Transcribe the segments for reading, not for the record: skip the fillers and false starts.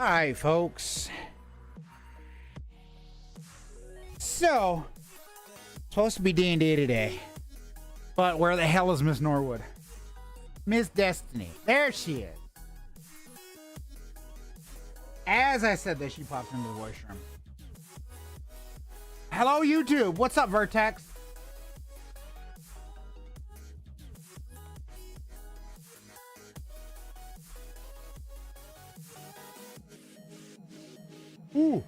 Alright, folks. So, supposed to be D&D today. But where the hell is Miss Norwood? Miss Destiny. There she is. As I said that, she pops into the voice room. Hello, YouTube. What's up, Vertex? Ooh.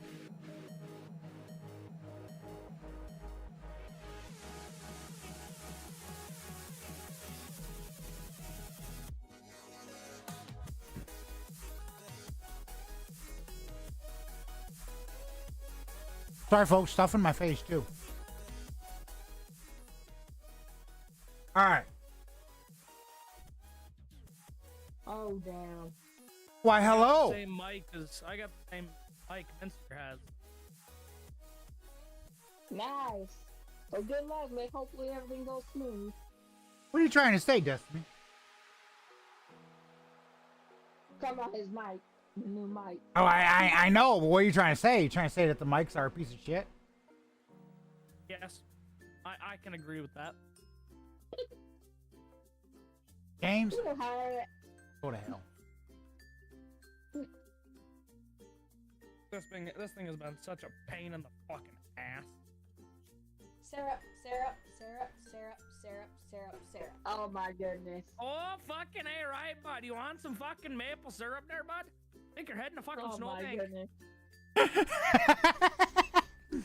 Sorry, folks. Stuff in my face, too. All right. Oh, damn. Why, hello. Same mic as I got the same mic Minster has. Nice. So good luck, Mick. Hopefully everything goes smooth. What are you trying to say, Destiny? Come on his mic. The new mic. Oh, I know, but what are you trying to say? You trying to say that the mics are a piece of shit? Yes, I can agree with that. James? You know how Go to hell. This thing has been such a pain in the fucking ass. Syrup, syrup, syrup, syrup, syrup, syrup, syrup. Oh my goodness. Oh fucking A, right, bud? You want some fucking maple syrup there, bud? Think you're heading to fucking Oh my Snowbank. goodness.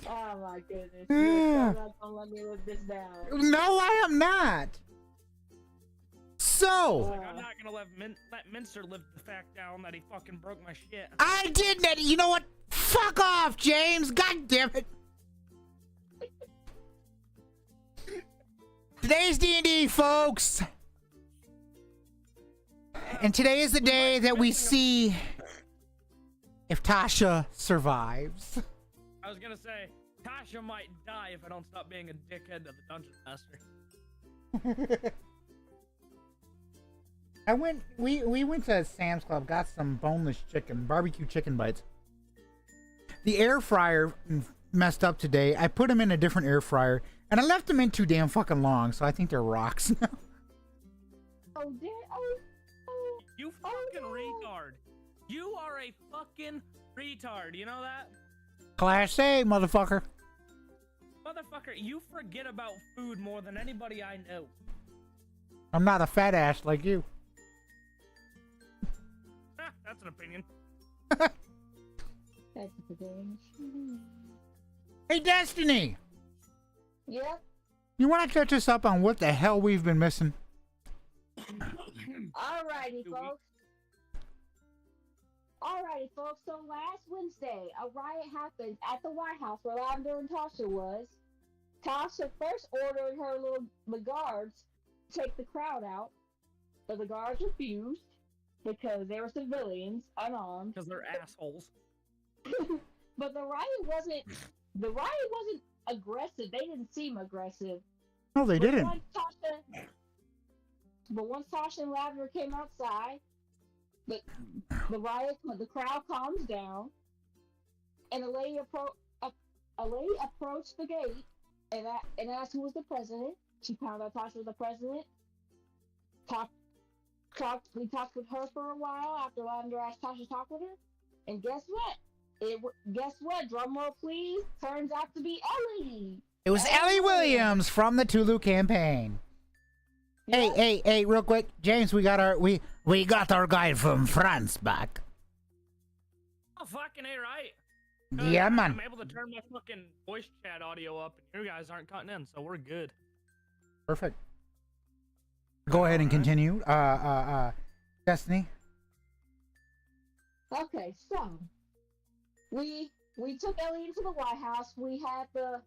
Oh my goodness. You're not gonna let me live this down. No, I am not. So, Like, I'm not gonna let Minster live the fact down that he fucking broke my shit. I did that. You know what? Fuck off, James. God damn it. Today's D&D, folks. And today is the day that we see if Tasha survives. I was gonna say, Tasha might die if I don't stop being a dickhead to the dungeon master. We went to Sam's Club, got some boneless chicken, barbecue chicken bites. The air fryer messed up today. I put them in a different air fryer, and I left them in too damn fucking long, so I think they're rocks now. Oh, dear. Oh. You fucking retard. You are a fucking retard. You know that? Class A, motherfucker. Motherfucker, you forget about food more than anybody I know. I'm not a fat ass like you. That's an opinion. That's the thing. Hey, Destiny! Yep. You want to catch us up on what the hell we've been missing? Alrighty, folks. Alrighty, folks. So last Wednesday, a riot happened at the White House where Lavender and Tasha was. Tasha first ordered her the guards to take the crowd out, but the guards refused because they were civilians, unarmed. Because they're assholes. But the riot wasn't aggressive. They didn't seem aggressive. No, they didn't. Once Tasha and Lavender came outside, the crowd calms down, and a lady approached the gate and asked who was the president. She found out Tasha was the president. We talked with her for a while after Lavender asked Tasha to talk with her, and guess what? Drum roll, please. Turns out to be Ellie. It was Ellie Williams from the TLOU campaign. Yep. Hey, real quick, James, we got our guy from France back. Oh, fucking A, right? Yeah, man. I'm able to turn my fucking voice chat audio up, and you guys aren't cutting in, so we're good. Perfect. Go ahead and continue. Destiny. Okay, so we took Ellie into the White House. We had the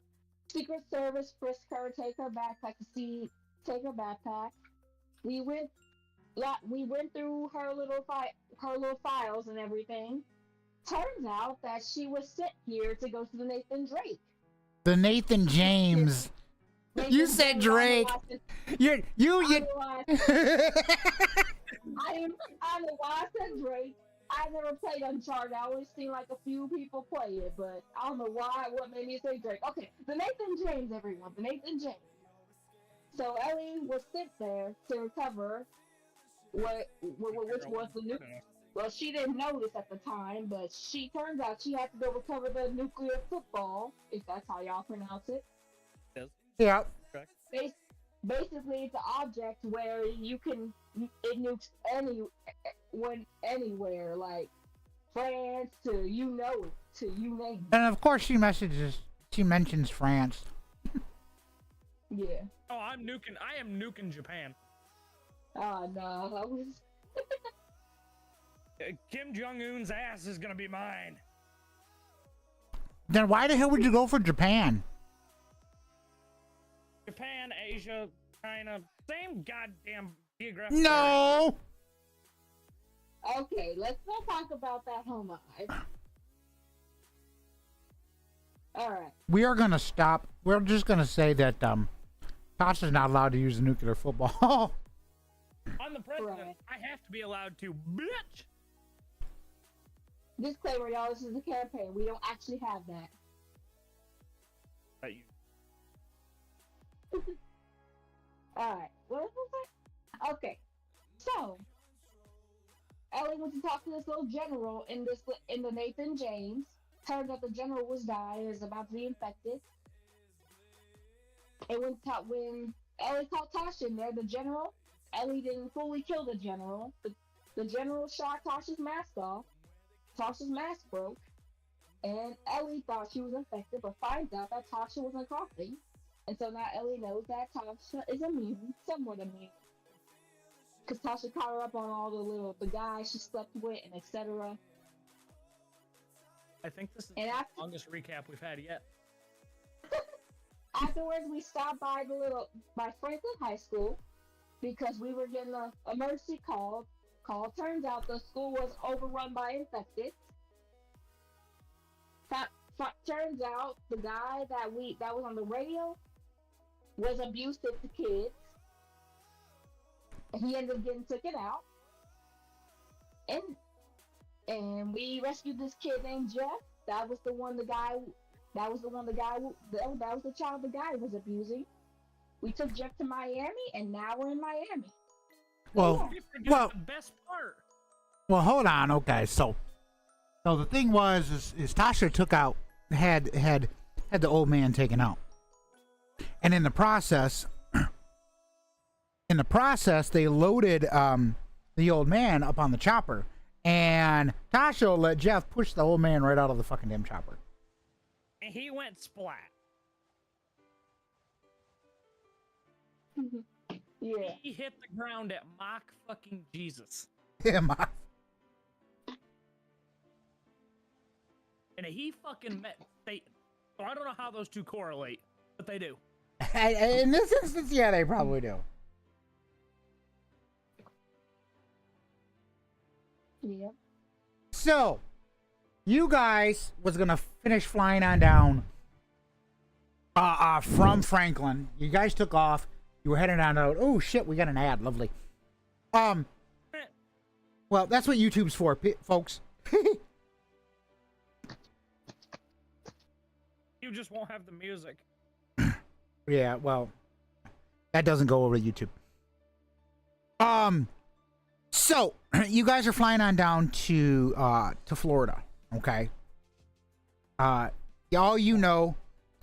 Secret Service frisk her, take her backpack take her backpack. We went through her little files and everything. Turns out that she was sent here to go to the Nathan Drake. The Nathan James. You said Drake. You. I don't know why I said Drake. I never played Uncharted. I always seen like a few people play it, but I don't know why. What made me say Drake? Okay, the Nathan James, everyone, the Nathan James. So Ellie was sent there to recover which was the new. Well, she didn't know this at the time, but she turns out she had to go recover the nuclear football, if that's how y'all pronounce it. Yes. Yeah. Correct. Basically, it's an object where it nukes anywhere, like France to you name. And of course, she mentions France. Yeah. Oh, I am nuking Japan. Oh no, I was. Kim Jong-un's ass is gonna be mine. Then why the hell would you go for Japan? Japan, Asia, China, same goddamn geographic area. No. Okay, let's not talk about that homicide. Alright. We are gonna stop. We're just gonna say that Tasha's not allowed to use the nuclear football. I'm the president. Right. I have to be allowed to, bitch. Disclaimer, y'all, this is a campaign. We don't actually have that. But you- Alright, what was it? Okay, so Ellie went to talk to this little general in the Nathan James. Turns out the general was dying, is about to be infected. And when Ellie caught Tasha in there, the general, Ellie didn't fully kill the general. The general shot Tasha's mask off. Tasha's mask broke, and Ellie thought she was infected, but finds out that Tasha wasn't coughing. And so now Ellie knows that Tasha is immune, somewhat immune. Because Tasha caught her up on all the guys she slept with and etc. I think this is And the longest recap we've had yet. afterwards, we stopped by Franklin High School because we were getting an emergency call. Turns out the school was overrun by infected. Turns out the guy that was on the radio was abusive to kids. He ended up getting taken out, and we rescued this kid named Jeff. That was the child the guy was abusing. We took Jeff to Miami, and now we're in Miami. Well, You forget well, the best part. well. Hold on. Okay, so the thing was is Tasha had the old man taken out, and in the process, they loaded the old man up on the chopper, and Tasha let Jeff push the old man right out of the fucking damn chopper. And he went splat. Yeah. He hit the ground at Mach fucking Jesus. Yeah, And he fucking met Satan. So I don't know how those two correlate, but they do. in this instance, yeah, they probably do. Yeah. So, you guys was gonna finish flying on down from Franklin. You guys took off. You were heading on out. Oh shit, we got an ad. Lovely. Well, that's what YouTube's for, folks. You just won't have the music. Yeah, well, that doesn't go over to YouTube. So you guys are flying on down to Florida, okay? All you know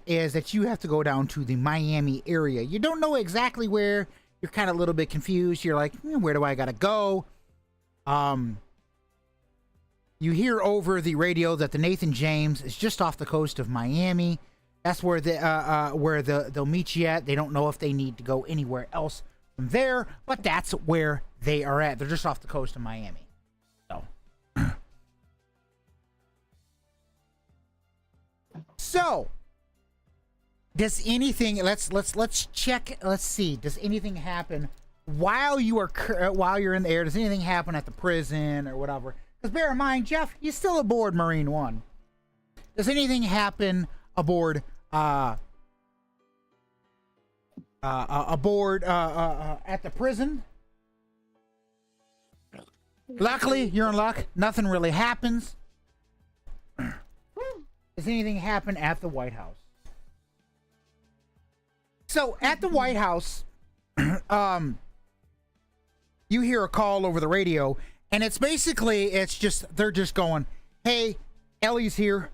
is that you have to go down to the Miami area. You don't know exactly where. You're kind of a little bit confused. You're like, where do I gotta go? You hear over the radio that the Nathan James is just off the coast of Miami. That's where they'll meet you at. They don't know if they need to go anywhere else from there, but that's where they are at. They're just off the coast of Miami. So, does anything? Let's check. Let's see. Does anything happen while you're in the air? Does anything happen at the prison or whatever? Because bear in mind, Jeff, you're still aboard Marine One. Does anything happen aboard at the prison? Luckily, you're in luck. Nothing really happens. Does anything happen at the White House? So at the White House, you hear a call over the radio, and it's basically, they're just going, hey, Ellie's here.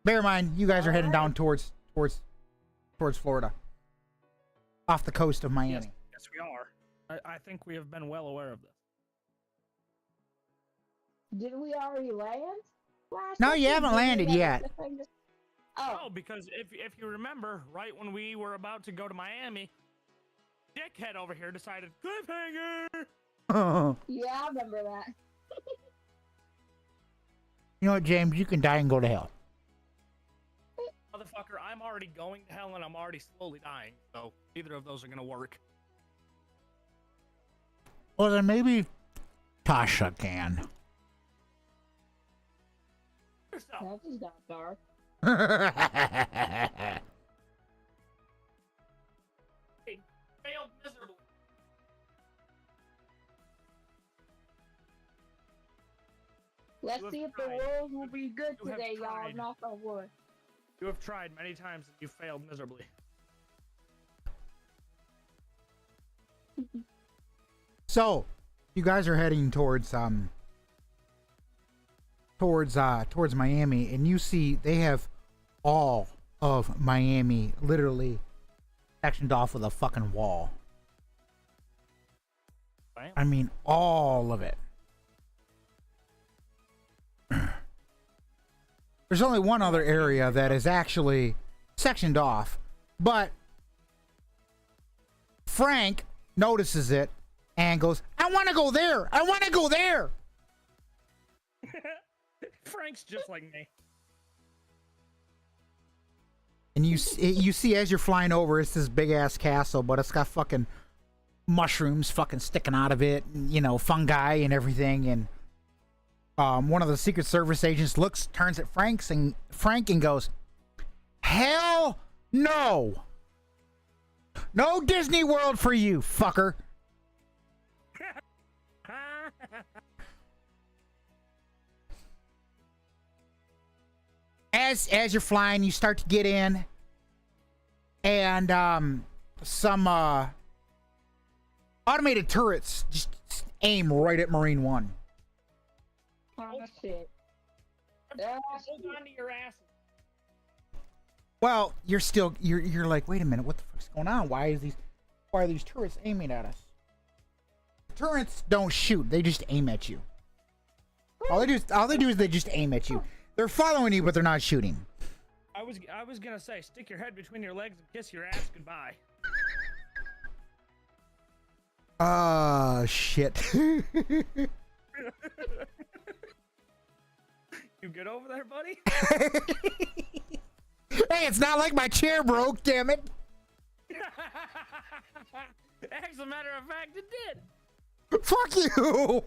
Bear in mind, you guys are heading down towards Florida, off the coast of Miami. Yes, we are. I think we have been well aware of this. Did we already land? No, you haven't landed yet. Oh, because if you remember, right when we were about to go to Miami, dickhead over here decided, cliffhanger! Yeah, I remember that. You know what, James? You can die and go to hell. Motherfucker, I'm already going to hell and I'm already slowly dying, so neither of those are gonna work. Well, then maybe Tasha can. That just got dark. Hey, failed miserably. Let's see if the world will be good You have today, y'all. tried. Knock on wood. You have tried many times and you failed miserably. So, you guys are heading towards Miami, and you see they have all of Miami literally sectioned off with a fucking wall. Right? I mean, all of it. There's only one other area that is actually sectioned off, but Frank notices it and goes, I want to go there. I want to go there. Frank's just like me. And you see as you're flying over, it's this big ass castle, but it's got fucking mushrooms fucking sticking out of it, and, you know, fungi and everything. And one of the Secret Service agents turns at Frank and goes, hell no. No Disney World for you, fucker. As you're flying, you start to get in, and some automated turrets just aim right at Marine One. Oh, shit. Hold on to your asses. Well, you're like, wait a minute, what the fuck's going on? Why are these turrets aiming at us? Turrets don't shoot; they just aim at you. All they do is they just aim at you. They're following you, but they're not shooting. I was gonna say, stick your head between your legs and kiss your ass goodbye. Shit. You good over there, buddy? Hey, it's not like my chair broke, damn it. As a matter of fact, it did. Fuck you.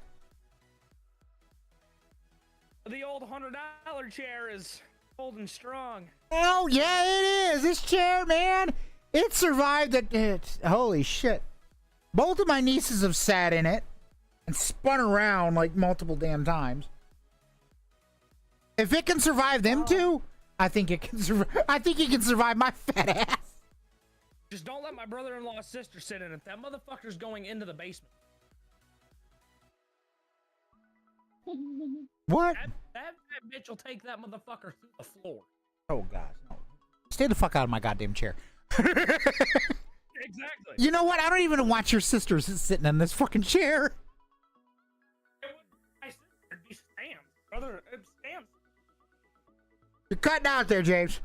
The old $100 chair is holding strong. Oh, yeah, it is. This chair, man, it survived it. Holy shit. Both of my nieces have sat in it and spun around like multiple damn times. If it can survive them two, I think it can survive my fat ass. Just don't let my brother-in-law's sister sit in it. That motherfucker's going into the basement. What? That bitch will take that motherfucker through the floor. Oh, gosh, no. Stay the fuck out of my goddamn chair. Exactly. You know what? I don't even want your sisters sitting in this fucking chair. My sister be Stan. Brother, it's Stan. You're cutting out there, James.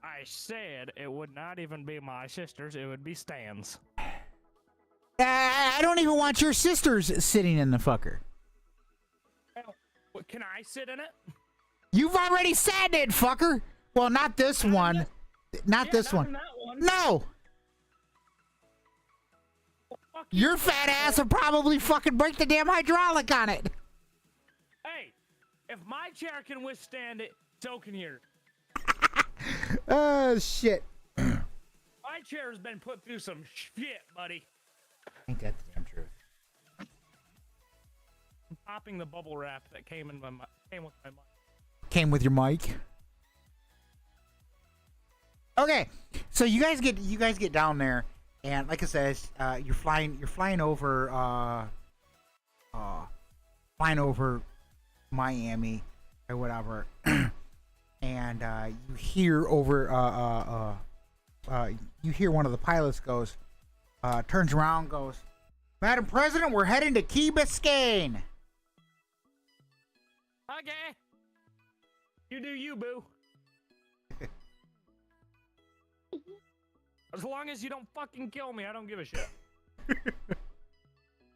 I said it would not even be my sister's, it would be Stan's. I don't even want your sisters sitting in the fucker. Well, can I sit in it? You've already sat in it, fucker. Well, not this one. Not this one. In that one. No. Well, fuck Your fat ass will probably fucking break the damn hydraulic on it. Hey, if my chair can withstand it, so can yours. Oh, shit. My chair's been put through some shit, buddy. Ain't that the damn truth? I'm popping the bubble wrap that came with my mic. Came with your mic. Okay, so you guys get down there, and like I said, you're flying over Miami or whatever, and you hear over you hear one of the pilots turns around, goes, "Madam President, we're heading to Key Biscayne." Okay. You do you, boo. As long as you don't fucking kill me, I don't give a shit.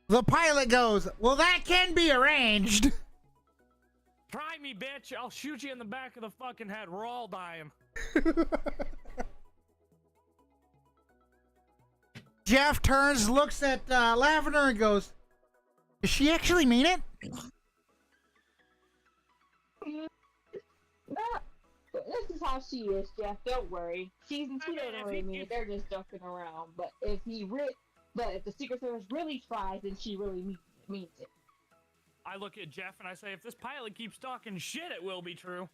The pilot goes, "Well, that can be arranged." Try me, bitch. I'll shoot you in the back of the fucking head. We're all dying. Jeff turns, looks at Lavender, and goes, "Does she actually mean it?" This is how she is, Jeff. Don't worry. She doesn't really mean it. They're just joking around. But if the Secret Service really tries, then she really means it. I look at Jeff and I say, if this pilot keeps talking shit, it will be true.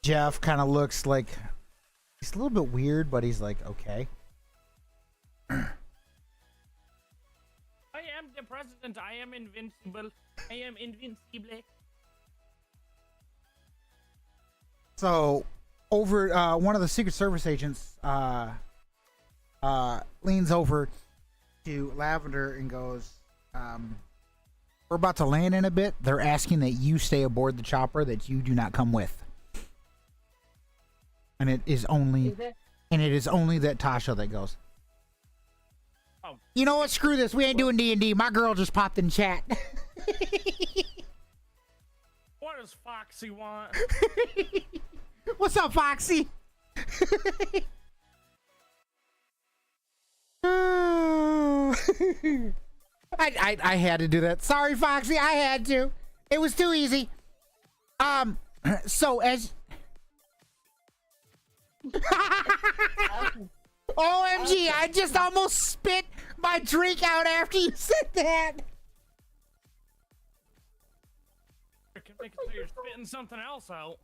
Jeff kind of looks like he's a little bit weird, but he's like, okay. I am the president. I am invincible. I am invincible. So, over one of the Secret Service agents leans over to Lavender and goes, "We're about to land in a bit. They're asking that you stay aboard the chopper, that you do not come with." And it is only that Tasha that goes, "Oh, you know what? Screw this. We ain't doing D&D. My girl just popped in chat." What does Foxy want? What's up, Foxy? I had to do that. Sorry, Foxy. I had to. It was too easy. So as OMG, I just almost spit my drink out after you said that. I can make it so you're spitting something else out.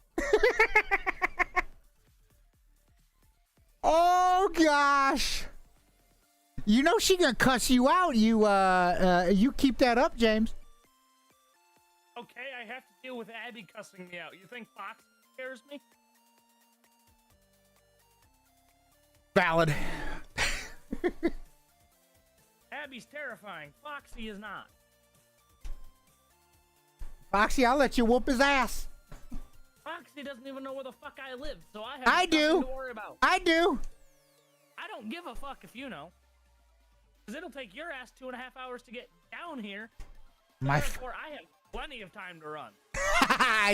Oh gosh. You know she gonna cuss you out. You keep that up, James. Okay, I have to deal with Abby cussing me out. You think Fox scares me? Valid. Abby's terrifying. Foxy is not. Foxy, I'll let you whoop his ass. Foxy doesn't even know where the fuck I live, so I have I nothing do. to worry about. I do. I don't give a fuck if you know. Because it'll take your ass 2.5 hours to get down here. Therefore, I have plenty of time to run.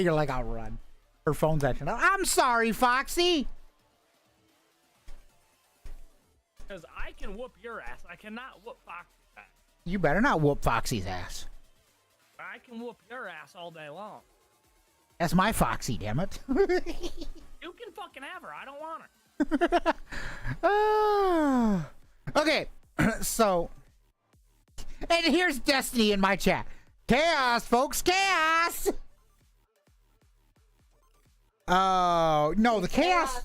You're like, I'll run. Her phone's acting up. I'm sorry, Foxy. Because I can whoop your ass. I cannot whoop Foxy's ass. You better not whoop Foxy's ass. I can whoop your ass all day long. That's my Foxy, damn it. You can fucking have her. I don't want her. Okay, so, and here's Destiny in my chat. Chaos, folks, chaos. Oh no, the chaos.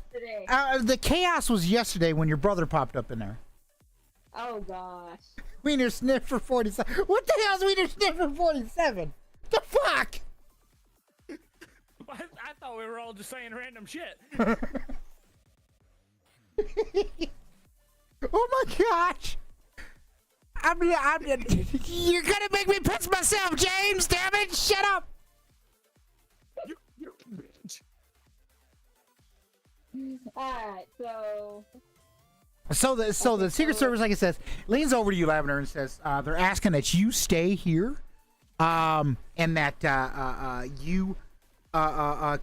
The chaos was yesterday when your brother popped up in there. Oh gosh. Wiener Sniffer 47. What the hell's Wiener Sniffer 47? The fuck? I thought we were all just saying random shit. Oh my gosh. You're gonna make me piss myself, James. Damn it! Shut up. You bitch. Alright, so the Secret Service, like it says, leans over to you, Lavender, and says, they're asking that you stay here, and that you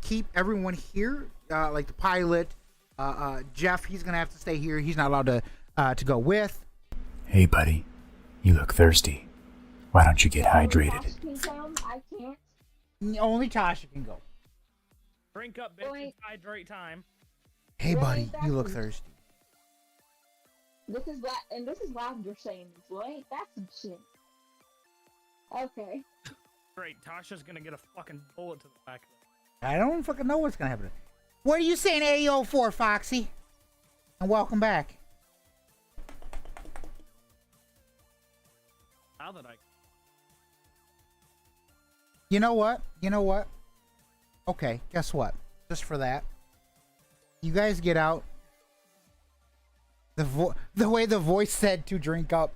keep everyone here, like the pilot, Jeff. He's gonna have to stay here. He's not allowed to go with. Hey, buddy, you look thirsty. Why don't you get hydrated? Can come? I can't. Only Tasha can go. Drink up, bitch, and Wait. hydrate time. Hey, Right, buddy, you look exactly. thirsty. This is Lavender saying this, right? That's some shit. Okay. Great, Tasha's gonna get a fucking bullet to the back of it. I don't fucking know what's gonna happen. What are you saying AO for, Foxy? And welcome back. Now that I... You know what? You know what? Okay, guess what? Just for that, you guys get out. The way the voice said to drink up.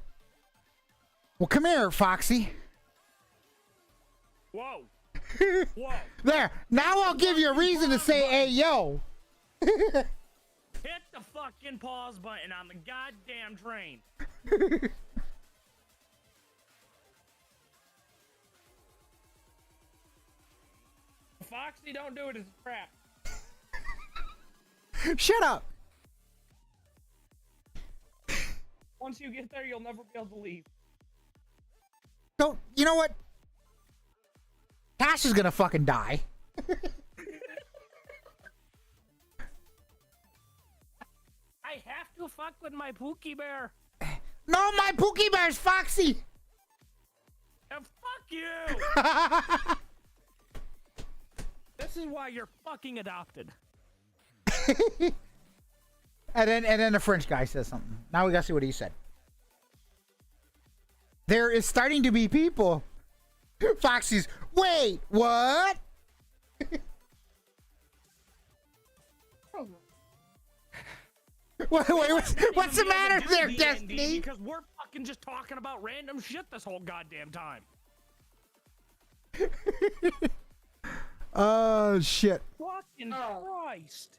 Well, come here, Foxy. Whoa! Whoa! There. Now I'll give you a reason to say, "Hey, yo." Hit the fucking pause button on the goddamn train. Foxy, don't do it, it's a trap. Shut up. Once you get there, you'll never be able to leave. Don't. You know what? Cash is gonna fucking die. I have to fuck with my Pookie Bear. No, my Pookie Bear's Foxy. And fuck you! This is why you're fucking adopted. And then the French guy says something. Now we gotta see what he said. There is starting to be people. Foxy's. Wait, what? wait, what's the matter there, DnD Destiny? Because we're fucking just talking about random shit this whole goddamn time. Oh shit. Fucking Christ.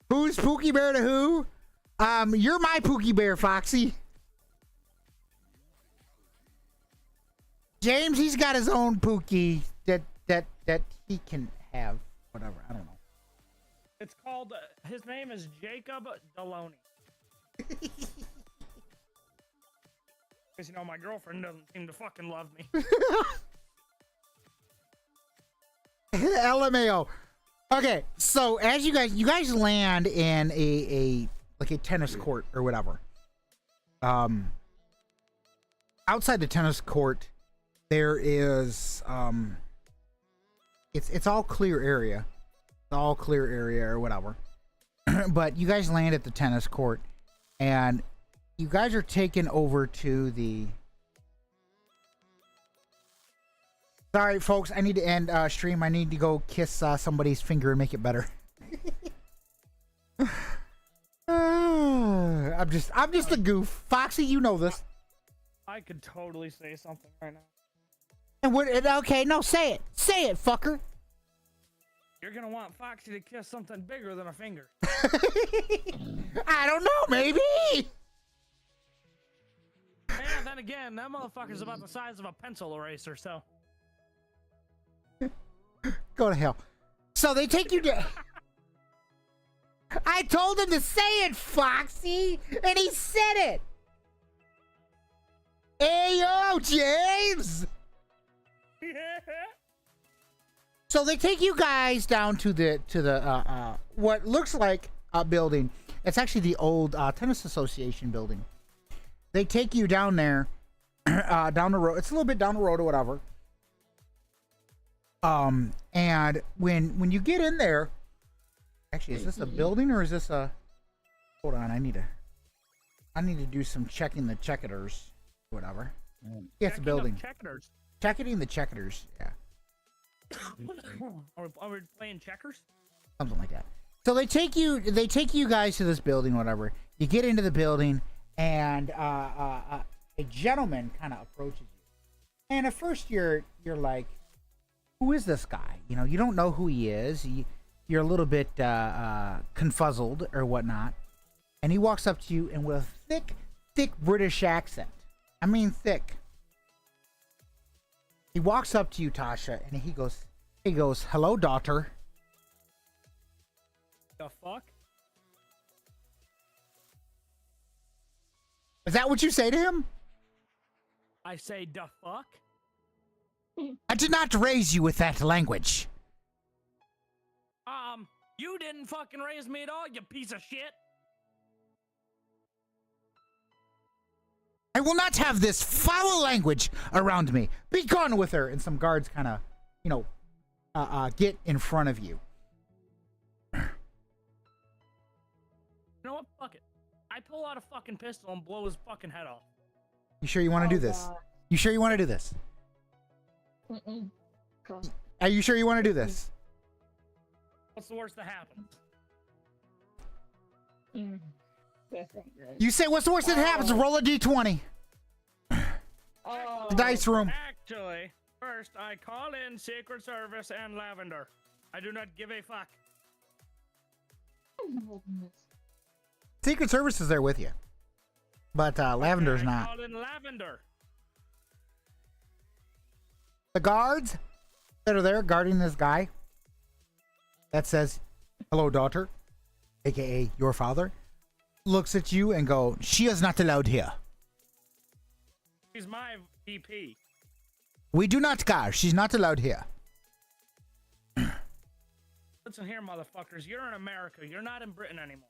Who's Pookie Bear to who? You're my Pookie Bear, Foxy. James, he's got his own Pookie that he can have. Whatever, I don't know. It's called, his name is Jacob Deloney. Because, you know, my girlfriend doesn't seem to fucking love me. LMAO. Okay, so as you guys land in a tennis court or whatever. Outside the tennis court, there is it's all clear area. It's all clear area or whatever. But you guys land at the tennis court and you guys are taken over to the... Sorry, folks. I need to end stream. I need to go kiss somebody's finger and make it better. I'm just a goof. Foxy, you know this. I could totally say something right now. And what? Okay, no, say it. Say it, fucker. You're gonna want Foxy to kiss something bigger than a finger. I don't know. Maybe. Man, then again, that motherfucker's about the size of a pencil eraser, so... Go to hell. So they take you to... I told him to say it, Foxy, and he said it. Hey, yo, James. So they take you guys down to the what looks like a building. It's actually the old tennis association building. They take you down there, down the road. It's a little bit down the road or whatever. And when you get in there, actually, is this a building or is this a? Hold on, I need to do some checking the checkers, whatever. Yeah, it's a building. Checkers. Checking the checkers, yeah. Are we playing checkers? Something like that. So they take you guys to this building, whatever. You get into the building, and a gentleman kind of approaches you. And at first you're like, who is this guy? You know, you don't know who he is. You're a little bit confuzzled or whatnot. And he walks up to you and with a thick British accent. I mean thick. He walks up to you, Tasha, and he goes, hello, daughter. The fuck? Is that what you say to him? I say, the fuck? I did not raise you with that language. You didn't fucking raise me at all, you piece of shit. I will not have this foul language around me. Be gone with her. And some guards kind of, you know, get in front of you. You know what? Fuck it. I pull out a fucking pistol and blow his fucking head off. You sure you want to do this? God. You sure you want to do this? Mm-mm. Cool. Are you sure you want to do this? What's the worst that happens? Mm. This ain't good. You say what's the worst that happens? Roll a d20. Oh. The dice room. Actually, first I call in Secret Service and Lavender. I do not give a fuck. Secret Service is there with you. But Lavender's I not. called in Lavender. The guards that are there guarding this guy that says, "Hello, daughter," aka your father, looks at you and go, "She is not allowed here. She's my VP. We do not guard. She's not allowed here." Listen here, motherfuckers. You're in America. You're not in Britain anymore.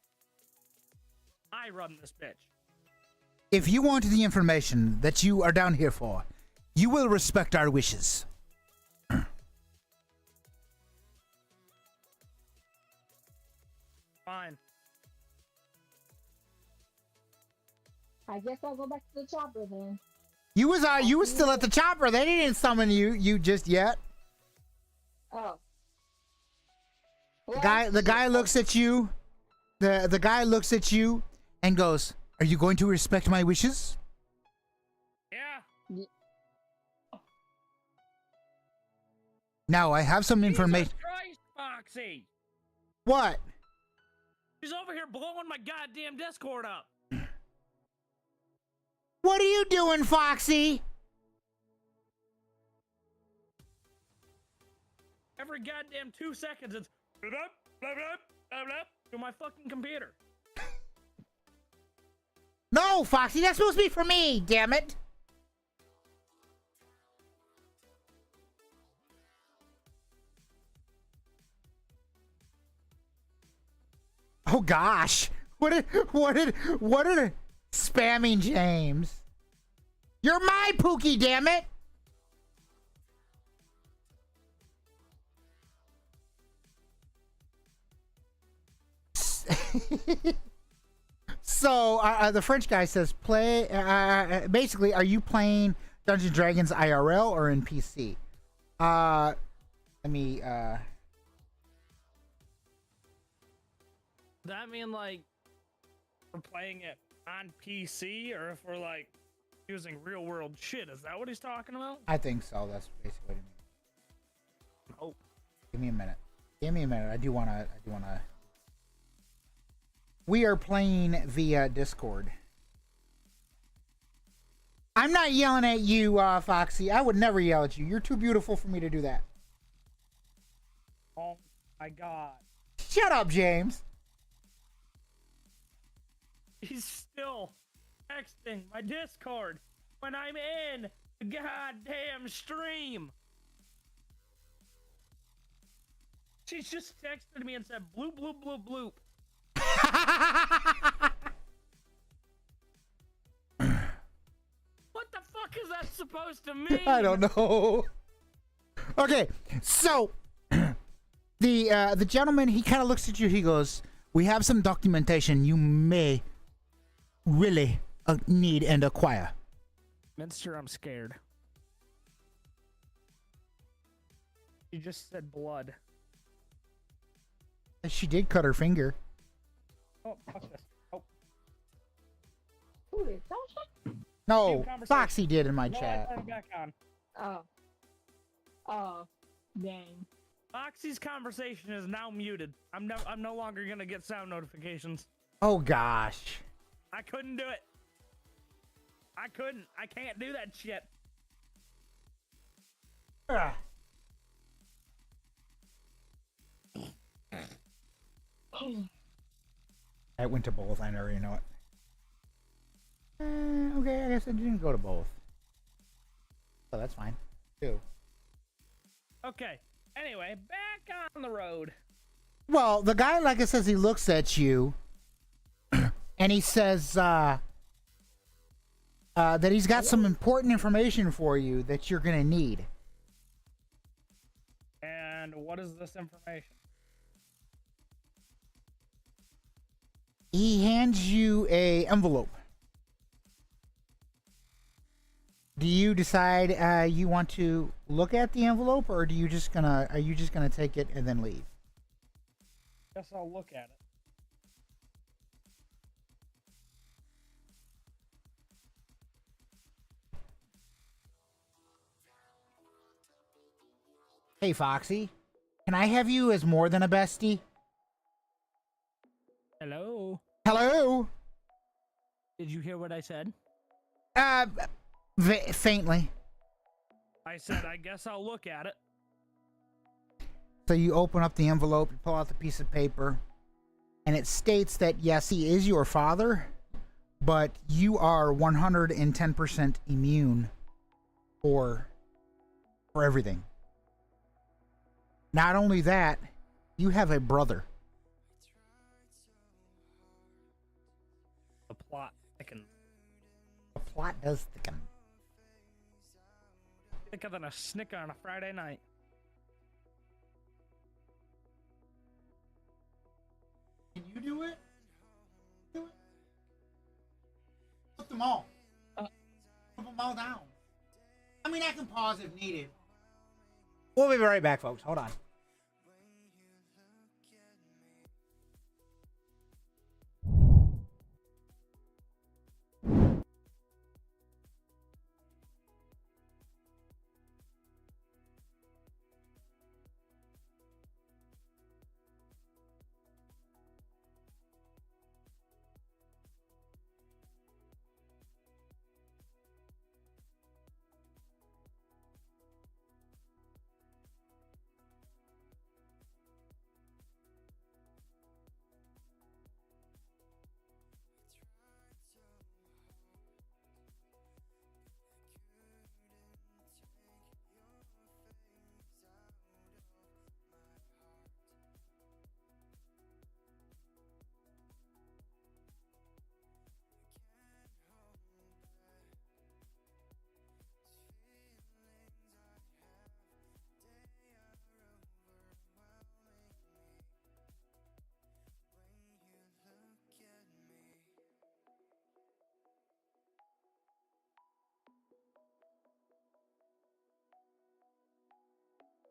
I run this bitch. If you want the information that you are down here for, you will respect our wishes. Fine. I guess I'll go back to the chopper then. You was still at the chopper. They didn't summon you just yet. Oh. The guy looks at you. The guy looks at you and goes, "Are you going to respect my wishes?" Yeah. Now I have some information. Jesus Christ, Foxy. What? She's over here blowing my goddamn Discord up. What are you doing, Foxy? Every goddamn 2 seconds, it's blah, blah, blah, blah, blah, blah, to my fucking computer. No, Foxy, that's supposed to be for me, damn it. Oh gosh. What did spamming James? You're my Pookie, damn it. So the French guy says, "Play." Basically, are you playing Dungeons and Dragons IRL or in PC? Let me. Does that mean like we're playing it on PC, or if we're like using real world shit? Is that what he's talking about? I think so. That's basically what it means. Oh, Give me a minute. Give me a minute. I do wanna. We are playing via Discord. I'm not yelling at you, Foxy. I would never yell at you. You're too beautiful for me to do that. oh my God. Shut up, James. He's still texting my Discord when I'm in the goddamn stream. She's just texted me and said bloop bloop bloop bloop. What the fuck is that supposed to mean? I don't know. Okay, so the gentleman, he kind of looks at you. He goes, "We have some documentation you may really need and acquire." Minster, I'm scared. You just said blood. She did cut her finger. Oh, fuck this. Oh, Who is that? No, conversation. Foxy did in my no, I chat. turned back on. Oh. Oh. Dang. Foxy's conversation is now muted. I'm no longer gonna get sound notifications. Oh gosh. I couldn't do it. I couldn't. I can't do that shit. Ugh. I went to both. I already know it. Okay, I guess I didn't go to both. So that's fine. Too. Okay. Anyway, back on the road. Well, the guy, like I says, he looks at you and he says that he's got some important information for you that you're gonna need. And what is this information? He hands you a envelope. Do you decide you want to look at the envelope, or are you just gonna take it and then leave? Guess I'll look at it. Hey, Foxy, can I have you as more than a bestie? Hello? Hello? Did you hear what I said? Faintly. I said, I guess I'll look at it. So you open up the envelope, you pull out the piece of paper, and it states that yes, he is your father, but you are 110% immune for everything. Not only that, you have a brother. The plot thickens. The plot does thicken. Thicker than a Snicker on a Friday night. Can you do it? Do it. Put them all. Put them all down. I mean, I can pause if needed. We'll be right back, folks. Hold on.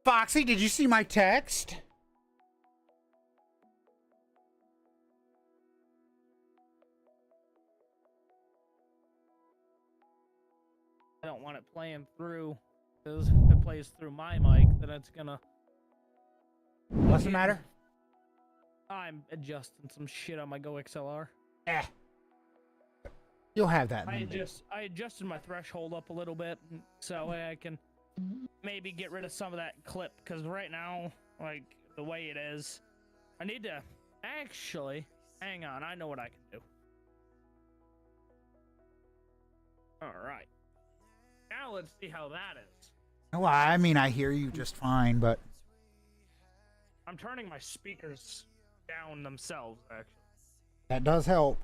Foxy, did you see my text? I don't want it playing through, because if it plays through my mic, then it's gonna... What's the matter? I'm adjusting some shit on my Go XLR. Eh. You'll have that. I adjusted my threshold up a little bit, so I can maybe get rid of some of that clip, because right now, like, the way it is, I need to... Actually, hang on, I know what I can do. Alright. Now let's see how that is. Well, I mean, I hear you just fine, but... I'm turning my speakers down themselves, actually. That does help.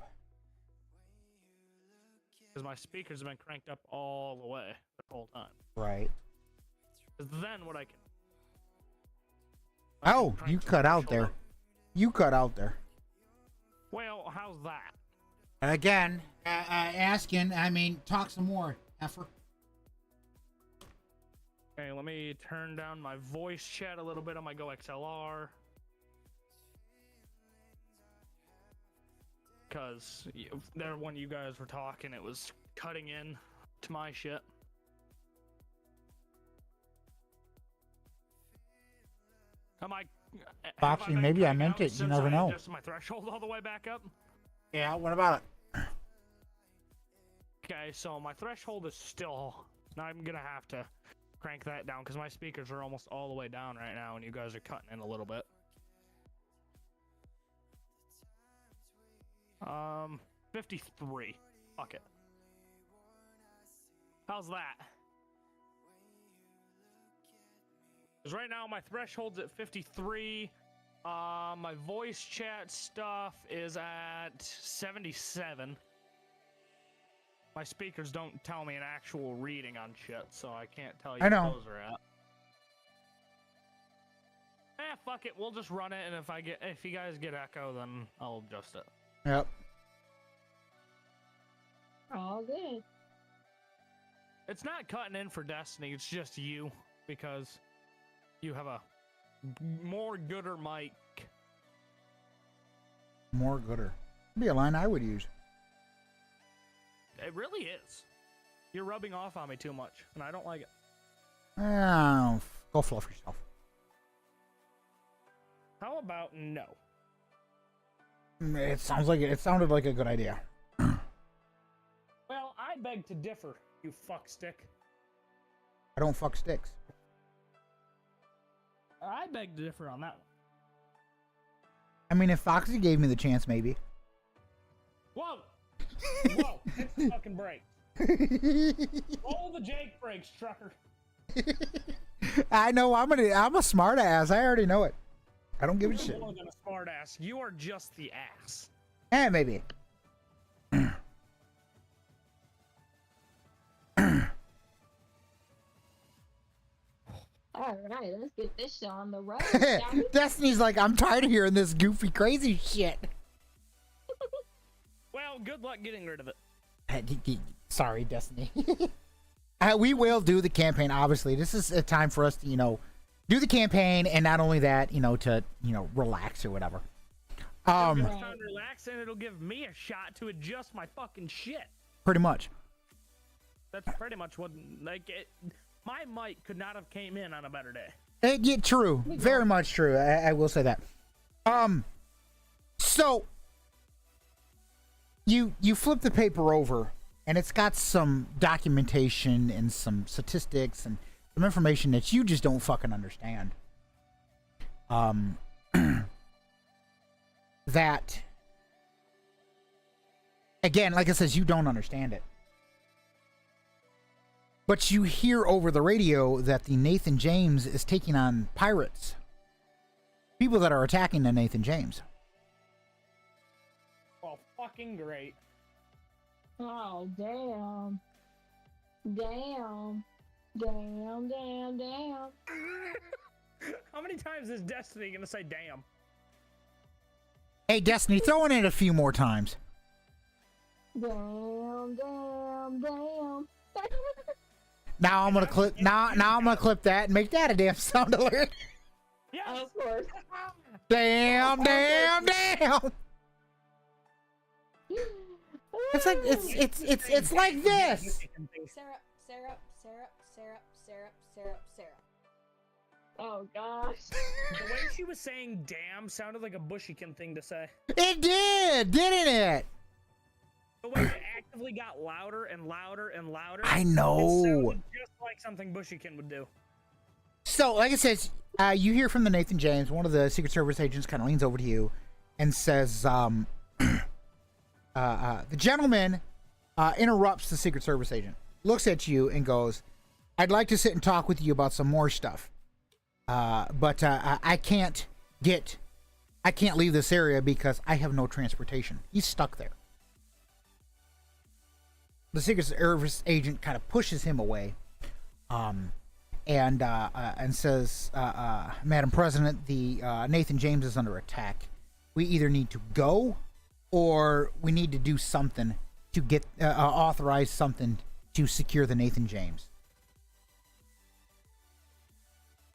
Because my speakers have been cranked up all the way the whole time. Right. Because then what I can... Oh, you cut out there. You cut out there. Well, how's that? Again, asking, I mean, talk some more, effer. Okay, let me turn down my voice chat a little bit on my Go XLR. Because there, when you guys were talking, it was cutting in to my shit. Foxy, maybe I meant it. You never know. Just my threshold all the way back up. Yeah, what about it? Okay, so my threshold is still... Now I'm gonna have to crank that down because my speakers are almost all the way down right now and you guys are cutting in a little bit. 53. Fuck it. How's that? Because right now my threshold's at 53. My voice chat stuff is at 77. My speakers don't tell me an actual reading on shit, so I can't tell you I know. what those are at. Fuck it, we'll just run it, and if you guys get echo, then I'll adjust it. Yep. All good. It's not cutting in for Destiny, it's just you, because you have a more gooder mic. More gooder. Be a line I would use. It really is. You're rubbing off on me too much, and I don't like it. Oh, go fluff yourself. How about no? It sounded like a good idea. Well, I beg to differ, you fuckstick. I don't fuck sticks. I beg to differ on that one. I mean, if Foxy gave me the chance, maybe. Whoa! Whoa! Hit the fucking brake. Roll the Jake brakes, trucker. I know. I'm a smart ass. I already know it. I don't give a shit. You're more than a smart ass. You are just the ass. Maybe. All right, let's get this show on the road, shall we? Destiny's like, I'm tired of hearing this goofy, crazy shit. Well, good luck getting rid of it. Sorry, Destiny. We will do the campaign, obviously. This is a time for us to, do the campaign, and not only that, to, relax or whatever. It'll give time to relax, and it'll give me a shot to adjust my fucking shit. Pretty much. That's pretty much what, my mic could not have came in on a better day. Yeah, true. Very much true. I will say that. So you flip the paper over, and it's got some documentation and some statistics and some information that you just don't fucking understand. That, again, like I says, you don't understand it. But you hear over the radio that the Nathan James is taking on pirates. People that are attacking the Nathan James. Well, fucking great. Oh, damn. Damn. Damn, damn, damn. How many times is Destiny gonna say damn? Hey, Destiny, throw in it a few more times. Damn, damn, damn. Now I'm gonna clip. Now I'm gonna clip that and make that a damn sound alert. Yes. Of course. Damn, damn, damn. It's like it's like this. Syrup, syrup, syrup, syrup, syrup, syrup, syrup. Oh, gosh. The way she was saying damn sounded like a Bushikin thing to say. It did, didn't it? The way it actively got louder and louder and louder. I It know. sounded just like something Bushikin would do. So, like I said, you hear from the Nathan James. One of the Secret Service agents kind of leans over to you and says, the gentleman interrupts the Secret Service agent, looks at you and goes, I'd like to sit and talk with you about some more stuff. But I can't leave this area because I have no transportation. He's stuck there. The Secret Service agent kind of pushes him away, and says, Madam President, the Nathan James is under attack. We either need to go, or we need to do something to get authorize something to secure the Nathan James.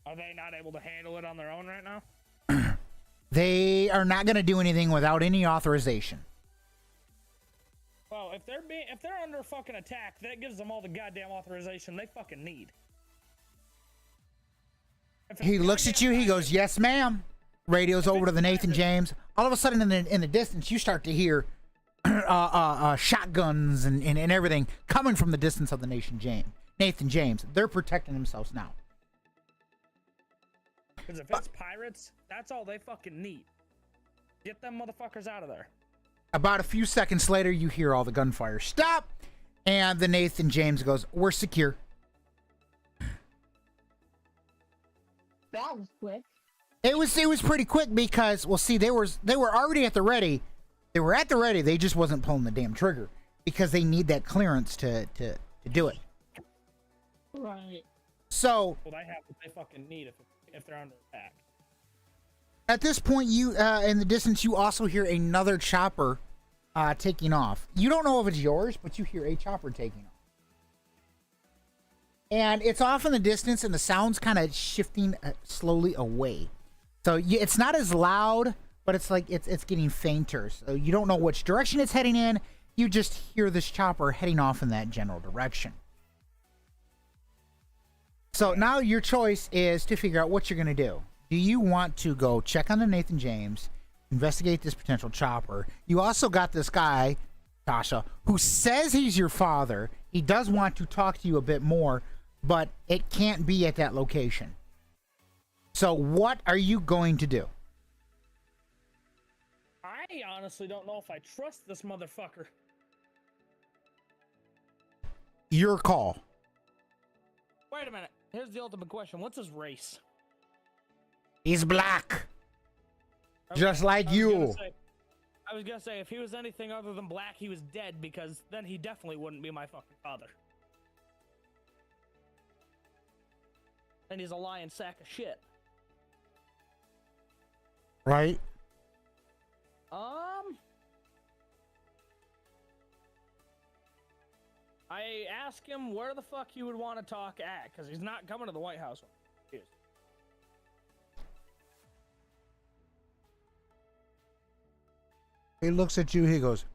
Are they not able to handle it on their own right now? They are not going to do anything without any authorization. Well, if they're under fucking attack, that gives them all the goddamn authorization they fucking need. He looks at you. He goes, "Yes, ma'am." Radio's over to the Nathan James. All of a sudden, in the distance, you start to hear shotguns and everything coming from the distance of the Nathan James. They're protecting themselves now. Because if it's pirates, that's all they fucking need. Get them motherfuckers out of there. About a few seconds later, you hear all the gunfire stop, and the Nathan James goes, "We're secure." That was quick. It was pretty quick because, well, see, they were already at the ready. They were at the ready. They just wasn't pulling the damn trigger because they need that clearance to do it. Right. So Well, they have what they fucking need if they're under attack. at this point, you in the distance, you also hear another chopper taking off. You don't know if it's yours, but you hear a chopper taking off, and it's off in the distance, and the sound's kind of shifting slowly away. So it's not as loud, but it's like it's getting fainter. So you don't know which direction it's heading in. You just hear this chopper heading off in that general direction. So now your choice is to figure out what you're going to do. Do you want to go check on the Nathan James, investigate this potential chopper? You also got this guy, Tasha, who says he's your father. He does want to talk to you a bit more, but it can't be at that location. So what are you going to do? I honestly don't know if I trust this motherfucker. Your call. Wait a minute. Here's the ultimate question. What's his race? He's black. Just like I was you. gonna say- I was gonna say, if he was anything other than black, he was dead, because then he definitely wouldn't be my fucking father. And he's a lying sack of shit. Right? I asked him where the fuck he would want to talk at, because he's not coming to the White House. He looks at you, he goes,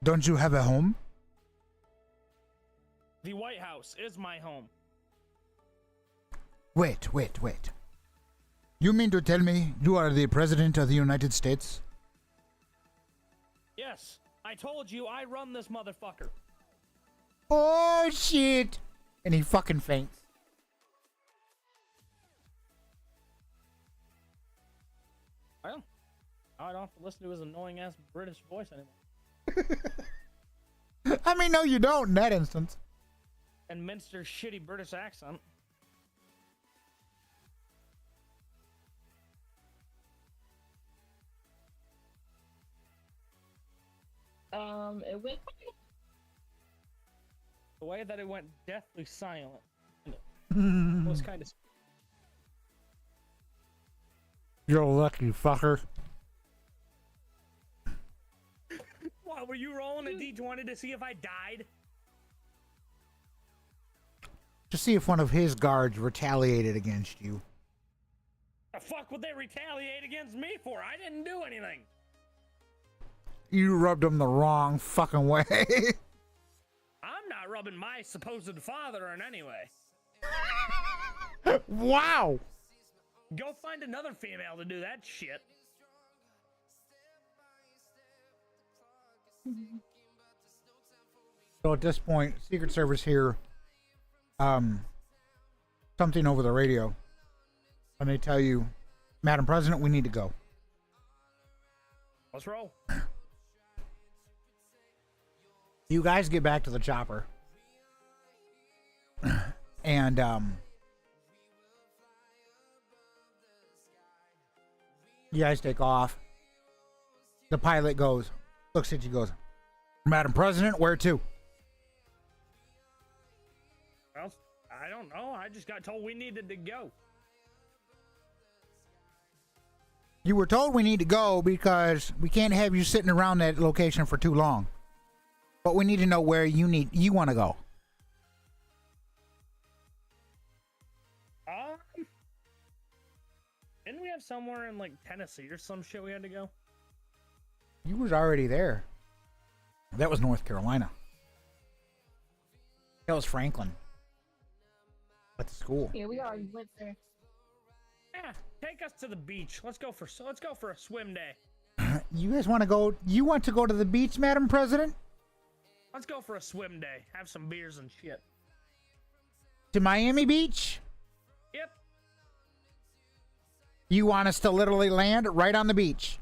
"Don't you have a home?" The White House is my home. Wait. You mean to tell me you are the President of the United States? Yes, I told you I run this motherfucker. Oh, shit. And he fucking faints. Well, I don't have to listen to his annoying ass British voice anymore. I mean, no, you don't in that instance. And Minster's shitty British accent. It went. The way that it went deathly silent was kind of. You're a lucky fucker. What, were you rolling a D20 to see if I died? To see if one of his guards retaliated against you. The fuck would they retaliate against me for? I didn't do anything. You rubbed him the wrong fucking way. I'm not rubbing my supposed father in any way. Wow. Go find another female to do that shit. So at this point, Secret Service here, something over the radio, and they tell you, "Madam President, we need to go." Let's roll. You guys get back to the chopper. And you guys take off. The pilot looks at you, goes, "Madam President, where to?" Well, I don't know. I just got told we needed to go. You were told we need to go because we can't have you sitting around that location for too long. But we need to know where you want to go. Didn't we have somewhere in like Tennessee or some shit we had to go? You was already there. That was North Carolina. That was Franklin. At the school. Yeah, we already went there. Yeah, take us to the beach. Let's go for a swim day. You guys want to go? You want to go to the beach, Madam President? Let's go for a swim day. Have some beers and shit. To Miami Beach? Yep. You want us to literally land right on the beach?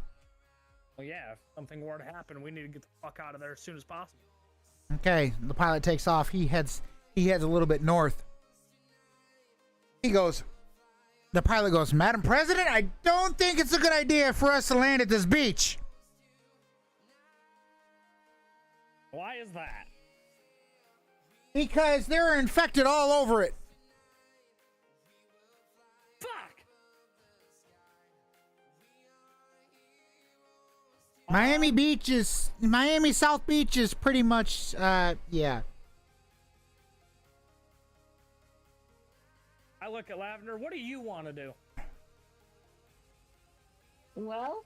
Well, yeah, if something were to happen, we need to get the fuck out of there as soon as possible. Okay, the pilot takes off. He heads a little bit north. He goes, The pilot goes, Madam President, I don't think it's a good idea for us to land at this beach. Why is that? Because they're infected all over it. Fuck! Miami South Beach is pretty much, yeah. I look at Lavender. What do you want to do? Well,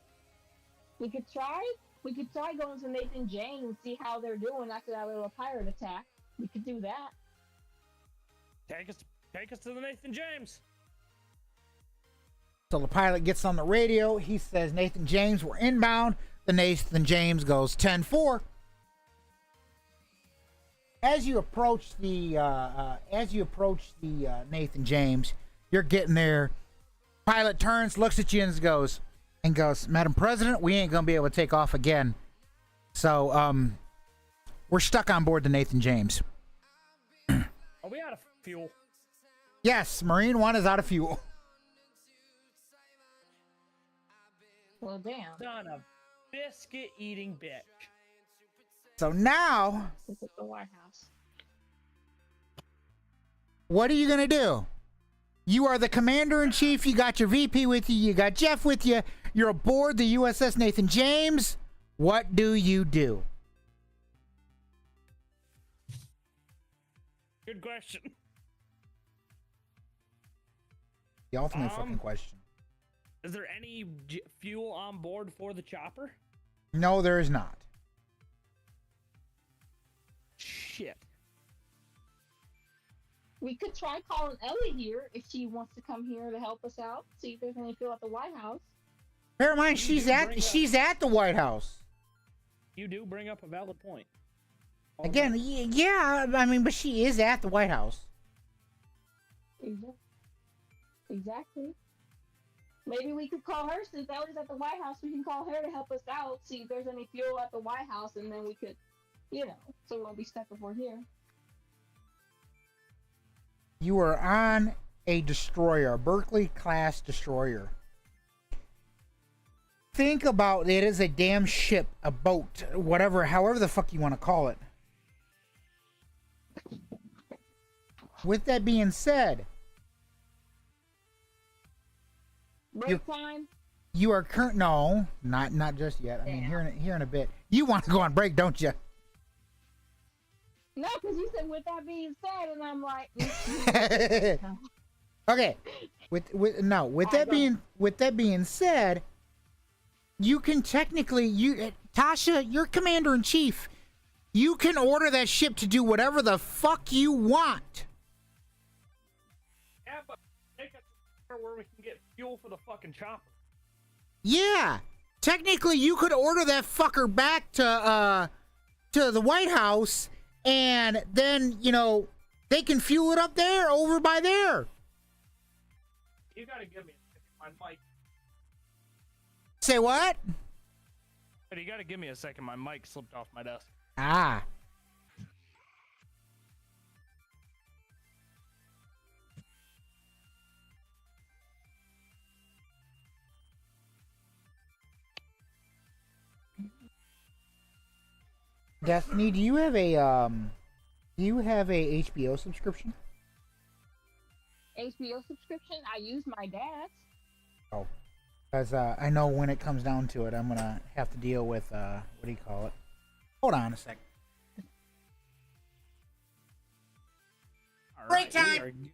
we could try. We could try going to Nathan James, see how they're doing after that little pirate attack. We could do that. Take us to the Nathan James. So the pilot gets on the radio. He says, Nathan James, we're inbound. The Nathan James goes 10-4. As you approach the Nathan James, you're getting there. Pilot turns, looks at you, and goes, Madam President, we ain't gonna be able to take off again. So we're stuck on board the Nathan James. Are we out of fuel? Yes, Marine One is out of fuel. Well, damn. Son of biscuit eating bitch. So now, This is the White House. what are you gonna do? You are the commander-in-chief. You got your VP with you. You got Jeff with you. You're aboard the USS Nathan James. What do you do? Good question. The ultimate fucking question. Is there any fuel on board for the chopper? No, there is not. Shit. We could try calling Ellie here if she wants to come here to help us out. See if there's any fuel at the White House. Bear in mind, she's at the White House. You do bring up a valid point. Again, yeah, I mean, but she is at the White House. Exactly. Maybe we could call her since Ellie's at the White House. We can call her to help us out, see if there's any fuel at the White House, and then we could, so we won't be stuck if we're here. You are on a destroyer, a Berkeley-class destroyer. Think about it as a damn ship, a boat, whatever, however the fuck you want to call it. With that being said, Break time? you are no, not just yet. I mean, here in a bit. You want to go on break, don't you? No, because you said with that being said, and I'm like, Okay. With that being said, you can technically Tasha, you're commander in chief. You can order that ship to do whatever the fuck you want. Yeah, but take us to where we can get fuel for the fucking chopper. Yeah. Technically you could order that fucker back to the White House, and then, they can fuel it up there, over by there. You gotta give me my mic. Say what? But you gotta give me a second. My mic slipped off my desk. Ah. Destiny, do you have a HBO subscription? HBO subscription? I use my dad's. Oh. Because I know when it comes down to it, I'm going to have to deal with, what do you call it? Hold on a sec. All Break right, time!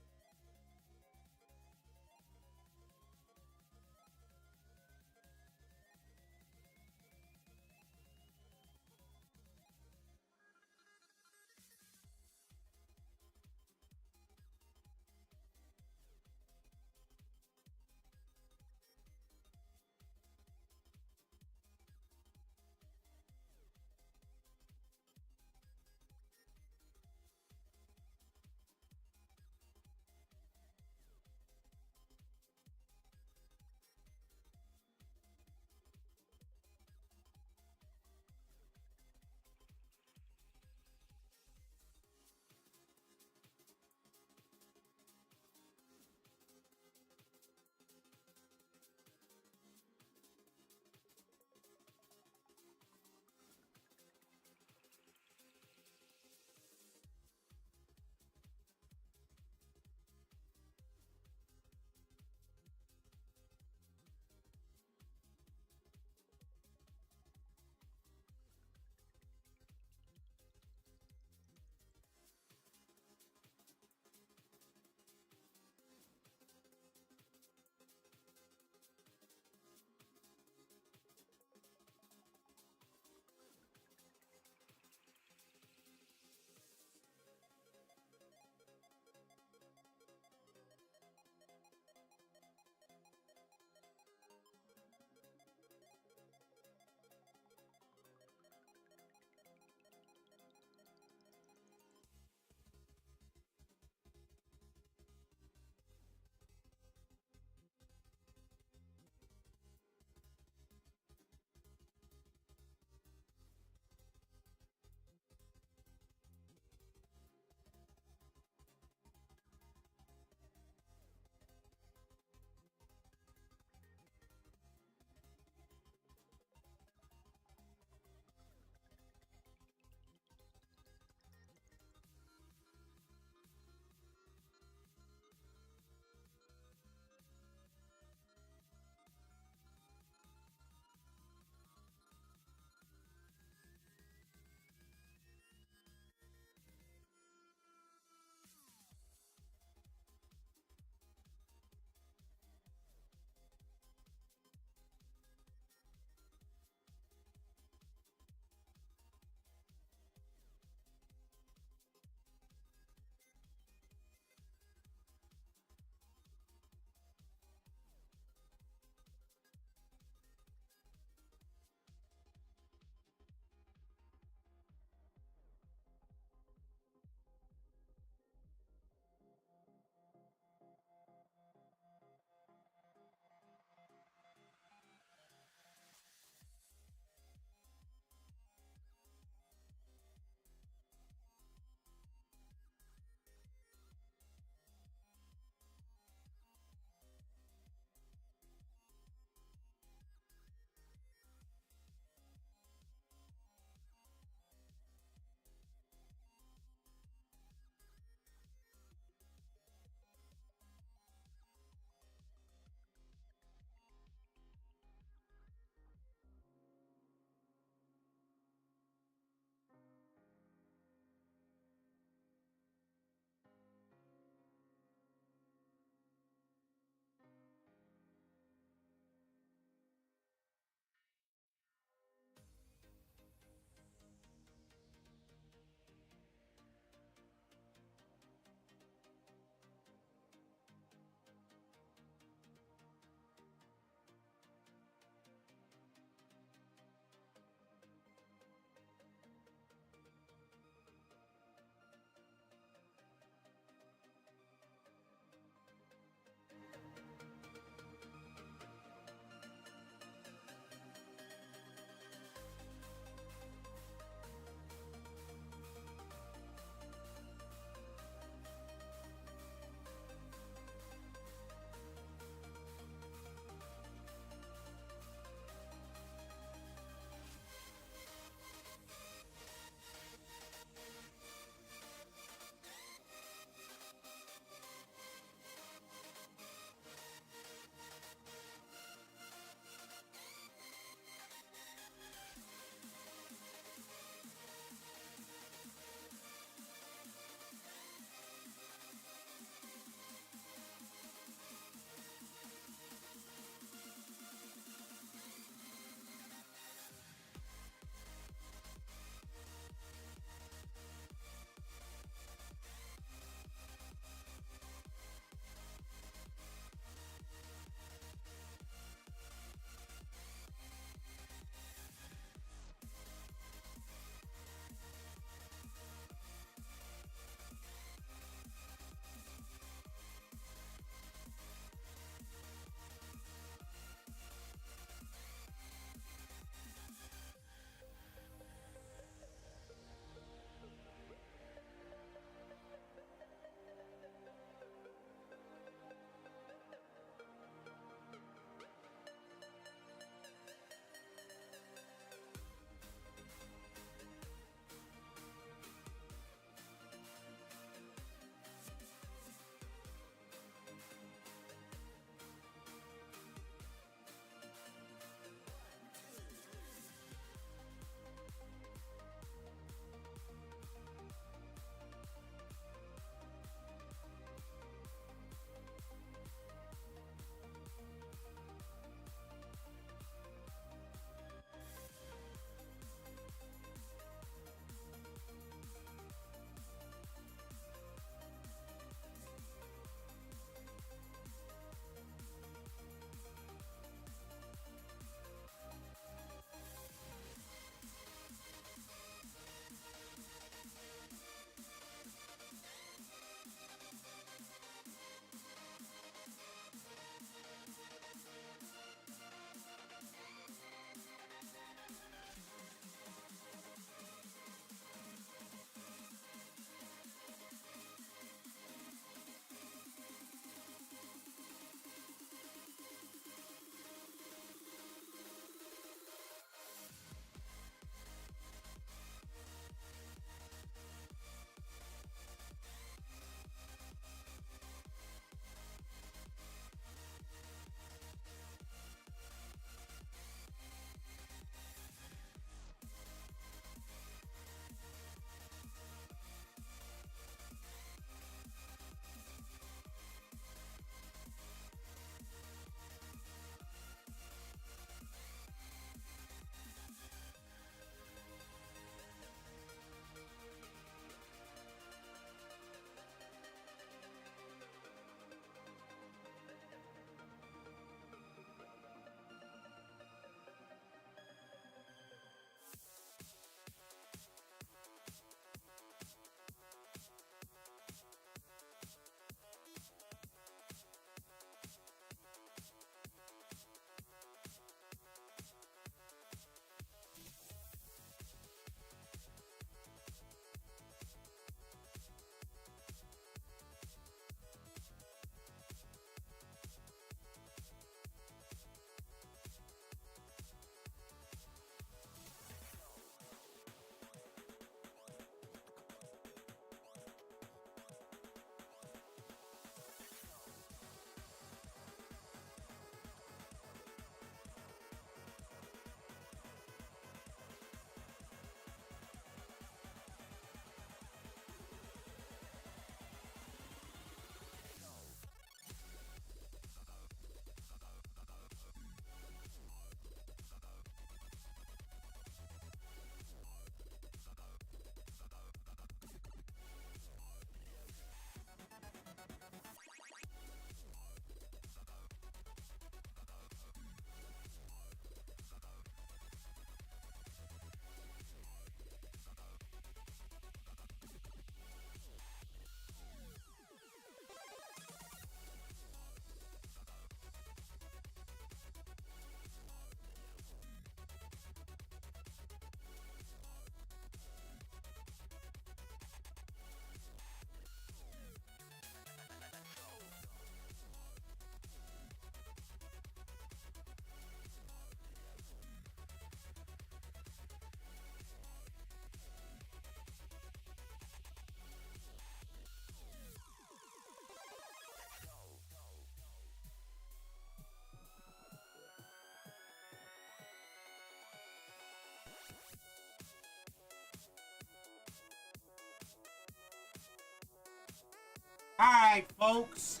Alright, folks.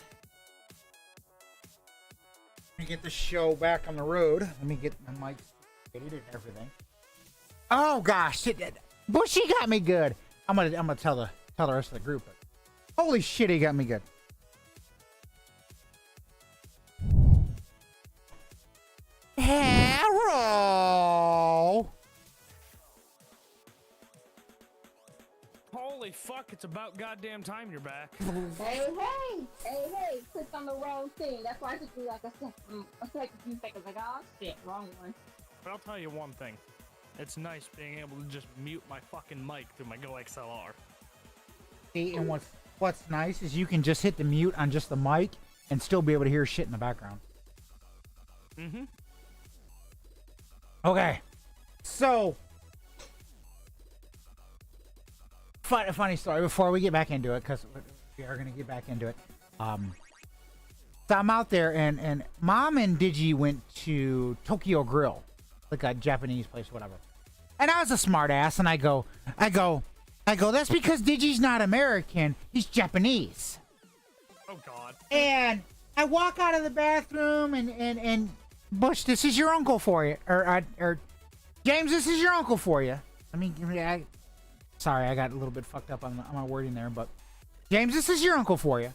Let me get the show back on the road. Let me get my mic fitted and everything. Oh gosh, Bushy got me good. I'm gonna tell the rest of the group. Holy shit, he got me good. Harold. Holy fuck, it's about goddamn time you're back. Hey, clicked on the wrong thing. That's why I took me like a few seconds. Like, oh shit, wrong one. But I'll tell you one thing. It's nice being able to just mute my fucking mic through my Go XLR. See, and what's nice is you can just hit the mute on just the mic and still be able to hear shit in the background. Mm-hmm. Okay, so funny story before we get back into it, because we are gonna get back into it. So I'm out there, and Mom and Digi went to Tokyo Grill, like a Japanese place, whatever. And I was a smart ass, and I go, that's because Digi's not American, he's Japanese. Oh God. And I walk out of the bathroom, and Bush, this is your uncle for you, or James, this is your uncle for you. Sorry, I got a little bit fucked up on my wording there, but James, this is your uncle for you.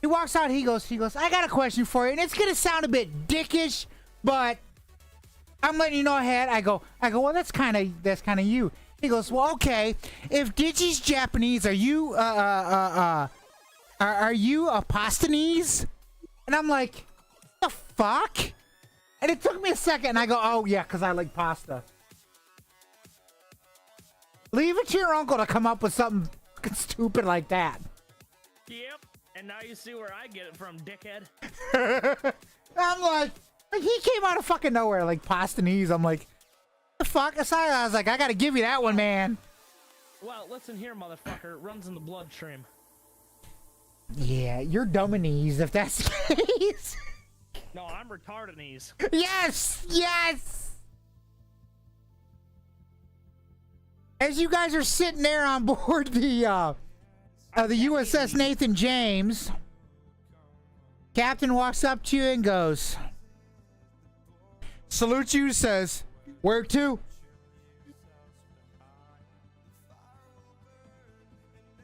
He walks out, he goes, I got a question for you, and it's gonna sound a bit dickish, but I'm letting you know ahead. I go, well, that's kind of you. He goes, well, okay, if Digi's Japanese, are you a Pastanese? And I'm like, the fuck? And it took me a second, and I go, oh yeah, because I like pasta. Leave it to your uncle to come up with something stupid like that. Yep. And now you see where I get it from, dickhead. I'm like he came out of fucking nowhere, like Pastanese. I'm like, the fuck? I was like, I gotta give you that one, man. Well, listen here, motherfucker. It runs in the bloodstream. Yeah, you're Dominese if that's the case. No, I'm retardinese. Yes. As you guys are sitting there on board the USS Nathan James, Captain walks up to you and goes, salutes you, says, where to?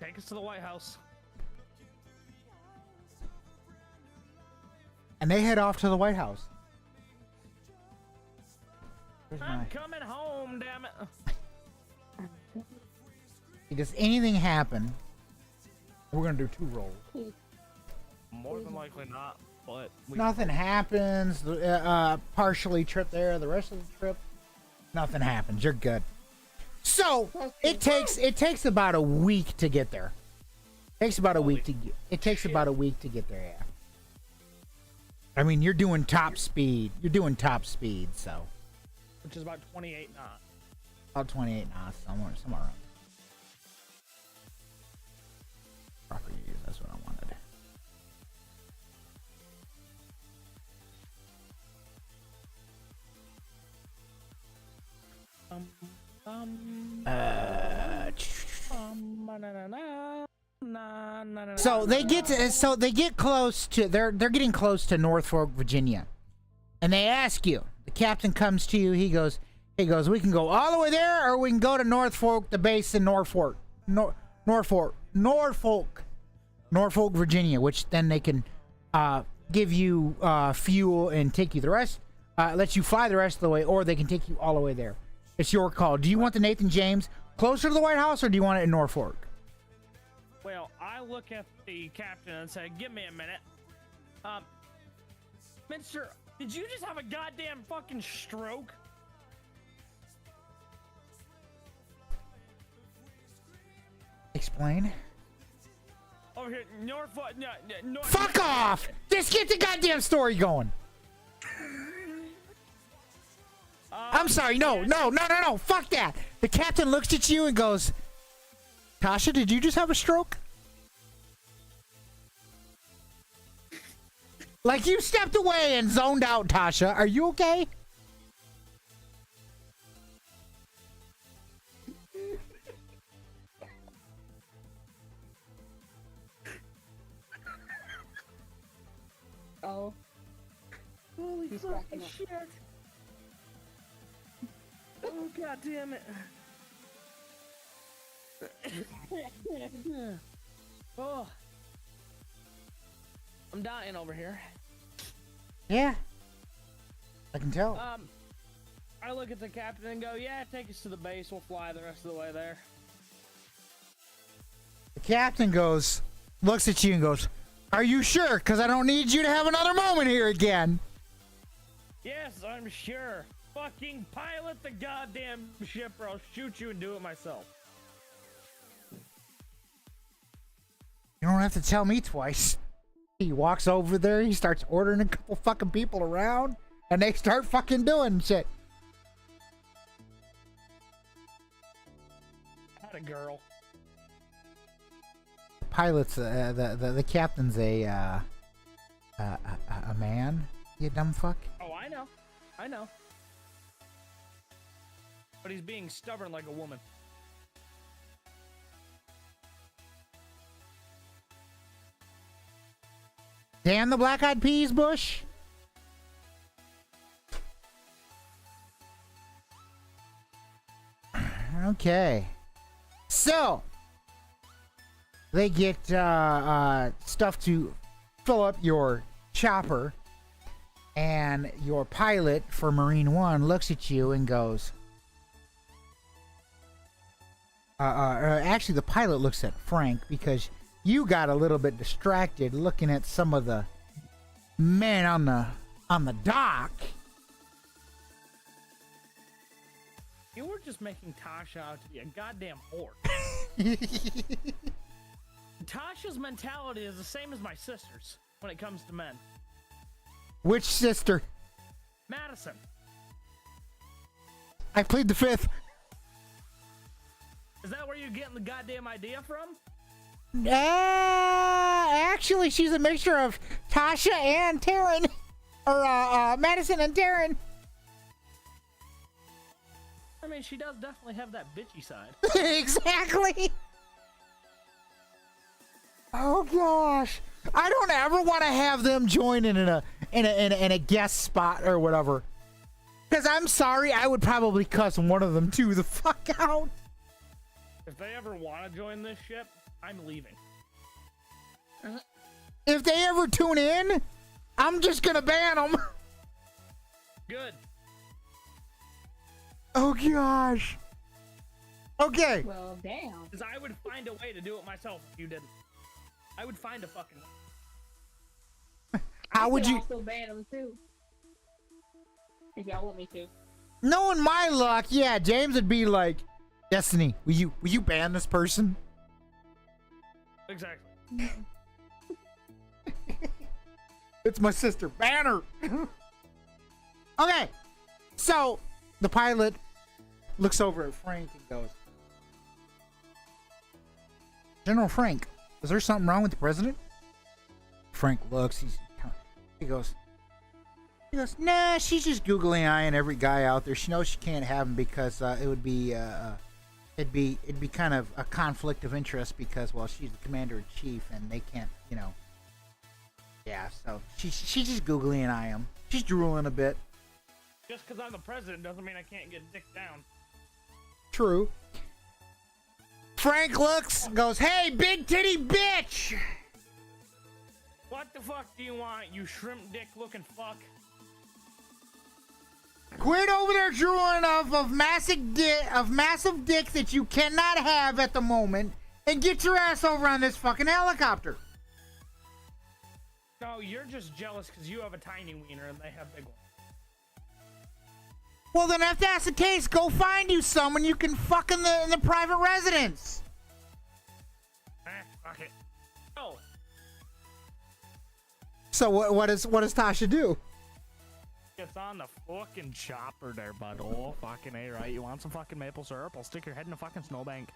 Take us to the White House. And they head off to the White House. I'm coming home, damn it. Does anything happen? We're gonna do 2 rolls. More than likely not, but Nothing happens. Partially trip there. The rest of the trip, nothing happens. You're good. So it takes about a week to get there. It takes about a week to get there. Yeah. I mean, you're doing top speed. So. which is about 28 knots. About 28 knots, somewhere around. Proper use. That's what I wanted. So they get close to they're getting close to Norfolk, Virginia, and they ask you. The captain comes to you. He goes, we can go all the way there, or we can go to Norfolk, the base in Norfolk, Virginia, which then they can give you fuel and take you the rest, let you fly the rest of the way, or they can take you all the way there. It's your call. Do you want the Nathan James closer to the White House, or do you want it in Norfolk? Well, I look at the captain and say, give me a minute. Mister, did you just have a goddamn fucking stroke? Explain. Over here, Norfolk. Fuck off! Just get the goddamn story going. I'm sorry. No. Fuck that. The captain looks at you and goes, Tasha, did you just have a stroke? Like you stepped away and zoned out, Tasha. Are you okay? He's cracking up. Shit. Oh, god damn it. Oh. I'm dying over here. Yeah. I can tell. I look at the captain and go, yeah, take us to the base. We'll fly the rest of the way there. The captain looks at you and goes, "Are you sure? Because I don't need you to have another moment here again." Yes, I'm sure. Fucking pilot the goddamn ship or I'll shoot you and do it myself. You don't have to tell me twice. He walks over there, he starts ordering a couple fucking people around, and they start fucking doing shit. I had a girl. Pilot's the captain's a man. You dumb fuck. Oh, I know. But he's being stubborn like a woman. Damn the Black Eyed Peas, Bush. Okay. So they get stuff to fill up your chopper, and your pilot for Marine One looks at you and goes, actually the pilot looks at Frank because you got a little bit distracted looking at some of the men on the dock. You were just making Tasha out to be a goddamn whore. Tasha's mentality is the same as my sister's when it comes to men. Which sister? Madison. I plead the fifth. Is that where you're getting the goddamn idea from? Actually, she's a mixture of Tasha and Taryn. Or, Madison and Taryn. I mean, she does definitely have that bitchy side. Exactly. Oh gosh, I don't ever want to have them join in a guest spot or whatever. Cause I'm sorry, I would probably cuss one of them the fuck out. If they ever want to join this ship, I'm leaving. If they ever tune in, I'm just gonna ban them. Good. Oh gosh. Okay. Well, damn. Because I would find a way to do it myself if you didn't. I would find a fucking way. How would you? Also ban them too. If y'all want me to. Knowing my luck, yeah, James would be like, Destiny, will you ban this person? Exactly. It's my sister. Ban her. Okay. So the pilot looks over at Frank and goes, "General Frank, is there something wrong with the president?" Frank looks. He goes, "Nah, she's just googly eyeing every guy out there. She knows she can't have him because it would be it'd be kind of a conflict of interest because, well, she's the commander in chief and they can't, you know." Yeah, so she's just googly eyeing him. She's drooling a bit. Just because I'm the president doesn't mean I can't get dick down. True. Frank looks, goes, "Hey, big titty bitch!" What the fuck do you want, you shrimp dick looking fuck? Quit over there drooling of massive dick that you cannot have at the moment, and get your ass over on this fucking helicopter. No, you're just jealous because you have a tiny wiener and they have big ones. Well, then if that's the case, go find you someone you can fuck in the private residence. Fuck it. Oh. So what does Tasha do? Gets on the fucking chopper there, bud. Oh, fucking A, right? You want some fucking maple syrup? I'll stick your head in a fucking snowbank.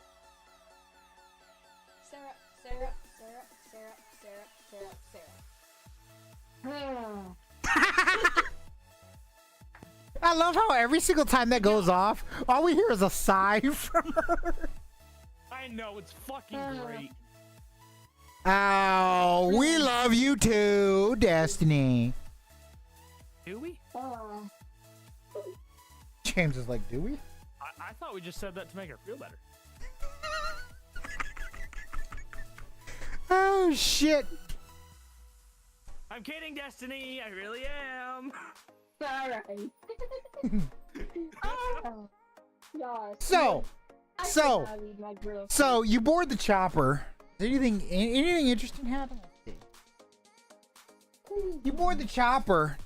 Syrup, syrup, syrup, syrup, syrup, syrup, syrup. I love how every single time that goes off, all we hear is a sigh from her. I know, it's fucking great. Oh, we love you too, Destiny. Do we? Uh, James is like, do we? I thought we just said that to make her feel better. Oh shit! I'm kidding, Destiny. I really am. alright. Oh, gosh. So, I so, cannot read my grill. so you board the chopper. Is anything interesting happen? Let's see. You board the chopper,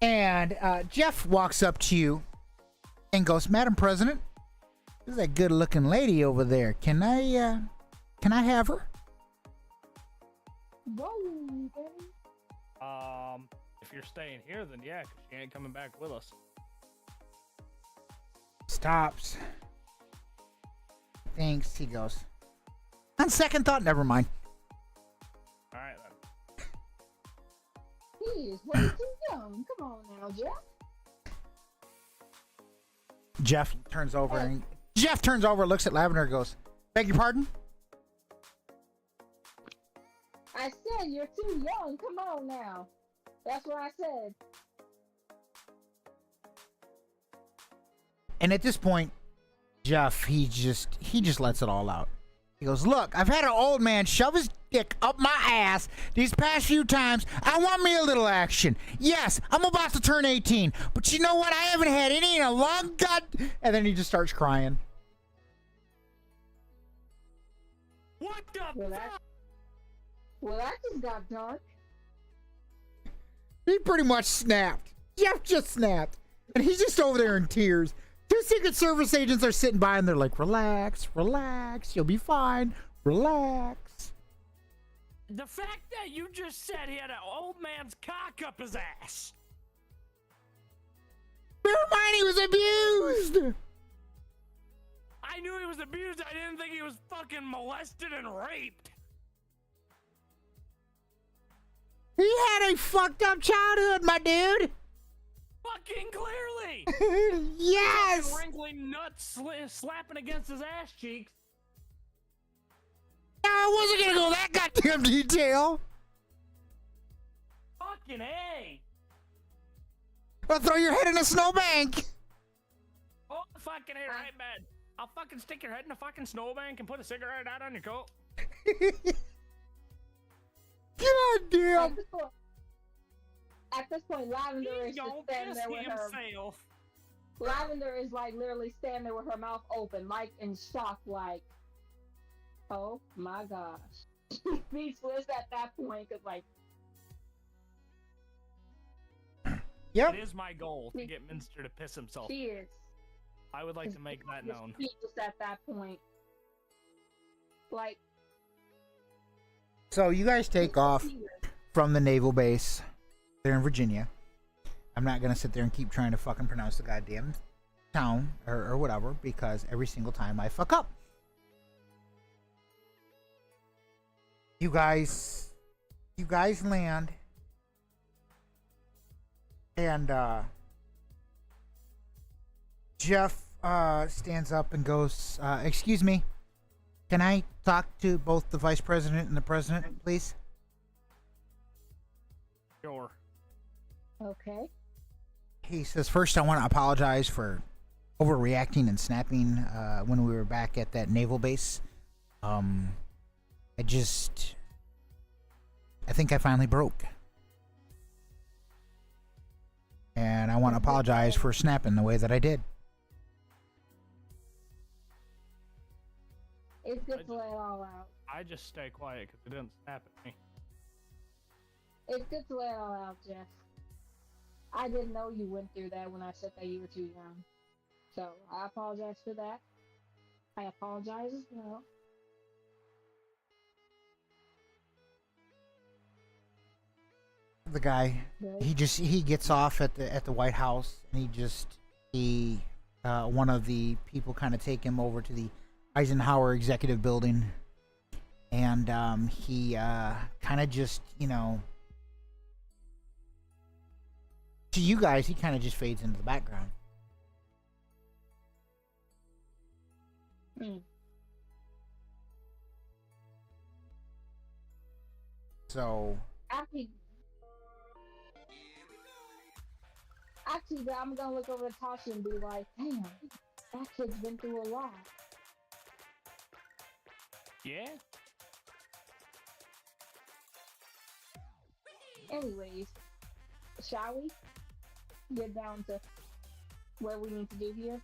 and Jeff walks up to you and goes, "Madam President, there's that good-looking lady over there. Can I have her?" Whoa, baby. If you're staying here, then yeah, 'cause she ain't coming back with us. Stops. Thanks. He goes, on second thought, never mind. All right then. He is way too young. Come on now, Jeff. Jeff turns over, looks at Lavender, and goes, "Beg your pardon?" I said you're too young. Come on now. That's what I said. And at this point, Jeff, he just lets it all out. He goes, "Look, I've had an old man shove his dick up my ass these past few times. I want me a little action. Yes, I'm about to turn 18, but you know what? I haven't had any in a long And then he just starts crying. What the Well, fuck? that just got dark. He pretty much snapped. Jeff just snapped. And he's just over there in tears. Two Secret Service agents are sitting by and they're like, relax, relax, you'll be fine, relax. The fact that you just said he had an old man's cock up his ass. Bear in mind he was abused. I knew he was abused. I didn't think he was fucking molested and raped. He had a fucked up childhood, my dude. Fucking clearly. Yes. Wrinkly nuts slapping against his ass cheeks. I wasn't gonna go that goddamn detail. Fucking A. I'll throw your head in a snowbank. Oh, fucking A right bad. I'll fucking stick your head in a fucking snowbank and put a cigarette out on your coat. God damn. At this point, Lavender is just Don't standing piss there with her. himself. Lavender is like literally standing there with her mouth open, like in shock, like, oh my gosh. Speechless at that point, cause like, Yep. It is my goal to get Minster to piss himself. she is. I would like to make that known. Speechless at that point. Like, So you guys take off from the naval base there in Virginia. I'm not gonna sit there and keep trying to fucking pronounce the goddamn town or whatever, because every single time I fuck up. You guys land, and Jeff stands up and goes, "Excuse me, can I talk to both the vice president and the president, please?" Sure. okay. He says, "First, I want to apologize for overreacting and snapping when we were back at that naval base. I think I finally broke. And I want to apologize for snapping the way that I did." It's good to let it all out. I just stay quiet because it didn't snap at me. It's good to let it all out, Jeff. I didn't know you went through that when I said that you were too young. So, I apologize for that. I apologize as well. The guy, he gets off at the White House, and one of the people kind of take him over to the Eisenhower Executive Building, and he kind of just, to you guys, he kind of just fades into the background. Hmm. So After Actually, I'm gonna look over at Tasha and be like, damn, that kid's been through a lot. Yeah. Anyways, shall we get down to what we need to do here?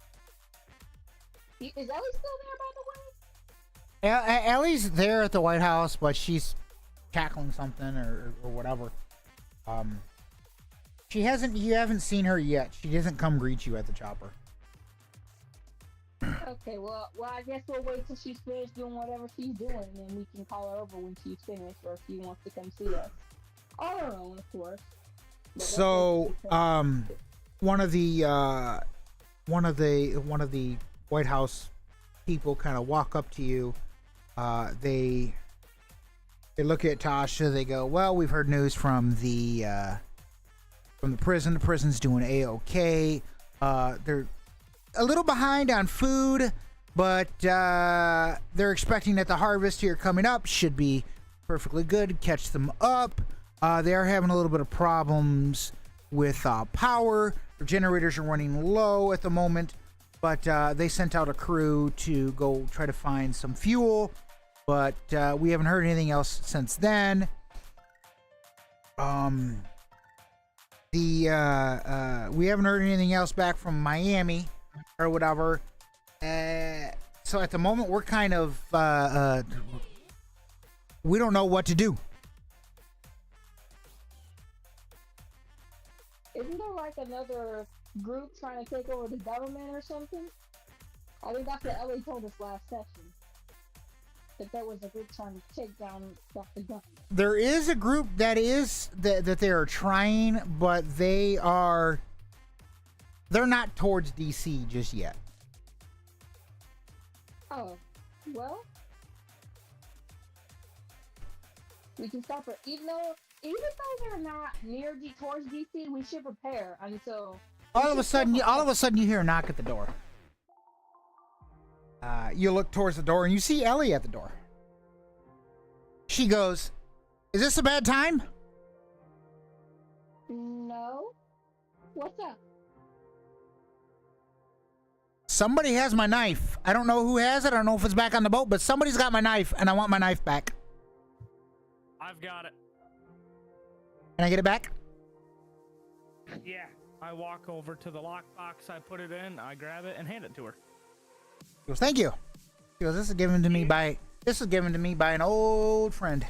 Is Ellie still there, by the way? Ellie's there at the White House, but she's tackling something or whatever. She hasn't. You haven't seen her yet. She doesn't come greet you at the chopper. Okay, well, I guess we'll wait till she's finished doing whatever she's doing, and then we can call her over when she's finished, or if she wants to come see us. On her own, of course. But So, one of the White House people kind of walk up to you. They look at Tasha. They go, "Well, we've heard news from the prison. The prison's doing a-okay. They're a little behind on food, but they're expecting that the harvest here coming up should be perfectly good. Catch them up. They are having a little bit of problems with power. Their generators are running low at the moment, but they sent out a crew to go try to find some fuel, but we haven't heard anything else since then. We haven't heard anything else back from Miami or whatever. So at the moment, we're kind of we don't know what to do." Isn't there like another group trying to take over the government or something? I think that's what Ellie told us last session. That there was a group trying to take down the government. There is a group that they are trying, but they're not towards DC just yet. Oh, well, we can stop her. Even though they're not near towards DC, we should prepare until. All of a sudden, you hear a knock at the door. You look towards the door and you see Ellie at the door. She goes, "Is this a bad time?" No. What's up? "Somebody has my knife. I don't know who has it. I don't know if it's back on the boat, but somebody's got my knife, and I want my knife back. I've got it. Can I get it back?" Yeah. I walk over to the lockbox, I put it in, I grab it, and hand it to her. She goes, "Thank you." She goes, This is given to me by an old friend."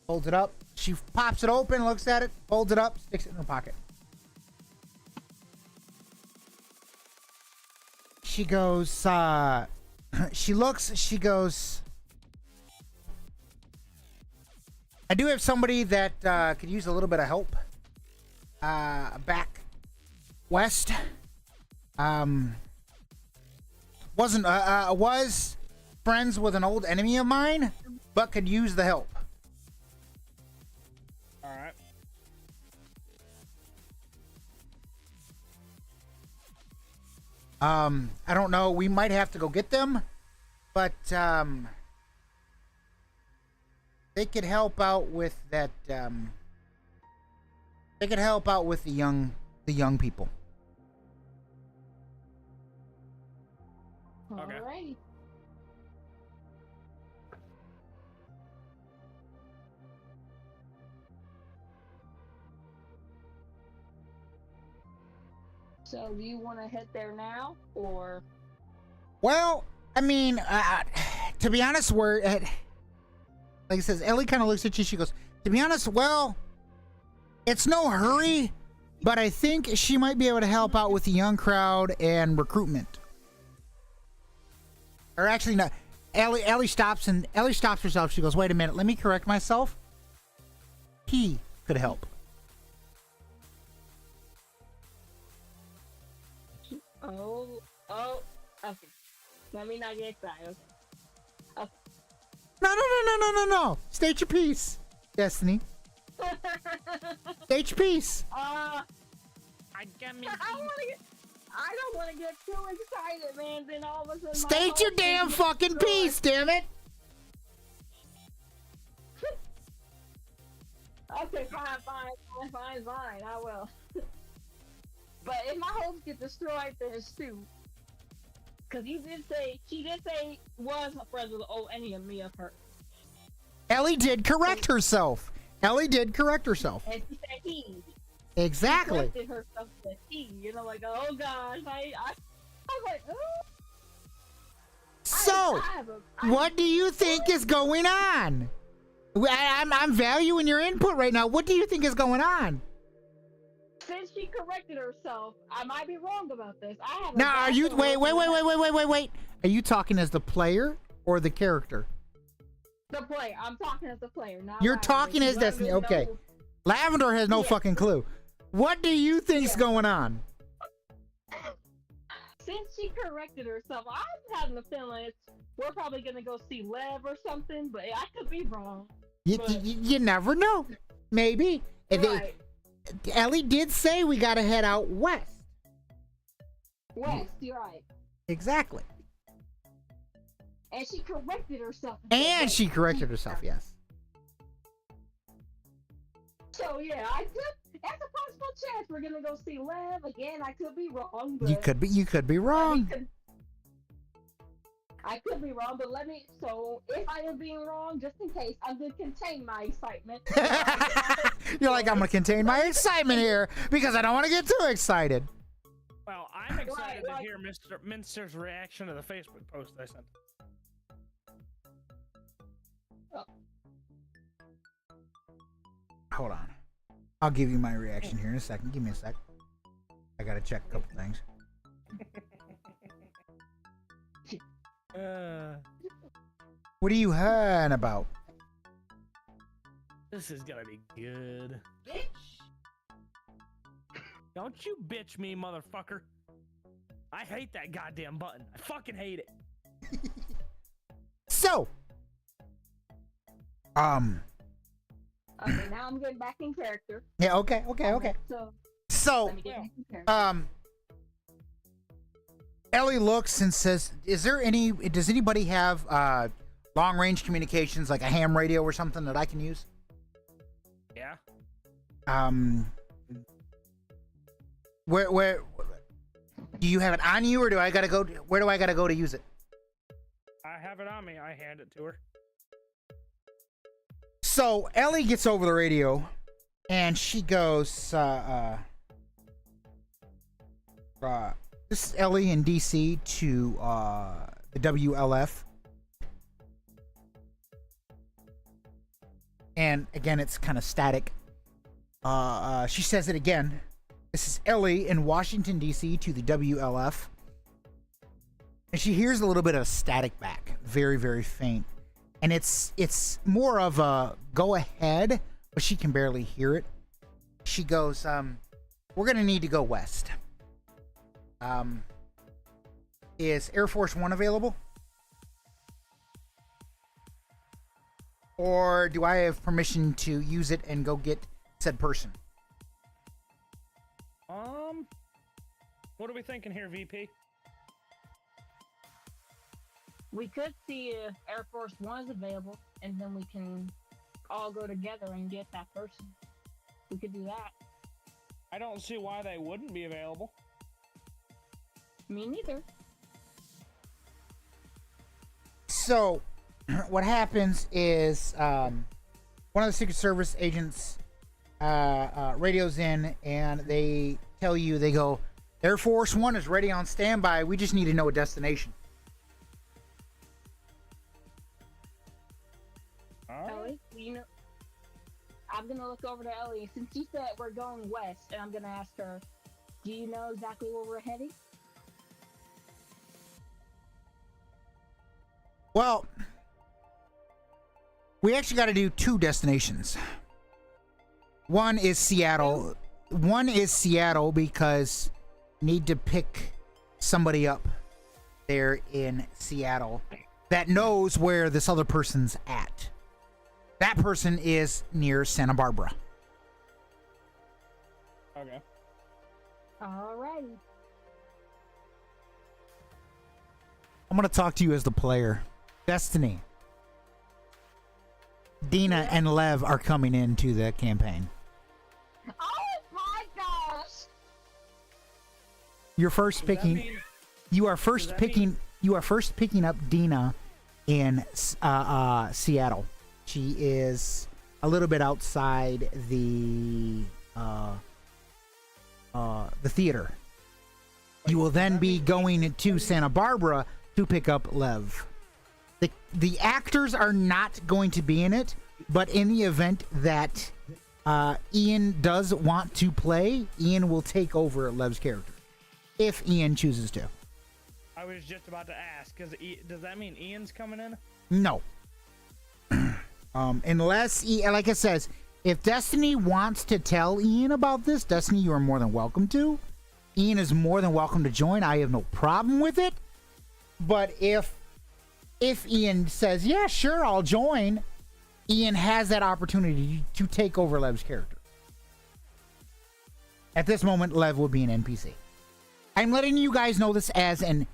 Holds it up. She pops it open, looks at it, folds it up, sticks it in her pocket. She goes, she looks, she goes, "I do have somebody that could use a little bit of help back west. Was friends with an old enemy of mine, but could use the help." All right. I don't know. We might have to go get them, but they could help out with that. They could help out with the young people. Okay. Alrighty. So, do you want to head there now, or? Well, I mean, to be honest, like I says, Ellie kind of looks at you. She goes, "To be honest, well, it's no hurry, but I think she might be able to help out with the young crowd and recruitment." Or actually, no. Ellie stops herself. She goes, "Wait a minute. Let me correct myself. He could help." Oh, okay. Let me not get excited. Okay. No. State your piece, Destiny. State your piece. I got me. I don't want to get too excited, man. Then all of a sudden, State your damn fucking piece, damn it. Okay, fine. I will. But if my hopes get destroyed, then it's too. Because she did say was friends with any of me of her. Ellie did correct herself. Ellie did correct herself. And she said he. Exactly. She corrected herself to he. You know, like, oh gosh, I was like, oh. So, what do you think is going on? I'm valuing your input right now. What do you think is going on? Since she corrected herself, I might be wrong about this. I have. Now, are you wait? Are you talking as the player or the character? The player. I'm talking as the player. Not You're Lavender. talking as Destiny. Okay. Lavender has no fucking clue. What do you think's going on? Since she corrected herself, I'm having a feeling we're probably gonna go see Lev or something, but I could be wrong. You never know. Maybe. Right. Ellie did say we gotta head out west. West, you're right. Exactly. And she corrected herself. And she corrected herself, yes. So yeah, that's a possible chance we're gonna go see Lev again. I could be wrong. But You could be wrong. I could be wrong, but so if I am being wrong, just in case, I'm gonna contain my excitement. You're like, I'm gonna contain my excitement here because I don't want to get too excited. Well, I'm excited to hear Mr. Minster's reaction to the Facebook post I sent. Hold on. I'll give you my reaction here in a second. Give me a sec. I gotta check a couple things. What are you hearing about? This is gonna be good. Bitch! Don't you bitch me, motherfucker. I hate that goddamn button. I fucking hate it. So, Okay, now I'm getting back in character. yeah, okay. So, Let me get back in character. Ellie looks and says, does anybody have long range communications, like a ham radio or something that I can use? Yeah. Where do you have it on you, or where do I gotta go to use it? I have it on me. I hand it to her. So Ellie gets over the radio and she goes, this is Ellie in DC to the WLF. And again, it's kind of static. She says it again. This is Ellie in Washington, DC to the WLF. And she hears a little bit of static back. Very, very faint. And it's more of a go ahead, but she can barely hear it. She goes, we're going to need to go west. Is Air Force One available? Or do I have permission to use it and go get said person? What are we thinking here, VP? We could see if Air Force One is available, and then we can all go together and get that person. We could do that. I don't see why they wouldn't be available. Me neither. So, what happens is one of the Secret Service agents radios in, and they tell you, they go, Air Force One is ready on standby. We just need to know a destination. Ellie, I'm gonna look over to Ellie. Since you said we're going west, and I'm gonna ask her, do you know exactly where we're heading? Well, we actually got to do two destinations. One is Seattle. One is Seattle because need to pick somebody up there in Seattle that knows where this other person's at. That person is near Santa Barbara. Okay. Alrighty. I'm going to talk to you as the player. Destiny. Dina and Lev are coming into the campaign. Oh my gosh! You're first Does that picking. mean- You are first that picking. mean- You are first picking up Dina in Seattle. She is a little bit outside the theater. You will then be going to Santa Barbara to pick up Lev. The actors are not going to be in it, but in the event that Ian does want to play, Ian will take over Lev's character if Ian chooses to. I was just about to ask, does that mean Ian's coming in? No. Unless, like it says, if Destiny wants to tell Ian about this, Destiny, you are more than welcome to. Ian is more than welcome to join. I have no problem with it. But if Ian says, yeah, sure, I'll join, Ian has that opportunity to take over Lev's character. At this moment, Lev will be an NPC. I'm letting you guys know this as the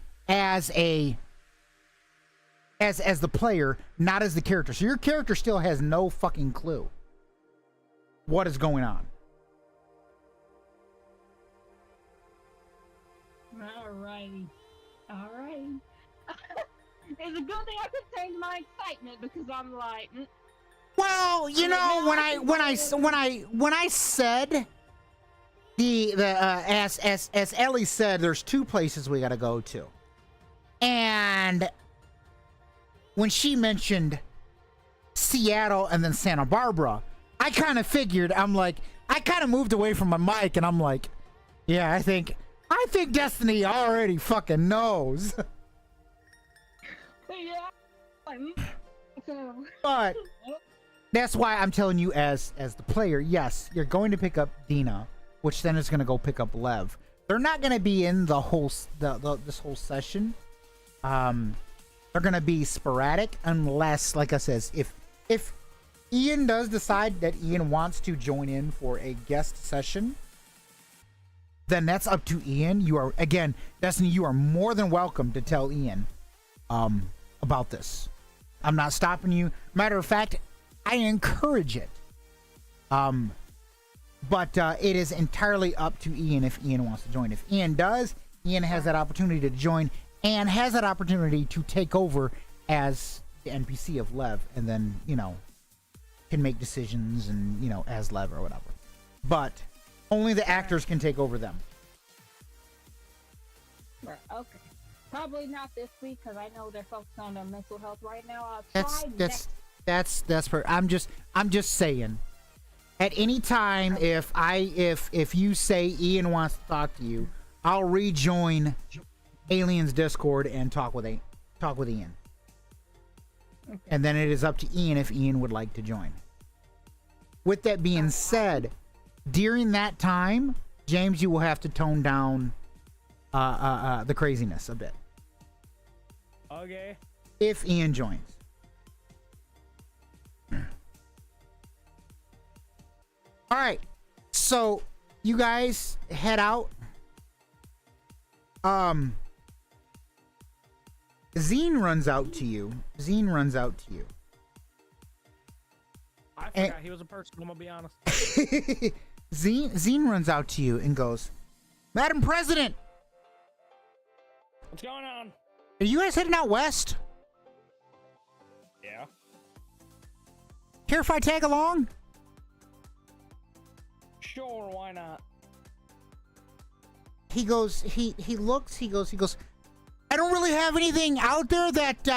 player, not as the character. So your character still has no fucking clue what is going on. Alrighty. Alrighty. It's a good thing I contained my excitement because I'm like, Well, you know, when I said as Ellie said, there's two places we gotta go to, and when she mentioned Seattle and then Santa Barbara, I kind of figured. I kind of moved away from my mic, and I'm like, yeah, I think Destiny already fucking knows. yeah. But that's why I'm telling you as the player, yes, you're going to pick up Dina, which then is going to go pick up Lev. They're not going to be in this whole session. They're going to be sporadic unless, like I says, if Ian does decide that Ian wants to join in for a guest session, then that's up to Ian. You are, again, Destiny, you are more than welcome to tell Ian about this. I'm not stopping you. Matter of fact, I encourage it. But it is entirely up to Ian if Ian wants to join. If Ian does, Ian has that opportunity to join and has that opportunity to take over as the NPC of Lev, and then, can make decisions and, as Lev or whatever. But only the actors can take over them. Right, okay. Probably not this week because I know they're focused on their mental health right now. I'll try I'm just saying. At any time, if you say Ian wants to talk to you, I'll rejoin Alien's Discord and talk with Ian. Okay. And then it is up to Ian if Ian would like to join. With that being said, during that time, James, you will have to tone down the craziness a bit. Okay. If Ian joins. All right. So you guys head out. Zine runs out to you. I forgot he was a person, I'm gonna be honest. Zine runs out to you and goes, Madam President, What's going on? are you guys heading out west? Yeah. Care if I tag along? Sure, why not? He goes, he looks, he goes, I don't really have anything out there that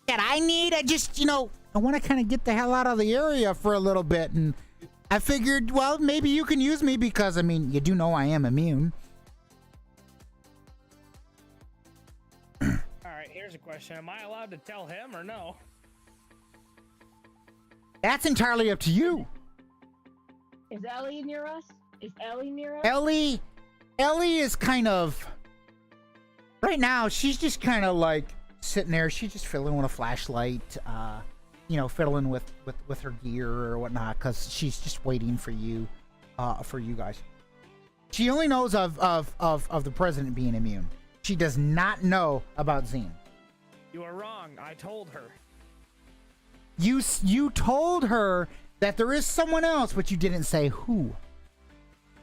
I need. I just, I want to kind of get the hell out of the area for a little bit. And I figured, well, maybe you can use me because, you do know I am immune. Alright, here's a question. Am I allowed to tell him or no? That's entirely up to you. Is Ellie near us? Ellie is kind of, right now, she's just kind of like sitting there. She's just fiddling with a flashlight, fiddling with her gear or whatnot, because she's just waiting for you guys. She only knows of the president being immune. She does not know about Zine. You are wrong. I told her. You told her that there is someone else, but you didn't say who.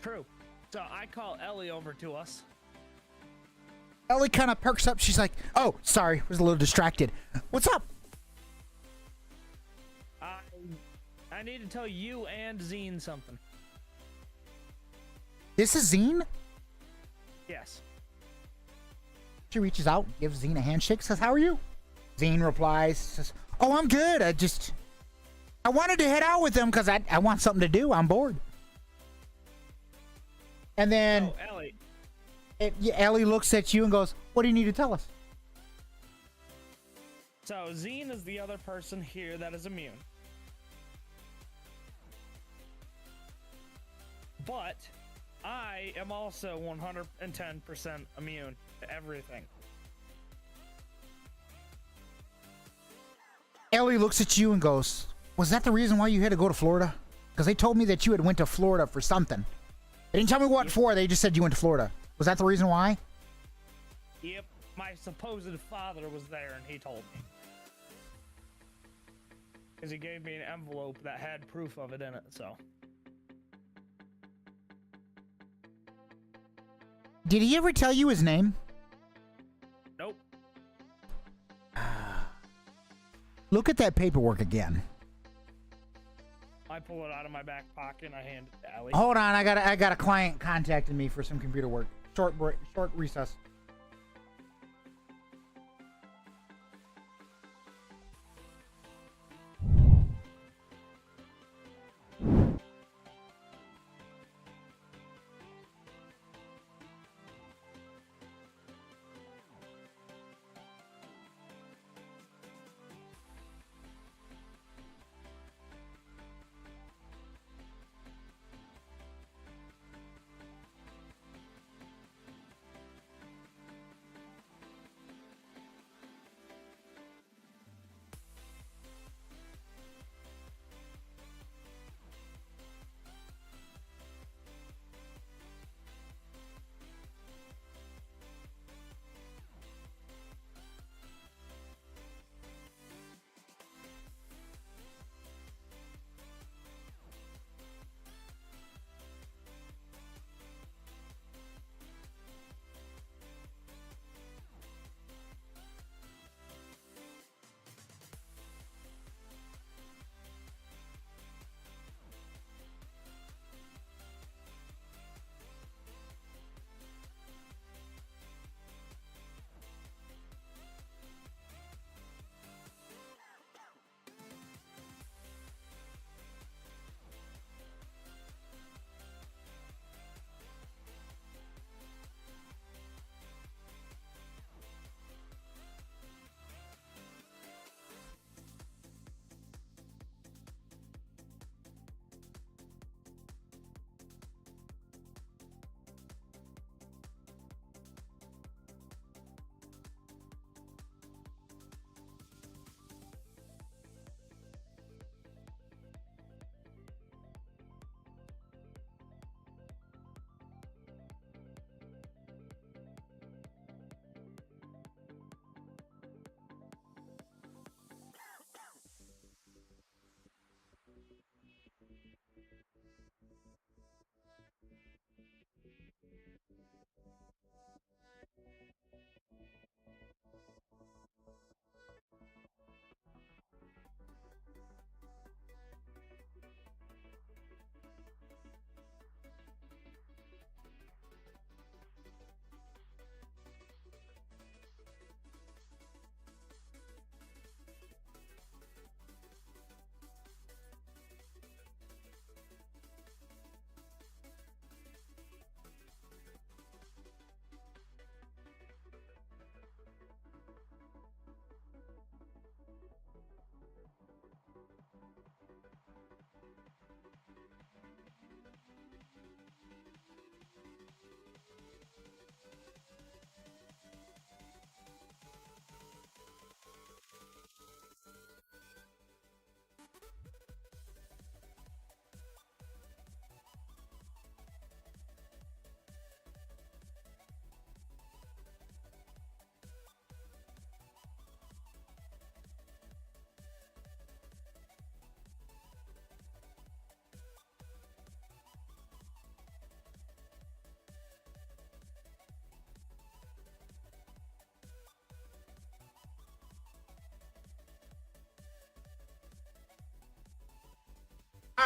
True. So I call Ellie over to us. Ellie kind of perks up. She's like, "Oh, sorry, was a little distracted. What's up?" I need to tell you and Zine something. This is Zine. Yes. She reaches out, gives Zine a handshake, says, "How are you?" Zine replies, says, "Oh, I'm good. I wanted to head out with them because I want something to do. I'm bored." And then Oh, Ellie. Ellie looks at you and goes, "What do you need to tell us?" So Zine is the other person here that is immune. But I am also 110% immune to everything. Ellie looks at you and goes, "Was that the reason why you had to go to Florida? Because they told me that you had went to Florida for something. They didn't tell me what for. They just said you went to Florida. Was that the reason why?" Yep, my supposed father was there and he told me. Because he gave me an envelope that had proof of it in it, so. Did he ever tell you his name? Nope. Look at that paperwork again. I pull it out of my back pocket and I hand it to Ellie. Hold on, I got a client contacting me for some computer work. Short break, short recess.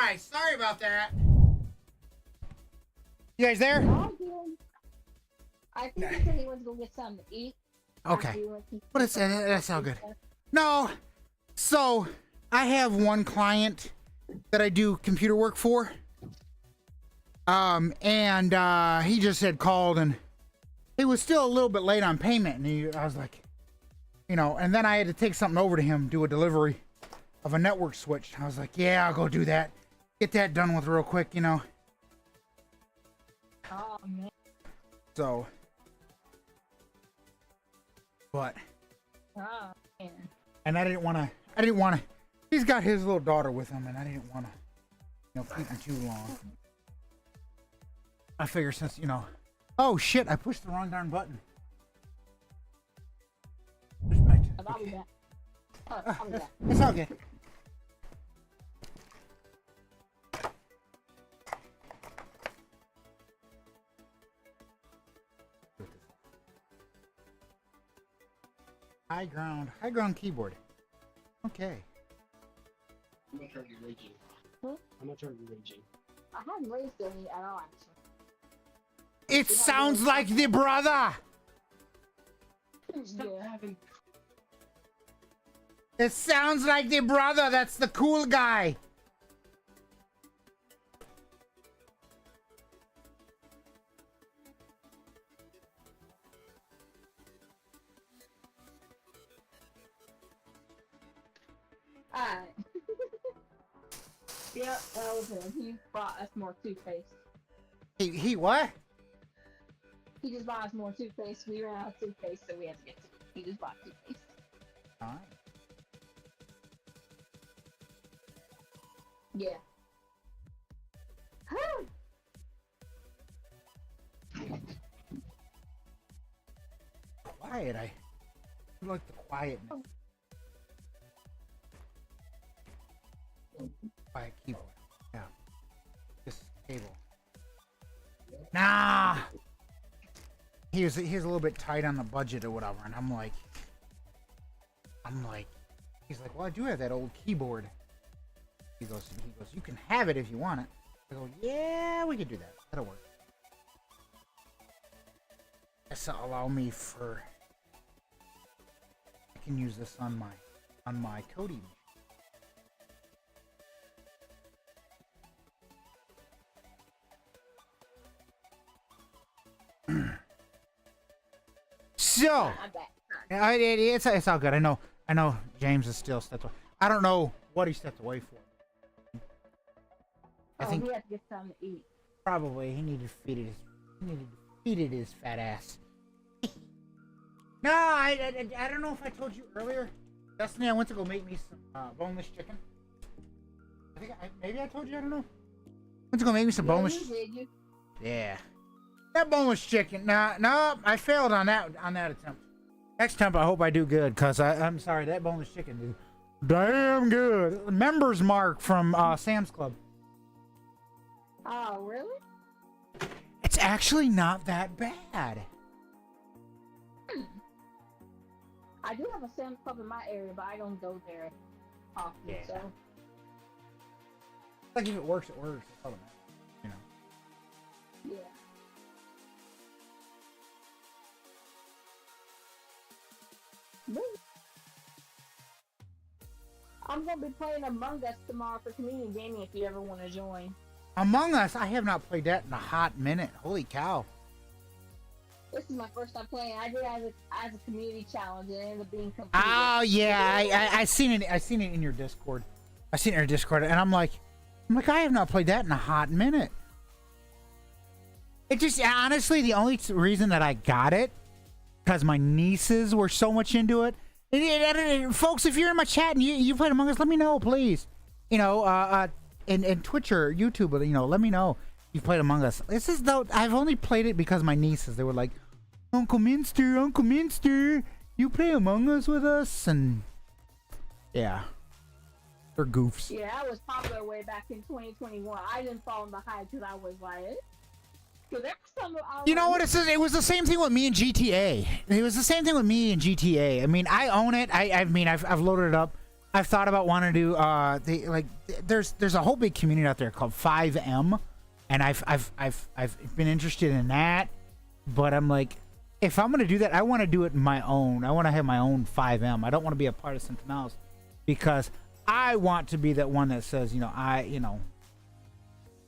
right, sorry about that. You guys there? I think he said he went to go get something to eat. Okay. But it's that's all good. No. So I have one client that I do computer work for. And he just had called and he was still a little bit late on payment, and I was like, you know, and then I had to take something over to him, do a delivery of a network switch. I was like, yeah, I'll go do that. Get that done with real quick, you know. Oh man. So, but, Oh man. and I didn't want to, he's got his little daughter with him, and I didn't want to, you know, keep him too long. I figure since, you know, oh shit, I pushed the wrong darn button. Push back to, I'll be okay. back. I'll be back. It's all good. High ground keyboard. Okay. I'm not trying to be raging. Huh? I'm not trying to be raging. I haven't raised any at all actually. It sounds like the brother. Stop Yeah. having. It sounds like the brother. That's the cool guy. Alright. Yep, that was him. He brought us more toothpaste. He what? He just bought us more toothpaste. We ran out of toothpaste, so we had to get he just bought toothpaste. All right. Yeah. Quiet. I like the quietness. Quiet keyboard. Yeah. This cable. Nah. He was a little bit tight on the budget or whatever, and I'm like, he's like, well, I do have that old keyboard. He goes, you can have it if you want it. I go, yeah, we could do that. That'll work. This will allow me for. I can use this on my coding. So, I'm back. it's all good. I know James is still stepped away. I don't know what he stepped away for. I think he had to get something to eat. probably he needed to feed it his fat ass. No, I don't know if I told you earlier. Destiny, I went to go make me some boneless chicken. I think maybe I told you. I don't know. Went to go make me some boneless. You did, you. Yeah. That boneless chicken. No, I failed on that attempt. Next time I hope I do good, cause I'm sorry, that boneless chicken is damn good. Members Mark from Sam's Club. Oh, really? It's actually not that bad. I do have a Sam's Club in my area, but I don't go there often, Yeah. so. Like if it works, it works. That's all that matters, you know. Yeah. I'm gonna be playing Among Us tomorrow for community gaming if you ever want to join. Among Us, I have not played that in a hot minute. Holy cow. This is my first time playing. I did as a community challenge and it ended up being completed. Oh yeah, I seen it. I seen it in your Discord. I seen it in your Discord, and I'm like, I have not played that in a hot minute. It just honestly, the only reason that I got it because my nieces were so much into it. Folks, if you're in my chat and you played Among Us, let me know, please. You know, in Twitch or YouTube, you know, let me know you played Among Us. This is though I've only played it because my nieces, they were like, Uncle Minster, you play Among Us with us, and yeah, they're goofs. Yeah, that was popular way back in 2021. I didn't fall in the hype because I was like, because there was some. You know what it says? It was the same thing with me in GTA. It was the same thing with me in GTA. I mean, I own it. I mean, I've loaded it up. I've thought about wanting to do there's a whole big community out there called 5M, and I've been interested in that, but I'm like, if I'm gonna do that, I want to do it my own. I want to have my own 5M. I don't want to be a part of something else, because I want to be that one that says,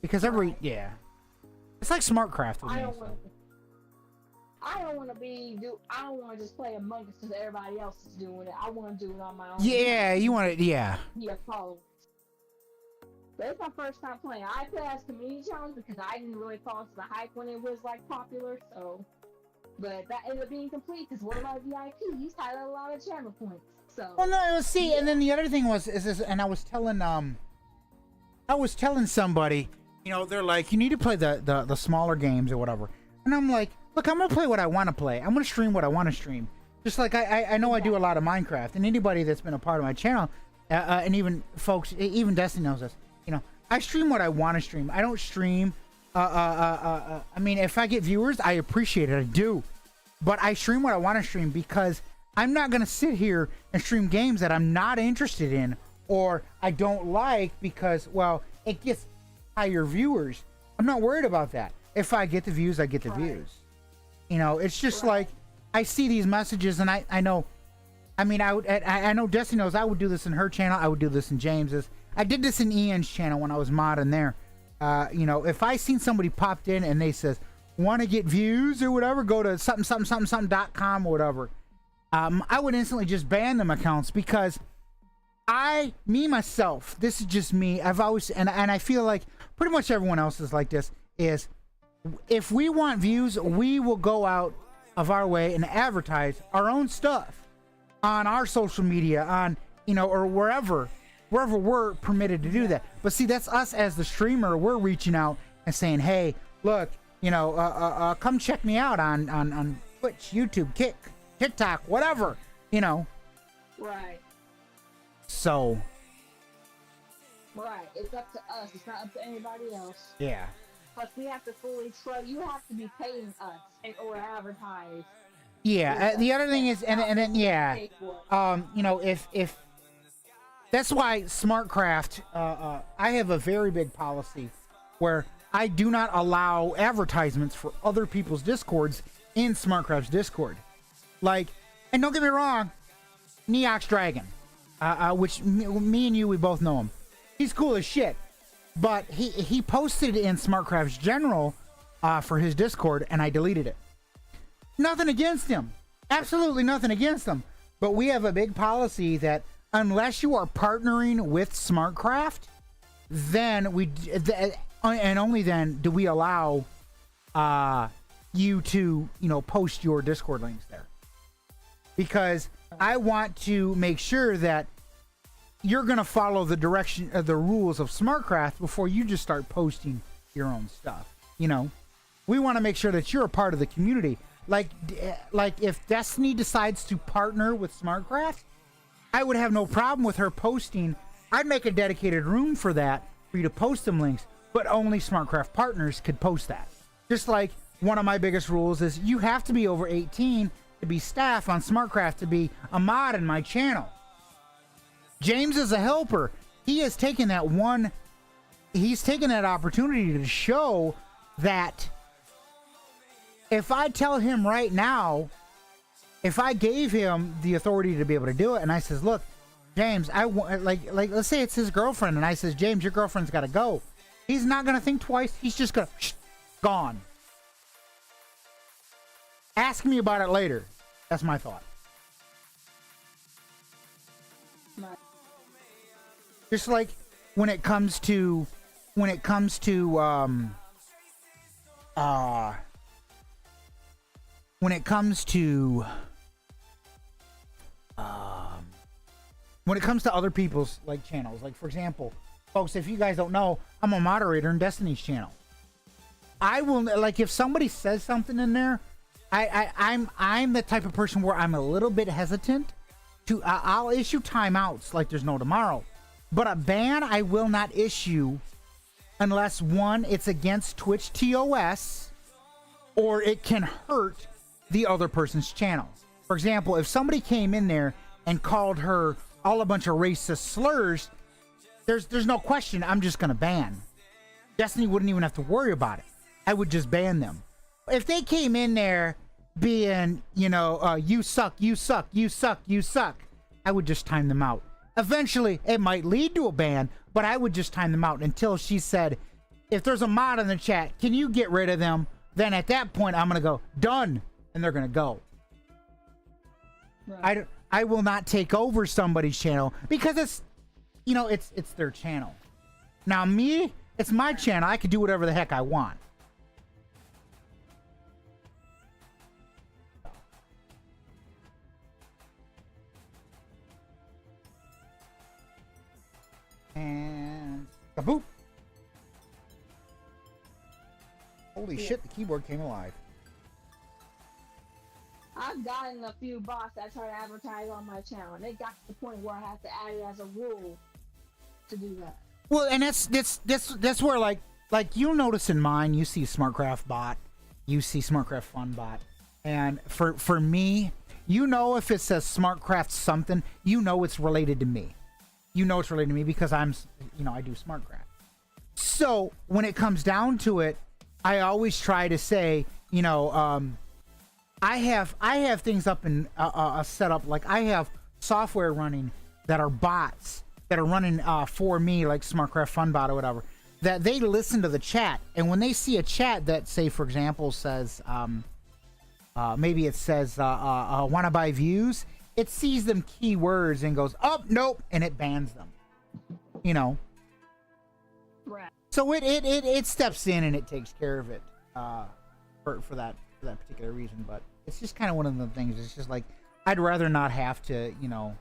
because it's like SmartCraft with I me. don't So. want. I don't want to I don't want to just play Among Us because everybody else is doing it. I want to do it on my own. Yeah, you want to, yeah. Yeah, follow. But it's my first time playing. I play as community challenge because I didn't really fall into the hype when it was like popular. So, but that ended up being complete because one of my VIPs had a lot of channel points. So. Well, no, see, and then the other thing was is this, and I was telling somebody, they're like, you need to play the smaller games or whatever, and I'm like, look, I'm gonna play what I want to play. I'm gonna stream what I want to stream. Just like I know I do a lot of Minecraft, and anybody that's been a part of my channel, and even folks, even Destiny knows this. I stream what I want to stream. I don't stream. I mean, if I get viewers, I appreciate it. I do, but I stream what I want to stream because I'm not gonna sit here and stream games that I'm not interested in or I don't like because, well, it gets higher viewers. I'm not worried about that. If I get the views, I get the views. It's just like I see these messages, and I know. I mean, I know Destiny knows I would do this in her channel. I would do this in James's. I did this in Ian's channel when I was modding there. If I seen somebody popped in and they says want to get views or whatever, go to something.com or whatever. I would instantly just ban them accounts because myself, this is just me. I've always and I feel like pretty much everyone else is like this. Is if we want views, we will go out of our way and advertise our own stuff on our social media, on or wherever we're permitted to do that. But see, that's us as the streamer. We're reaching out and saying, hey, look, come check me out on Twitch, YouTube, Kick, TikTok, whatever, Right. So. Right. It's up to us. It's not up to anybody else. Yeah. Plus, we have to fully trust. You have to be paying us or advertise. Yeah. The other thing is, and then yeah, if that's why SmartCraft, I have a very big policy where I do not allow advertisements for other people's Discords in SmartCraft's Discord. Like, and don't get me wrong, Neox Dragon, which me and you, we both know him. He's cool as shit. But he posted in SmartCraft's general for his Discord, and I deleted it. Nothing against him. Absolutely nothing against him. But we have a big policy that unless you are partnering with SmartCraft, then and only then do we allow you to, post your Discord links there. Because I want to make sure that you're going to follow the direction of the rules of SmartCraft before you just start posting your own stuff. We want to make sure that you're a part of the community. Like if Destiny decides to partner with SmartCraft, I would have no problem with her posting. I'd make a dedicated room for that, for you to post them links, but only SmartCraft partners could post that. Just like one of my biggest rules is you have to be over 18 to be staff on SmartCraft to be a mod in my channel. James is a helper. He has taken that opportunity to show that if I tell him right now, if I gave him the authority to be able to do it, and I says, look, James, I want, like let's say it's his girlfriend, and I says, James, your girlfriend's got to go. He's not going to think twice. He's just going to, gone. Ask me about it later. That's my thought. Just like when it comes to when it comes to other people's like channels, like for example, folks, if you guys don't know, I'm a moderator in Destiny's channel. I will, like, if somebody says something in there, I'm the type of person where I'm a little bit hesitant to I'll issue timeouts like there's no tomorrow. But a ban I will not issue unless, one, it's against Twitch TOS, or it can hurt the other person's channel. For example, if somebody came in there and called her all a bunch of racist slurs, there's no question I'm just gonna ban. Destiny wouldn't even have to worry about it. I would just ban them. If they came in there being, you know, you suck, you suck, you suck, you suck, I would just time them out. Eventually, it might lead to a ban, but I would just time them out until she said, if there's a mod in the chat, can you get rid of them? Then at that point, I'm gonna go, done, and they're gonna go. Right. I will not take over somebody's channel because it's, you know, it's their channel. Now me, it's my channel. I can do whatever the heck I want. And kaboop. Holy shit, the keyboard came alive. I've gotten a few bots that try to advertise on my channel, and it got to the point where I have to add it as a rule to do that. Well, and that's where like you'll notice in mine, you see SmartCraft bot, you see SmartCraft Fun bot, and for me, you know, if it says SmartCraft something, you know it's related to me. You know it's related to me because I'm, you know, I do SmartCraft. So when it comes down to it, I always try to say, you know, I have things up and set up, like I have software running that are bots that are running for me, like SmartCraft Funbot or whatever, that they listen to the chat, and when they see a chat that, say for example, says maybe it says wanna buy views, it sees them keywords and goes, oh nope, and it bans them, you know. Right. So it steps in and it takes care of it for that particular reason. But it's just kind of one of the things. It's just like, I'd rather not have to, you know.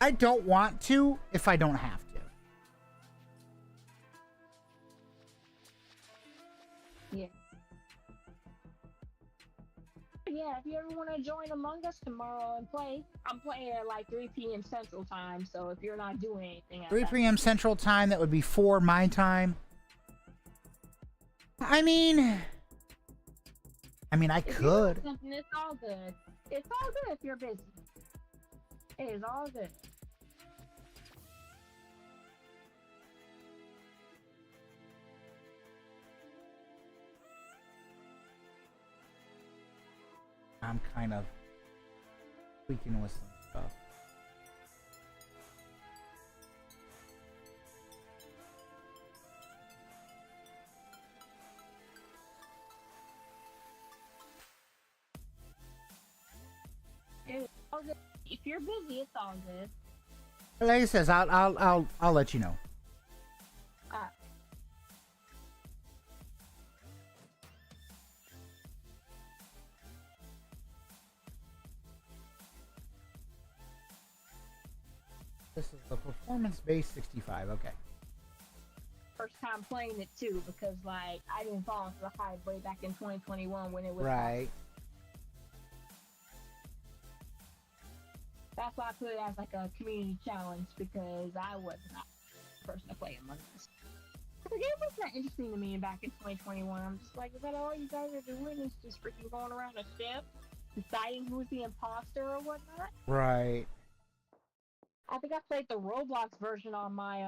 I don't want to if I don't have to. Yeah. Yeah, if you ever want to join Among Us tomorrow and play, I'm playing at like 3 p.m. Central Time, so if you're not doing anything at 3 that p.m. Central Time, that would be 4 my time. I mean, I If you're could. doing something, it's all good. It's all good if you're busy. It is all good. I'm kind of tweaking with some stuff. It's all good. If you're busy, it's all good. Like I says, I'll let you know. This is the performance-based 65. Okay. First time playing it too, because like I didn't fall into the hype way back in 2021 when it was Right. That's why I put it as like a community challenge, because I was not the person to play Among Us. The game was not interesting to me back in 2021. I'm just like, is that all you guys are doing? Is just freaking going around a ship, deciding who's the imposter or whatnot? Right. I think I played the Roblox version on my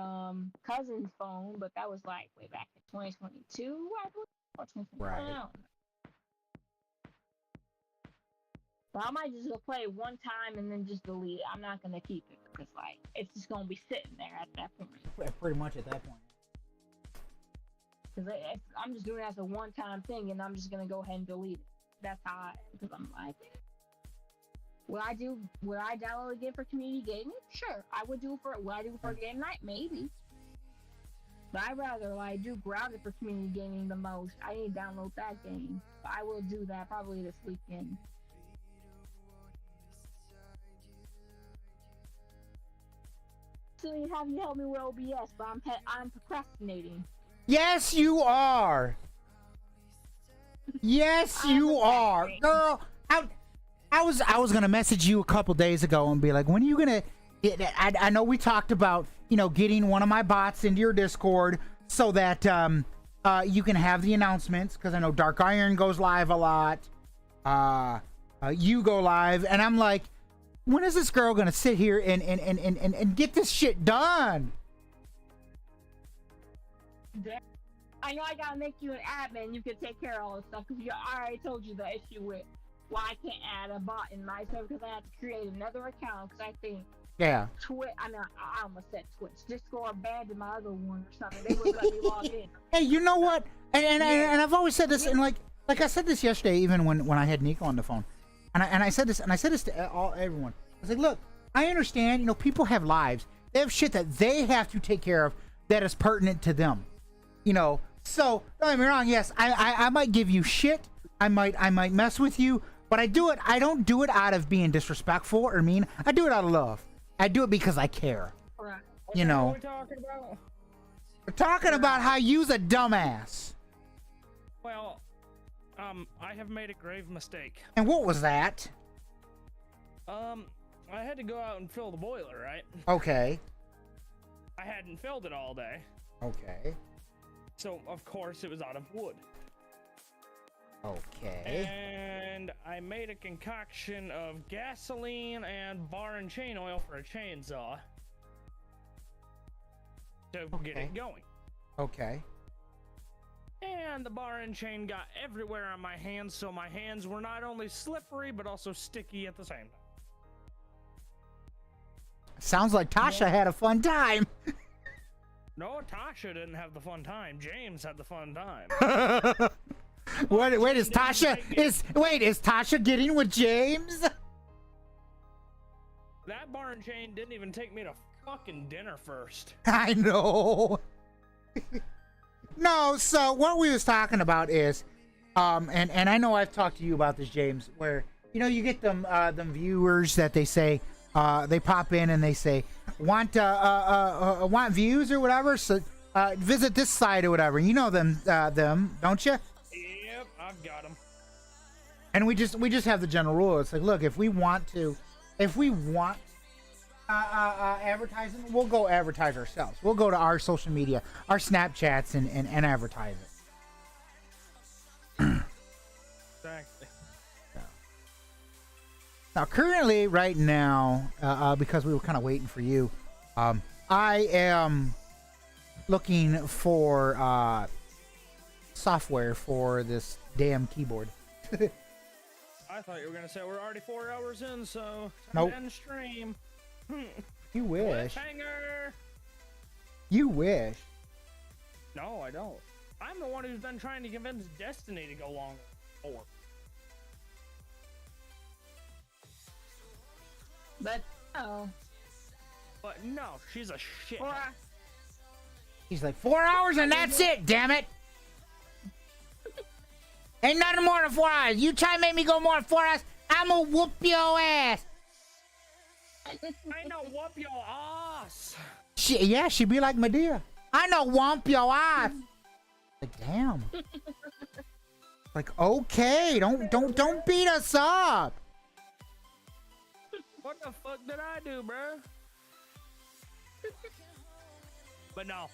cousin's phone, but that was like way back in 2022, I believe, or 2021. Right. I don't know. But I might just go play it one time and then just delete it. I'm not gonna keep it because like it's just gonna be sitting there at that point. Pretty much at that point. Because I'm just doing it as a one-time thing, and I'm just gonna go ahead and delete it. That's how because I'm like, would I download a game for community gaming? Sure, I would do would I do it for game night? Maybe. But I'd rather like do Grounded for community gaming the most. I need to download that game. But I will do that probably this weekend. So have you help me with OBS, but I'm procrastinating. Yes, you are. Yes, you are, girl. I was gonna message you a couple days ago and be like, when are you gonna get? I know we talked about, you know, getting one of my bots into your Discord so that you can have the announcements, because I know Dark Iron goes live a lot. You go live, and I'm like, When is this girl gonna sit here and get this shit done? I know I gotta make you an admin. You can take care of all this stuff because I already told you the issue with why I can't add a bot in my server because I have to create another account because I think Yeah. I almost said Twitch. Discord abandoned my other one or something. They wouldn't let me log in. Hey, you know what? And I've always said this, and like I said this yesterday, even when I had Nico on the phone, and I said this to everyone. I was like, look, I understand. You know, people have lives. They have shit that they have to take care of that is pertinent to them. You know, so don't get me wrong. Yes, I might give you shit. I might mess with you, but I don't do it out of being disrespectful or mean. I do it out of love. I do it because I care. Right. You know. What are we talking about? We're talking about how you's a dumbass. Well, I have made a grave mistake. And what was that? I had to go out and fill the boiler, right? Okay. I hadn't filled it all day, Okay. so of course it was out of wood. Okay. And I made a concoction of gasoline and bar and chain oil for a chainsaw to get it going. Okay. And the bar and chain got everywhere on my hands, so my hands were not only slippery but also sticky at the same time. Sounds like Tasha had a fun time. No, Tasha didn't have the fun time. James had the fun time. Wait, is Tasha getting with James? That bar and chain didn't even take me to fucking dinner first. I know. No, so what we was talking about is, and I know I've talked to you about this, James, where you know you get them viewers that they say they pop in and they say want views or whatever, so visit this site or whatever. You know them, don't you? Yep, I've got them. And we just have the general rule. It's like, look, if we want advertising, we'll go advertise ourselves. We'll go to our social media, our Snapchats, and advertise it. Exactly. Now, currently, right now, because we were kind of waiting for you, I am looking for software for this damn keyboard. I thought you were gonna say we're already 4 hours in, so Nope. end stream. You wish. Cliffhanger. You wish. No, I don't. I'm the one who's been trying to convince Destiny to go longer. But But no, she's a shit. He's like, 4 hours and that's it, damn it. Ain't nothing more than 4 hours. You try to make me go more than 4 hours, I'ma whoop your ass. I know, whoop your ass. She'd be like Medea. I know, whomp your ass. Like, damn. Like, okay, don't beat us up. What the fuck did I do, bro? But no,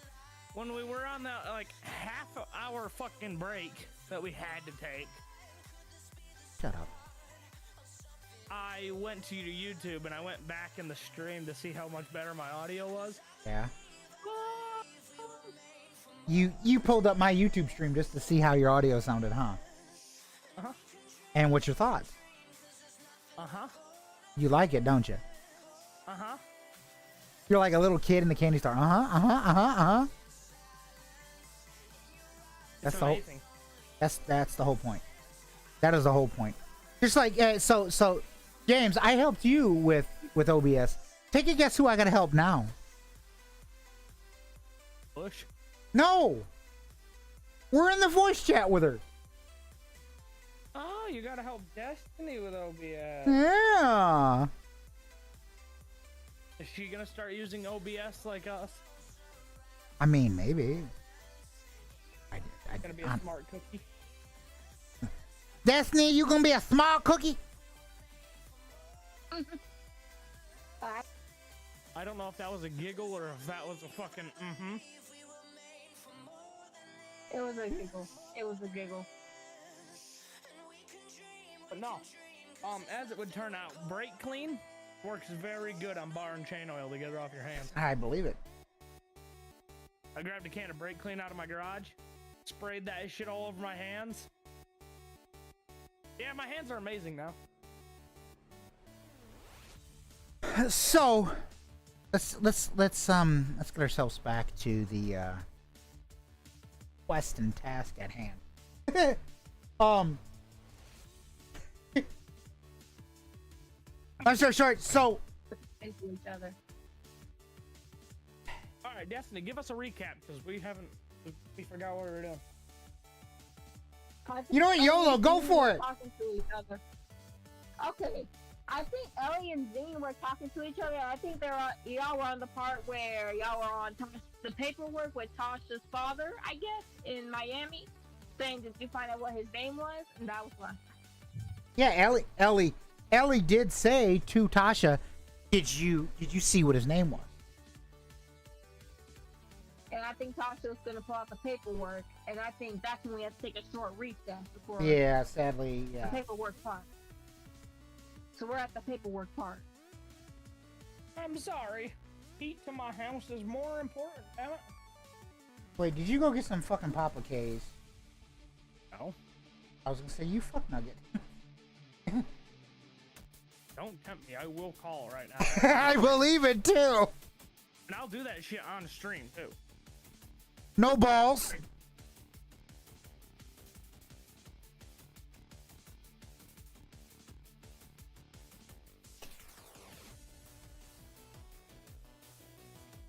when we were on that like half-hour fucking break that we had to take, Shut up. I went to YouTube and I went back in the stream to see how much better my audio was. Yeah. You pulled up my YouTube stream just to see how your audio sounded, huh? Uh-huh. And what's your thoughts? Uh-huh. You like it, don't you? Uh-huh. You're like a little kid in the candy store. That's It's the whole, amazing. that's the whole point. That is the whole point. Just like so James, I helped you with OBS. Take a guess who I gotta help now. Bush. No. We're in the voice chat with her. Oh, you gotta help Destiny with OBS. Yeah. Is she gonna start using OBS like us? I mean, maybe. Gonna be a smart cookie. Destiny, you gonna be a smart cookie? I don't know if that was a giggle or if that was a fucking mm-hmm. it was a giggle. It was a giggle. But no. As it would turn out, Break Clean Works very good on bar and chain oil to get it off your hands. I believe it. I grabbed a can of brake clean out of my garage, sprayed that shit all over my hands. Yeah, my hands are amazing now. So, let's get ourselves back to the quest and task at hand. I'm so short. So, Into each other. All right, Destiny, give us a recap because we forgot what we were doing. You know what, YOLO, go for it. Talking to each other. Okay, I think Ellie and Zane were talking to each other. I think y'all were on the part where y'all were on the paperwork with Tasha's father, I guess, in Miami, saying, did you find out what his name was? And that was last time. Yeah, Ellie did say to Tasha, did you see what his name was? And I think Tasha was going to pull out the paperwork, and I think that's when we had to take a short recess before Yeah, sadly, the yeah. paperwork part. So we're at the paperwork part. I'm sorry. Heat to my house is more important, damn it. Wait, did you go get some fucking Papa K's? No. I was gonna say, you fuck nugget. Don't tempt me. I will call right now. I believe it too. And I'll do that shit on stream too. No balls.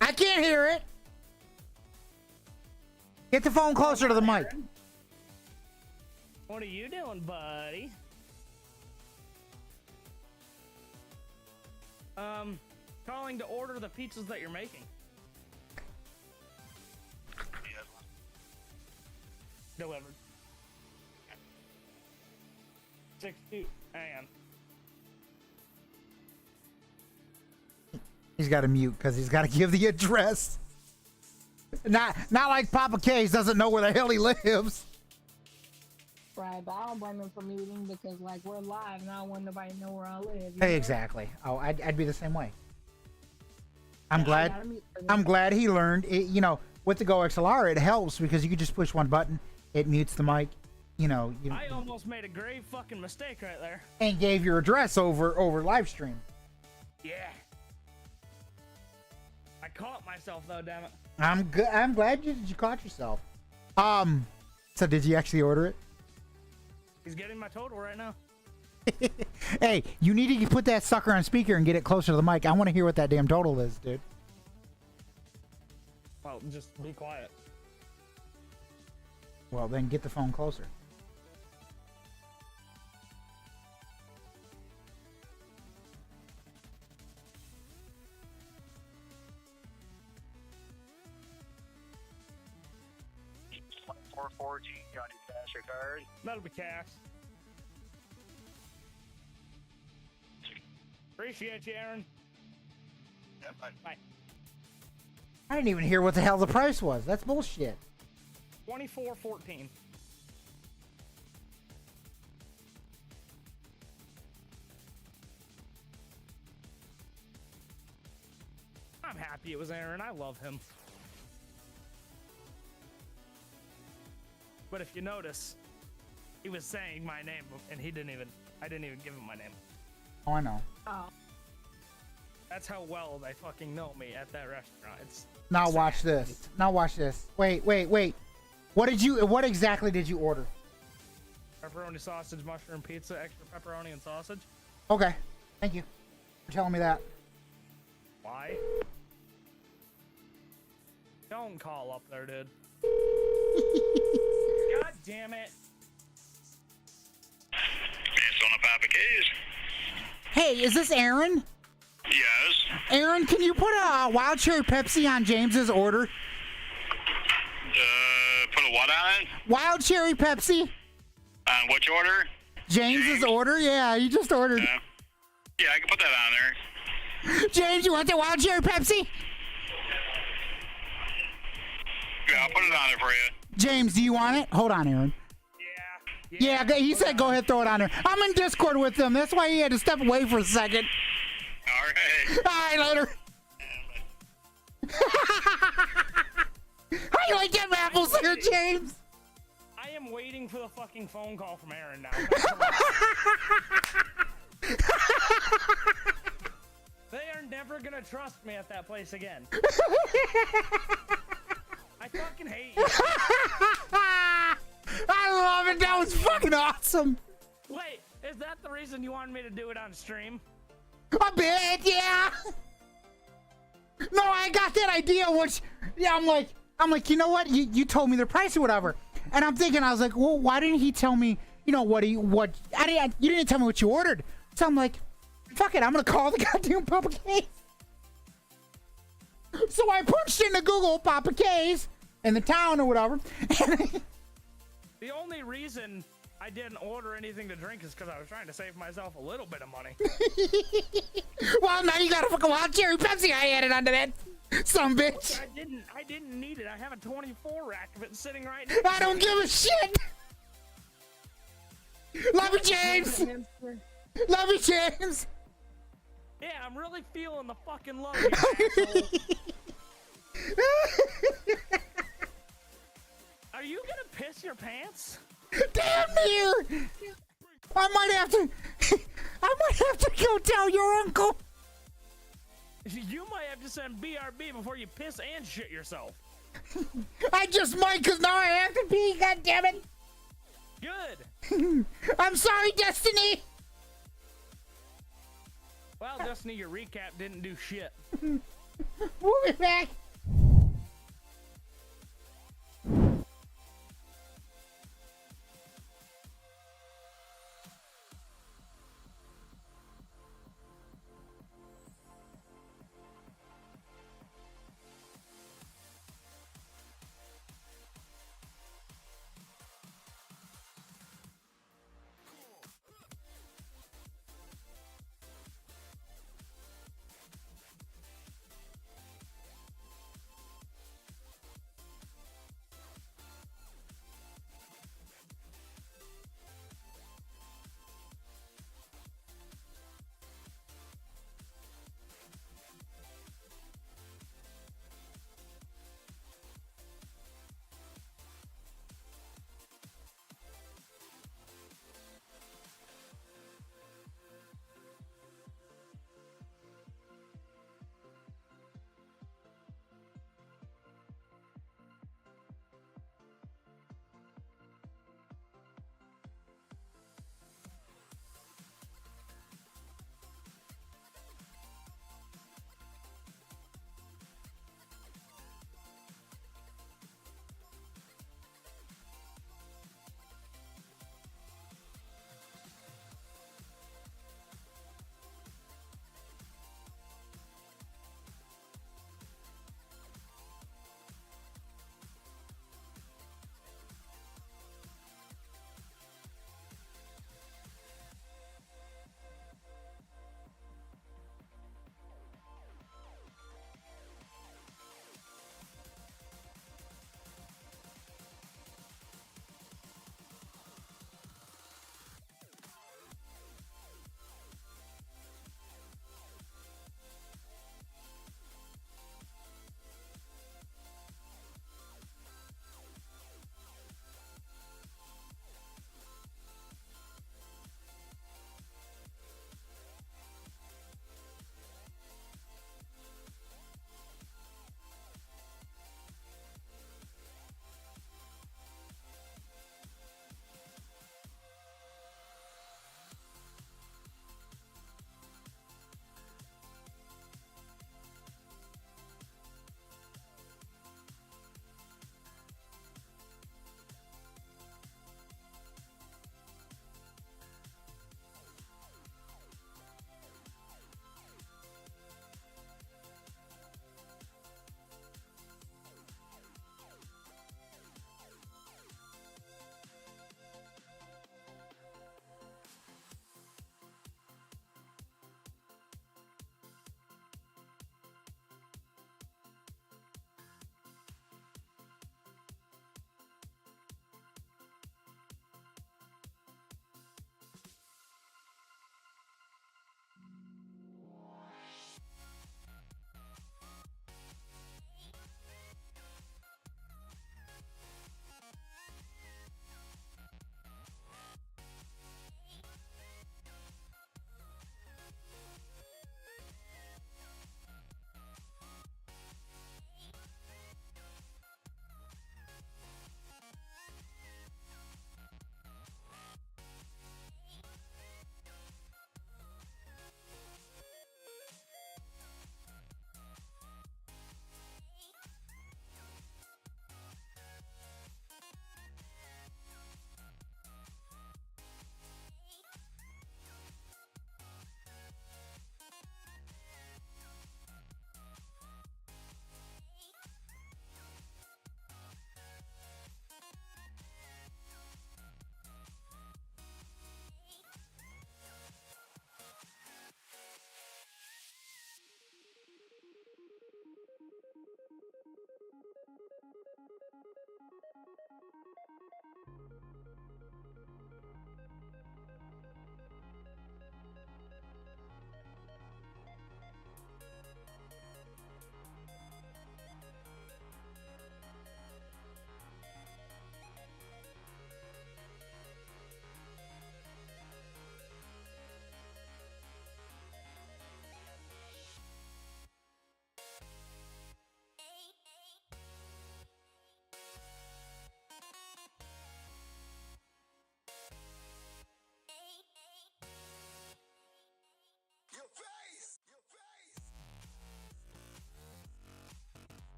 I can't hear it. Get the phone closer to the mic. What are you doing, buddy? Calling to order the pizzas that you're making. Delivered. 6-2. Hang on. He's got to mute because he's got to give the address. Not like Papa K's doesn't know where the hell he lives. Right, but I don't blame him for muting because, like, we're live and I don't want nobody to know where I live. Hey, exactly. Oh, I'd be the same way. I'm I glad. gotta mute for I'm this. glad he learned. It, you know, with the Go XLR, it helps because you can just push one button, it mutes the mic. You know, I almost made a grave fucking mistake right there. and gave your address over live stream. Yeah. I caught myself though, damn it. I'm good. I'm glad you caught yourself. So did you actually order it? He's getting my total right now. Hey, you need to put that sucker on speaker and get it closer to the mic. I want to hear what that damn total is, dude. Well, just be quiet. Well, then get the phone closer. Johnny Cash or card. That'll be cash. Appreciate you, Aaron. Yeah, bye. Bye. I didn't even hear what the hell the price was. That's bullshit. $24.14. I'm happy it was Aaron. I love him. But if you notice, he was saying my name and I didn't even give him my name. Oh, I know. Oh. That's how well they fucking know me at that restaurant. It's Now sad. watch this. Now watch this. Wait. What exactly did you order? Pepperoni sausage, mushroom pizza, extra pepperoni and sausage. Okay. Thank you for telling me that. Why? Don't call up there, dude. God damn it. It's on the Papa K's. Hey, is this Aaron? Yes. Aaron, can you put a wild cherry Pepsi on James's order? Put a what on it? Wild cherry Pepsi? On which order? James's order? Yeah, you just ordered. Yeah, I can put that on there. James, you want the wild cherry Pepsi? Yeah, I'll put it on there for you. James, do you want it? Hold on, Aaron. Yeah. Yeah, he said go ahead, throw it on there. I'm in Discord with him. That's why he had to step away for a second. All right, later. How you like them apples there, James? I am waiting for the fucking phone call from Aaron now. They are never gonna trust me at that place again. I fucking hate you. I love it. That was fucking awesome. Wait, is that the reason you wanted me to do it on stream? A bit, yeah. No, I got that idea. Which, yeah, I'm like, you know what? You told me the price or whatever, and I'm thinking, I was like, well, why didn't he tell me? You know what? You didn't tell me what you ordered. So I'm like, fuck it, I'm gonna call the goddamn Papa Case. So I punched into Google Papa Case in the town or whatever. The only reason I didn't order anything to drink is because I was trying to save myself a little bit of money. Well, now you got a fucking wild cherry Pepsi I added onto that. Some bitch. I didn't need it. I have a 24 rack of it sitting right now. I don't give a shit. Love you, James. Love you, James. Yeah, I'm really feeling the fucking love, you asshole. Are you gonna piss your pants? Damn near. I might have to go tell your uncle. You might have to send BRB before you piss and shit yourself. I just might, cause now I have to pee. God damn it. Good. I'm sorry, Destiny. Well, Destiny, your recap didn't do shit. We'll be back.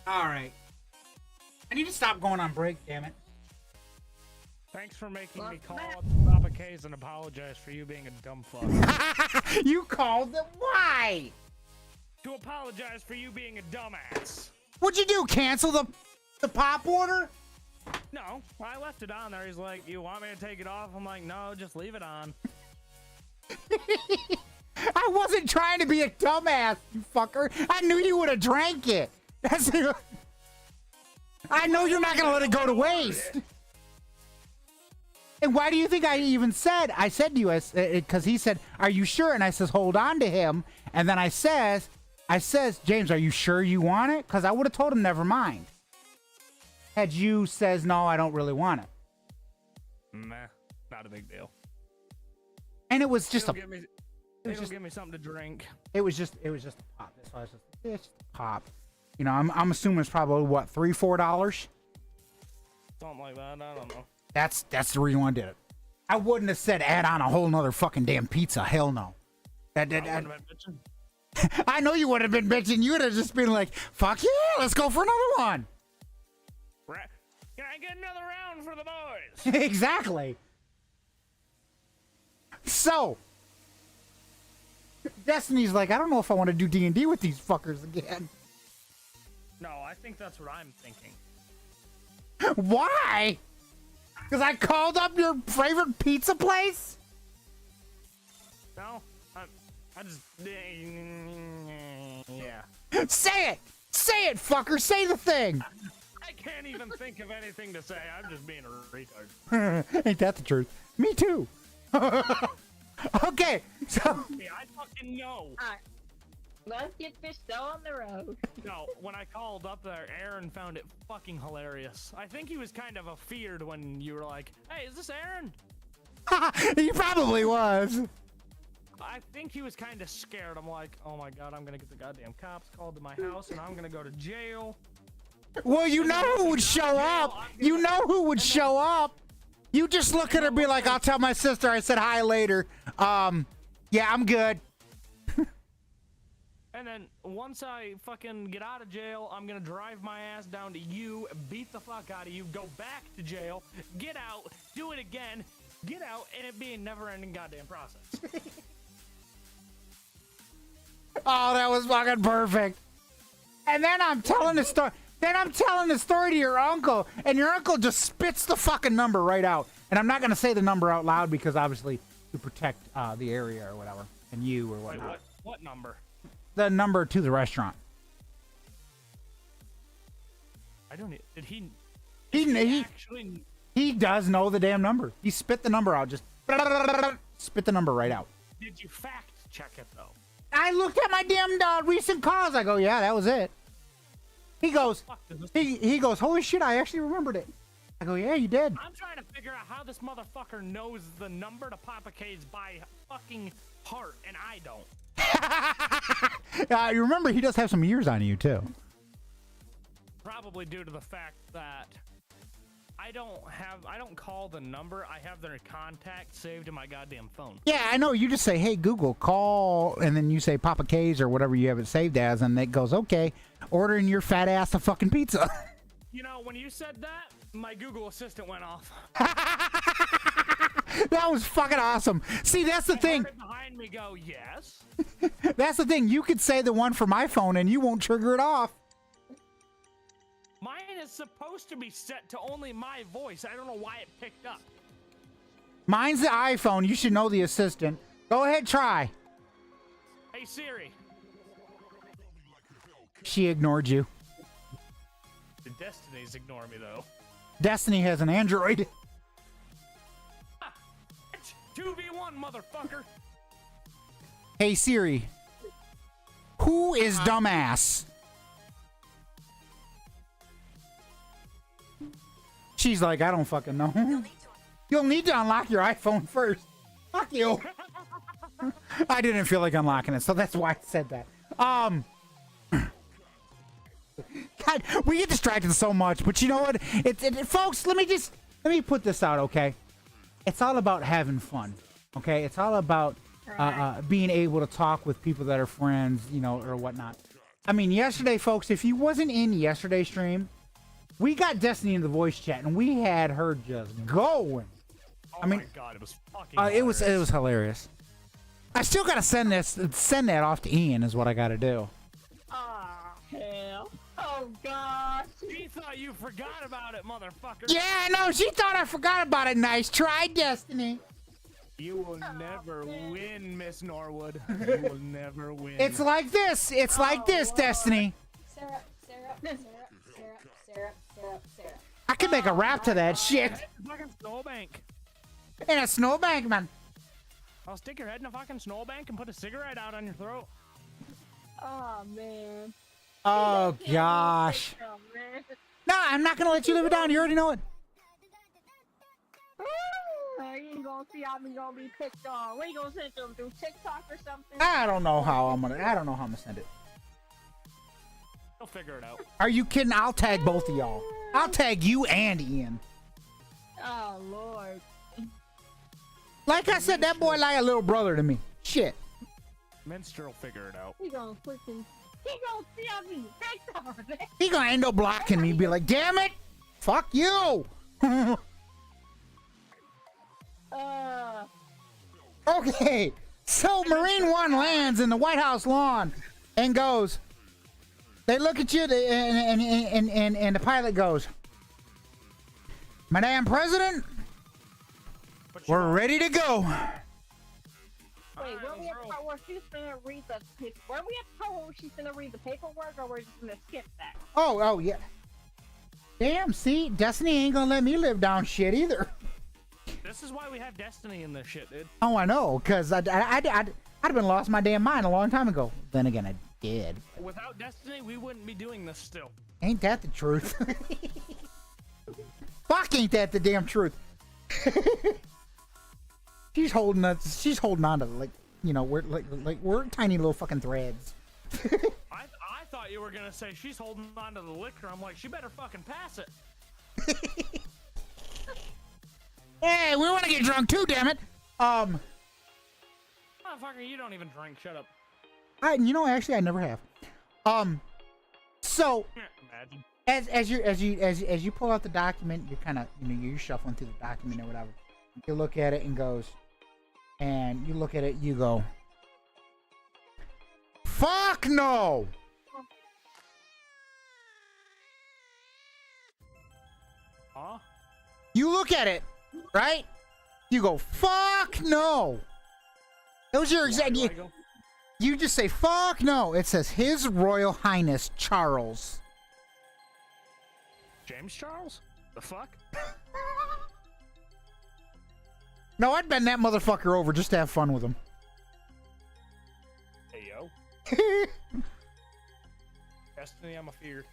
All right. I need to stop going on break, damn it. Thanks for making me call up Papa K's and apologize for you being a dumb fuck. You called them. Why? To apologize for you being a dumbass. What'd you do? Cancel the pop order? No, I left it on there. He's like, you want me to take it off? I'm like, no, just leave it on. I wasn't trying to be a dumbass, you fucker. I knew you would have drank it. I know you're not going to let it go to waste. And why do you think I even said, I said to you, because he said, are you sure? And I says, hold on to him. And then I says, James, are you sure you want it? Because I would have told him, never mind. Had you says, no, I don't really want it. Meh, not a big deal. And it was just It'll give me something to drink. It was just a pop. That's why I was just, it's just a pop. You know, I'm assuming it's probably what, $3-4? Something like that. I don't know. That's the reason why I did it. I wouldn't have said add on a whole nother fucking damn pizza. Hell no. I wouldn't have been bitching. I know you would have been bitching. You would have just been like, fuck yeah, let's go for another one. Can I get another round for the boys? Exactly. So, Destiny's like, I don't know if I want to do D&D with these fuckers again. No, I think that's what I'm thinking. Why? Because I called up your favorite pizza place? No, I just yeah. Say it! Say it, fucker! Say the thing! I can't even think of anything to say. I'm just being a retard. Ain't that the truth? Me too. Okay, so... Yeah, I fucking know. Alright. Let's get this show on the road. No, when I called up there, Aaron found it fucking hilarious. I think he was kind of afeared when you were like, hey, is this Aaron? He probably was. I think he was kind of scared. I'm like, oh my god, I'm gonna get the goddamn cops called to my house and I'm gonna go to jail. Well, you know who would show up. You know who would show up. You just look at her and be like, I'll tell my sister I said hi later. Yeah, I'm good. And then once I fucking get out of jail, I'm gonna drive my ass down to you, beat the fuck out of you, go back to jail, get out, do it again, get out, and it be a never-ending goddamn process. Oh, that was fucking perfect. And then I'm telling the story. Then I'm telling the story to your uncle, and your uncle just spits the fucking number right out. And I'm not gonna say the number out loud because obviously to protect the area or whatever, and you or whatnot. Wait, what number? The number to the restaurant. I don't. Did he? He Actually, he does know the damn number. He spit the number out. Just spit the number right out. did you fact check it though? I looked at my damn recent calls. I go, yeah, that was it. He goes, Fuck, does this- he goes, holy shit, I actually remembered it. I go, yeah, you did. I'm trying to figure out how this motherfucker knows the number to Papa K's by fucking heart, and I don't. You remember he does have some years on you too. Probably due to the fact that I don't call the number. I have their contact saved in my goddamn phone. Yeah, I know. You just say, hey, Google, call, and then you say Papa K's or whatever you have it saved as, and it goes, okay, ordering your fat ass a fucking pizza. You know, when you said that, my Google Assistant went off. That was fucking awesome. See, that's the thing. I heard it behind me go, yes. That's the thing. You could say the one for my phone, and you won't trigger it off. Mine is supposed to be set to only my voice. I don't know why it picked up. Mine's the iPhone. You should know the assistant. Go ahead, try. Hey, Siri. She ignored you. The Destinies ignore me, though. Destiny has an Android. Ah, it's 2v1, motherfucker. Hey, Siri. Who is dumbass? She's like, I don't fucking know. You'll need to unlock your iPhone first. Fuck you. I didn't feel like unlocking it, so that's why I said that. God, we get distracted so much, but you know what? Folks, let me put this out, okay? It's all about having fun, okay? It's all about being able to talk with people that are friends, you know, or whatnot. I mean, yesterday, folks, if you wasn't in yesterday's stream, we got Destiny in the voice chat, and we had her just going. Oh I mean, my god, it was fucking it was hilarious. I still gotta send that off to Ian is what I gotta do. Ah, hell. Oh, gosh. She thought you forgot about it, motherfucker. Yeah, no, she thought I forgot about it. Nice try, Destiny. You will never win, Miss Norwood. You will never win. It's like this. It's like this, Lord. Destiny. Syrup, syrup, syrup, syrup, syrup, syrup, syrup. I can make a rap to that shit. Fucking snowbank. In a snowbank, man. I'll stick your head in a fucking snowbank and put a cigarette out on your throat. Oh, man. Oh, gosh. Oh, man. No, I'm not gonna let you live it down. You already know it. You ain't gonna see how I'm gonna be picked on. What you gonna send them through TikTok or something? I don't know how I'm gonna send it. I'll figure it out. Are you kidding? I'll tag both of y'all. I'll tag you and Ian. Oh, Lord. Like I said, that boy like a little brother to me. Shit. Minster will figure it out. He gonna freaking... He gonna see how me picked on, man. He gonna end up blocking me. Be like, damn it, fuck you. Okay, so Marine One lands in the White House lawn and goes. They look at you, and the pilot goes, "Madam President, we're ready to go." Wait, were we at the part where she's gonna read the... Were we at the part where she's gonna read the paperwork, or we're just gonna skip that? Oh, yeah. Damn, see, Destiny ain't gonna let me live down shit either. This is why we have Destiny in this shit, dude. Oh, I know, because I'd have been lost my damn mind a long time ago. Then again, I did. Without Destiny, we wouldn't be doing this still. Ain't that the truth? Fuck, ain't that the damn truth? She's holding on to, like, you know, we're tiny little fucking threads. I thought you were gonna say she's holding on to the liquor. I'm like, she better fucking pass it. Hey, we want to get drunk too, damn it. Motherfucker, you don't even drink. Shut up. Actually, I never have. So Imagine. as you pull out the document, you kind of, you're shuffling through the document or whatever. You look at it and goes, and you look at it, you go, fuck no. Huh? You look at it, right? You go, fuck no. Those are your exact. You just say, fuck no. It says, His Royal Highness Charles. James Charles? The fuck? No, I'd bend that motherfucker over just to have fun with him. Hey, yo. Destiny, I'm a fear.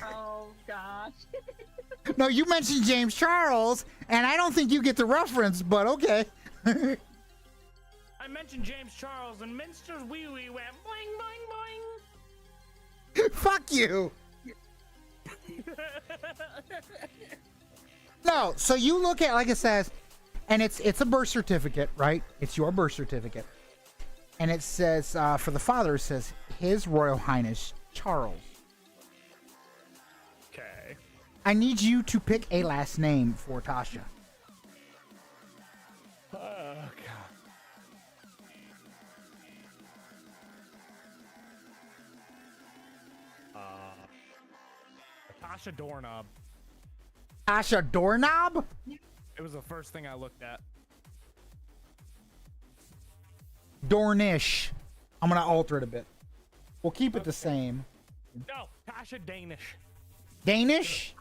Oh, gosh. No, you mentioned James Charles, and I don't think you get the reference, but okay. I mentioned James Charles, and Minster's wee wee went boing, boing, boing. Fuck you. No, so you look at, like it says, and it's a birth certificate, right? It's your birth certificate. And it says, for the father, it says, His Royal Highness Charles. Okay. I need you to pick a last name for Tasha. Oh, God. Tasha Doorknob. Tasha Doorknob? It was the first thing I looked at. Dornish. I'm going to alter it a bit. We'll keep it the same. No, Tasha Danish. Danish?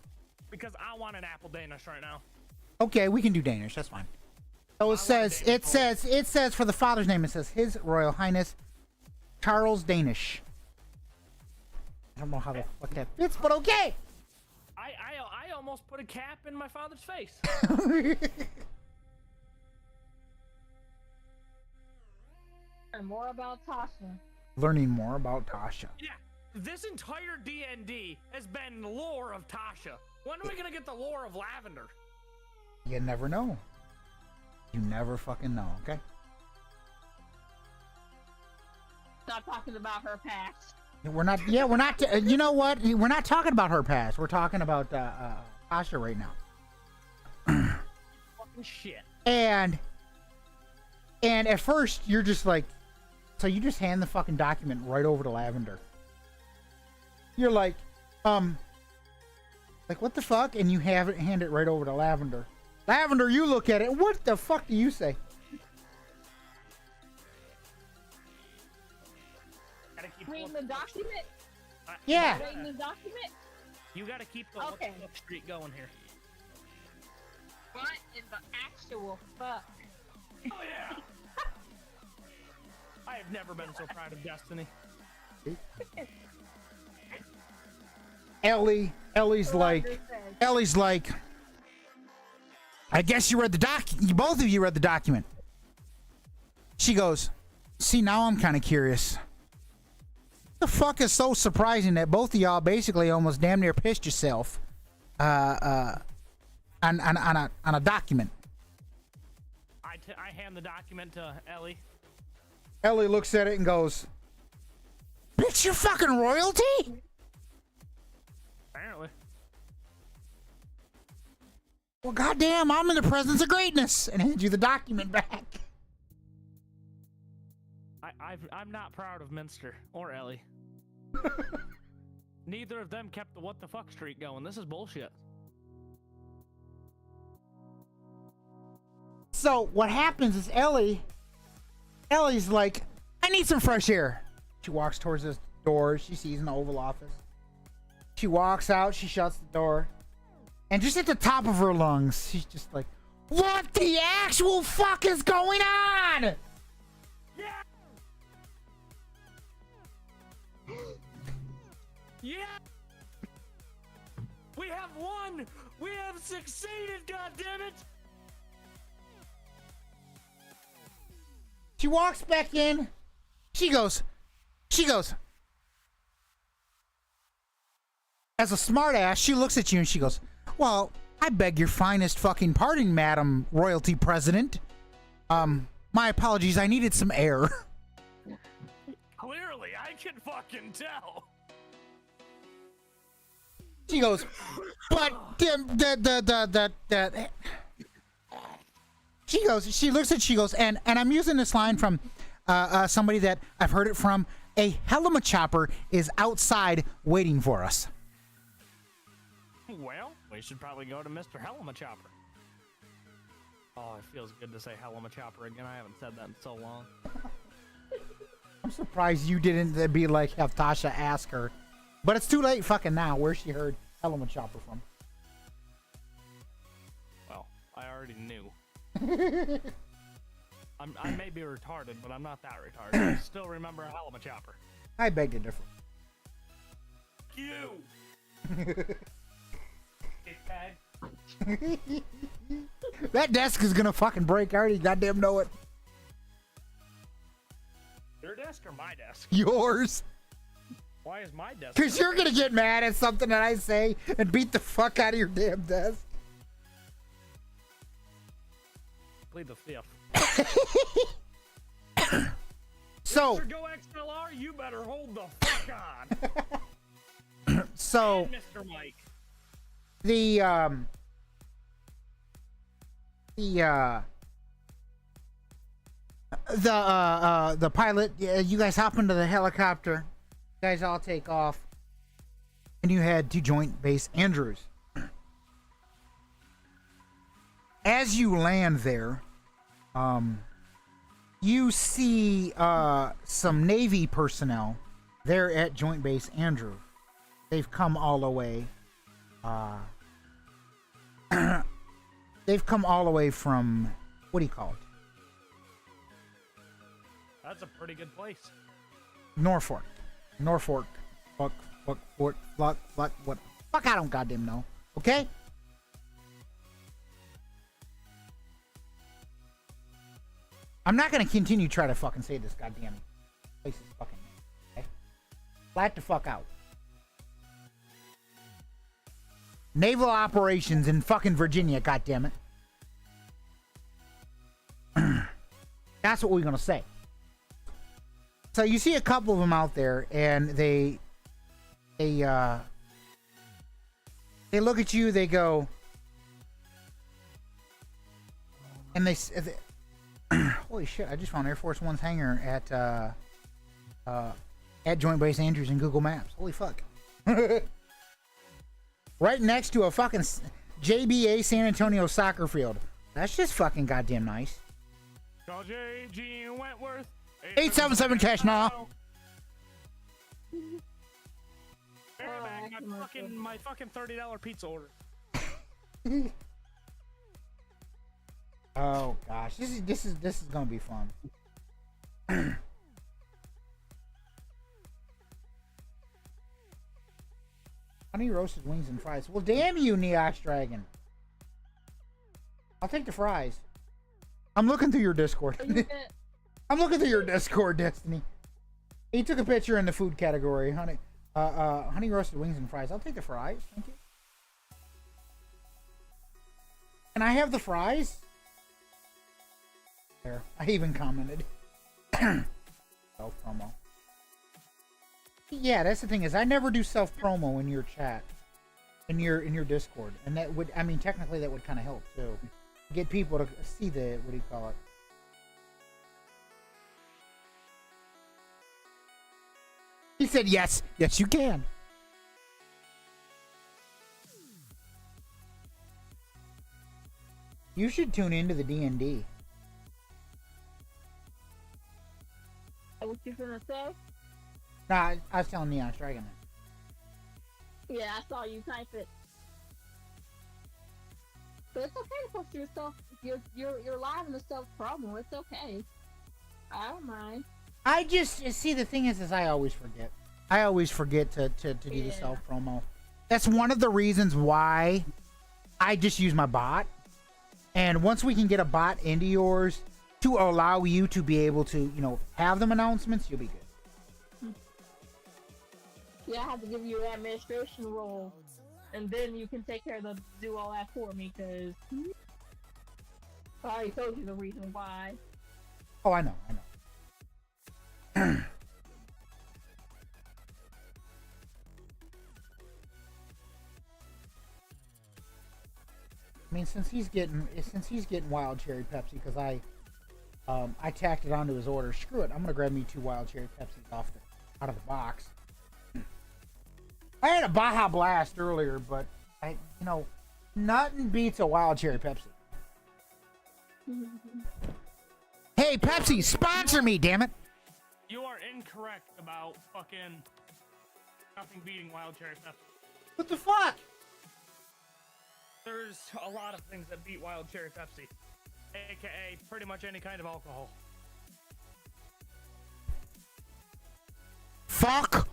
Because I want an apple Danish right now. Okay, we can do Danish. That's fine. So it says for the father's name, it says His Royal Highness Charles Danish. I don't know how the fuck that fits, but okay. I almost put a cap in my father's face. And more about Tasha. Learning more about Tasha. Yeah, this entire DnD has been the lore of Tasha. When are we gonna get the lore of Lavender? You never know. You never fucking know, okay? Stop talking about her past. We're not. Yeah, we're not. You know what? We're not talking about her past. We're talking about Tasha right now. Fucking shit. And at first you're just like, so you just hand the fucking document right over to Lavender. You're like what the fuck? And you hand it right over to Lavender. Lavender, you look at it. What the fuck do you say? Gotta keep Reading the document? Yeah. Reading the document? You gotta keep the what the fuck streak going here. What in the actual fuck? Oh yeah! I have never been so proud of Destiny. Ellie's like, I guess you read the both of you read the document. She goes, see, now I'm kind of curious. The fuck is so surprising that both of y'all basically almost damn near pissed yourself on a document. I hand the document to Ellie. Ellie looks at it and goes, bitch, you're fucking royalty? Apparently. Well, goddamn, I'm in the presence of greatness, and hands you the document back. I'm not proud of Minster or Ellie. Neither of them kept the what the fuck streak going. This is bullshit. So what happens is Ellie's like, I need some fresh air. She walks towards this door she sees in the Oval Office. She walks out, she shuts the door, and just at the top of her lungs, she's just like, what the actual fuck is going on? Yeah! Yeah! We have won! We have succeeded, goddammit! She walks back in. She goes. As a smartass, she looks at you and she goes, well, I beg your finest fucking pardon, Madam Royalty President. My apologies, I needed some air. Clearly, I can fucking tell. She goes, but she looks at, she goes, and I'm using this line from somebody that I've heard it from. A hell of a chopper is outside waiting for us. Well, we should probably go to Mr. Hellama Chopper. Oh, it feels good to say Hellama Chopper again. I haven't said that in so long. I'm surprised you didn't be like, have Tasha ask her. But it's too late fucking now. Where she heard hell of a chopper from. Well, I already knew. I may be retarded, but I'm not that retarded. I still remember a Hellama Chopper. I beg to differ. You! That desk is gonna fucking break. I already goddamn know it. Your desk or my desk? Yours. Why is my desk? Because you're gonna get mad at something that I say and beat the fuck out of your damn desk. Plead the fifth. So. Mr. Go XLR, you better hold the fuck on. So. And Mr. Mike. The pilot, you guys hop into the helicopter. You guys all take off. And you head to Joint Base Andrews. As you land there, you see some Navy personnel there at Joint Base Andrews. They've come all the way. They've come all the way from, what do you call it? That's a pretty good place. Norfolk. Fuck, what? Fuck, I don't goddamn know. Okay? I'm not gonna continue to try to fucking say this goddamn place's fucking name. Okay? Flat the fuck out. Naval operations in fucking Virginia, goddammit. That's what we're gonna say. So you see a couple of them out there, and they look at you. They go, and they holy shit! I just found Air Force One's hangar at Joint Base Andrews in Google Maps. Holy fuck! Right next to a fucking JBA San Antonio soccer field. That's just fucking goddamn nice. Call J.G. Wentworth. 877 cash now. My fucking $30 pizza order. Oh gosh, this is gonna be fun. Honey roasted wings and fries. Well, damn you, Neox Dragon. I'll take the fries. I'm looking through your Discord. I'm looking through your Discord, Destiny. He took a picture in the food category. Honey roasted wings and fries. I'll take the fries. Thank you. Can I have the fries? There. I even commented. Self-promo. Yeah, that's the thing is I never do self-promo in your chat. In your Discord. And that would, I mean, technically that would kind of help too. Get people to see the, what do you call it? He said yes. Yes, you can. You should tune into the DnD. What you gonna say? Nah, I was telling Neon Dragon that. Yeah, I saw you type it. But it's okay to post yourself. You're live in the self promo. It's okay. I don't mind. I just see the thing is I always forget. I always forget to do the self promo. That's one of the reasons why I just use my bot. And once we can get a bot into yours to allow you to be able to, you know, have them announcements, you'll be good. Yeah, I have to give you an administration role, and then you can take care of do all that for me. Cause I already told you the reason why. Oh, I know. I mean, since he's getting wild cherry Pepsi, because I tacked it onto his order. Screw it, I'm gonna grab me 2 wild cherry Pepsis out of the box. I had a Baja Blast earlier, but nothing beats a wild cherry Pepsi. Hey, Pepsi, sponsor me, damn it! You are incorrect about fucking nothing beating wild cherry Pepsi. What the fuck? There's a lot of things that beat wild cherry Pepsi, aka pretty much any kind of alcohol. Fuck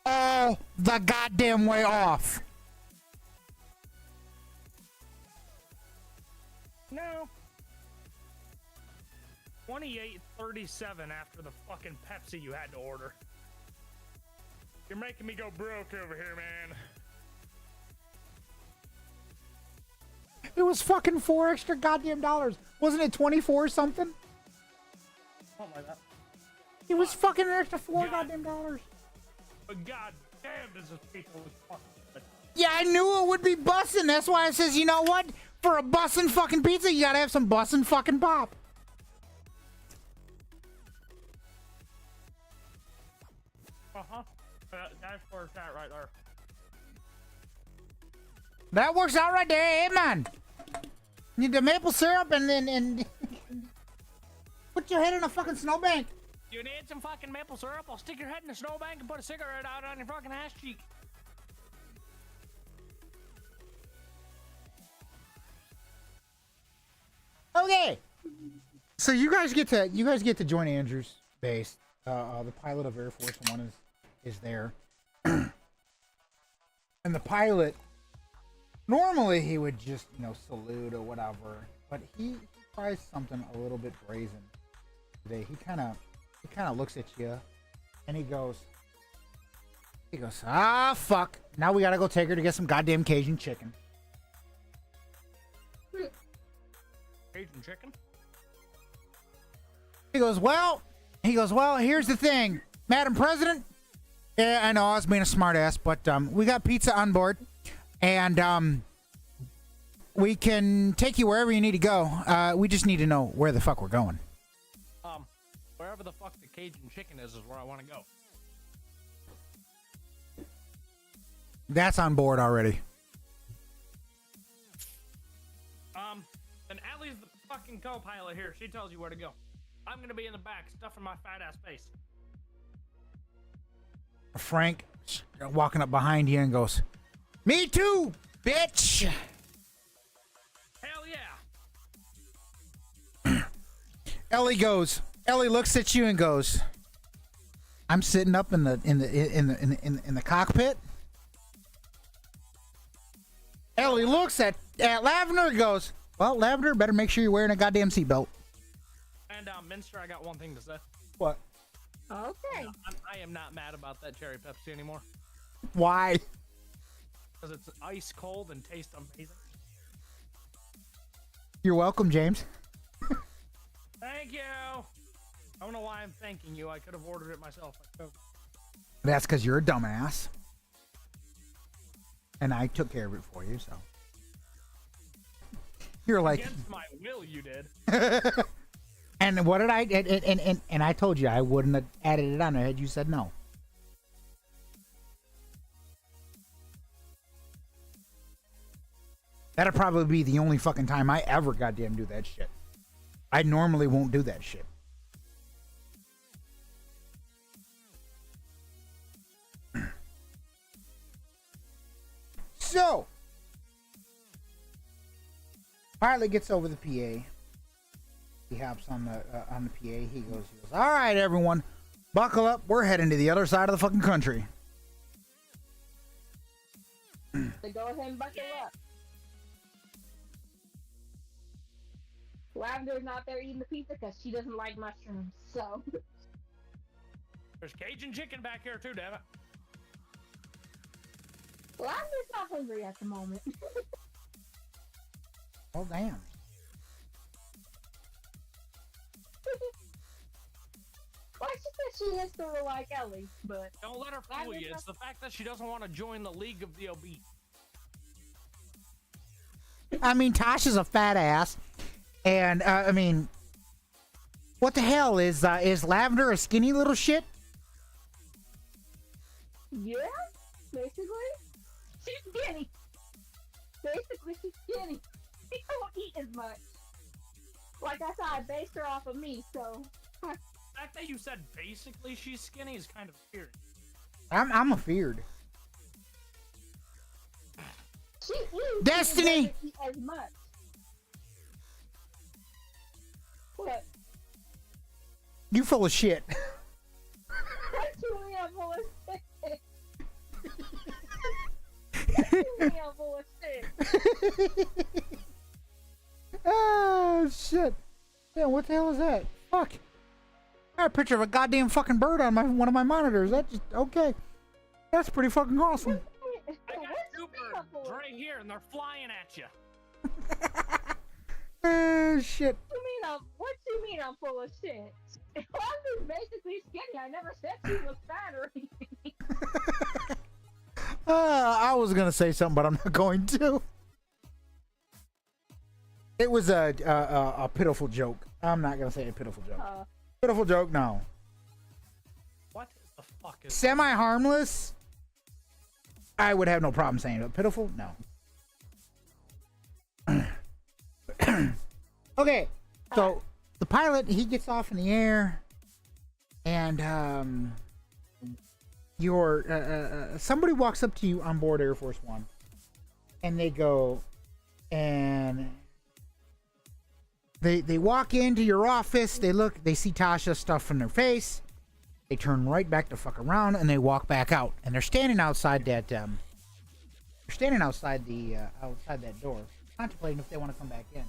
all the goddamn way off. No. 28.37 after the fucking Pepsi you had to order. You're making me go broke over here, man. It was fucking $4 extra goddamn dollars. Wasn't it 24 or something? Something like that. It was fucking an extra $4 goddamn dollars. But god damn, does this pizza look fucking good. Yeah, I knew it would be bussin'. That's why I says, you know what? For a bussin' fucking pizza, you gotta have some bussin' fucking pop. Uh-huh. That's where it's at right there. That works out right there, hey man. Need the maple syrup and then put your head in a fucking snowbank. You need some fucking maple syrup? I'll stick your head in a snowbank and put a cigarette out on your fucking ass cheek. Okay. So you guys get to join Andrew's base. The pilot of Air Force One is there. And the pilot, normally he would just, salute or whatever, but he tries something a little bit brazen today. He kind of looks at you and he goes, ah, fuck. Now we gotta go take her to get some goddamn Cajun chicken. Cajun chicken? He goes, well, He goes, well, here's the thing, Madam President. Yeah, I know I was being a smartass, but we got pizza on board, and we can take you wherever you need to go. We just need to know where the fuck we're going. Wherever the fuck the Cajun chicken is where I want to go. That's on board already. And Allie's the fucking co-pilot here. She tells you where to go. I'm gonna be in the back, stuffing my fat ass face. Frank walking up behind you and goes, me too, bitch. Hell yeah. Ellie looks at you and goes, I'm sitting up in the cockpit. Ellie looks at Lavender and goes, well, Lavender, better make sure you're wearing a goddamn seatbelt. And Minster, I got one thing to say. What? Okay. I am not mad about that cherry Pepsi anymore. Why? Because it's ice cold and tastes amazing. You're welcome, James. Thank you. I don't know why I'm thanking you. I could have ordered it myself. That's because you're a dumbass. And I took care of it for you, so. You're like. Against my will, you did. And what did I and I told you I wouldn't have added it on there had you said no. That'll probably be the only fucking time I ever goddamn do that shit. I normally won't do that shit. So, pilot gets over the PA. He hops on the PA. He goes, all right, everyone, buckle up. We're heading to the other side of the fucking country. So go ahead and buckle up. Lavender's not there eating the pizza because she doesn't like mushrooms. So There's Cajun chicken back here too, damn it. Lavender's not hungry at the moment. Oh damn. Well, she said she is sort of like Ellie, but Don't let her fool you. It's the fact that she doesn't want to join the League of the Obese. I mean, Tasha's a fat ass, and I mean, what the hell is Lavender a skinny little shit? yeah, basically, she's skinny. Basically, she's skinny. She don't eat as much. Like I said, I based her off of me, so. The fact that you said basically she's skinny is kind of weird. I'm afeared. She eats. Destiny! She doesn't eat as much. What? You full of shit. What you mean I'm full of shit? What you mean I'm full of shit? Oh shit! Yeah, what the hell is that? Fuck! I got a picture of a goddamn fucking bird on one of my monitors. That just okay. That's pretty fucking awesome. I got two birds right here and they're flying at you. Oh shit! What you mean I'm full of shit? I'm just basically skinny. I never said she was fat or anything. I was gonna say something, but I'm not going to. It was a pitiful joke. I'm not gonna say a pitiful joke. Pitiful joke, no. What the fuck is Semi-harmless, I would have no problem saying it. Pitiful, no. Okay, so the pilot, he gets off in the air, and somebody walks up to you on board Air Force One, and they go, and they walk into your office, they see Tasha stuff in their face, they turn right back to fuck around, and they walk back out, and they're standing outside that outside that door, contemplating if they want to come back in.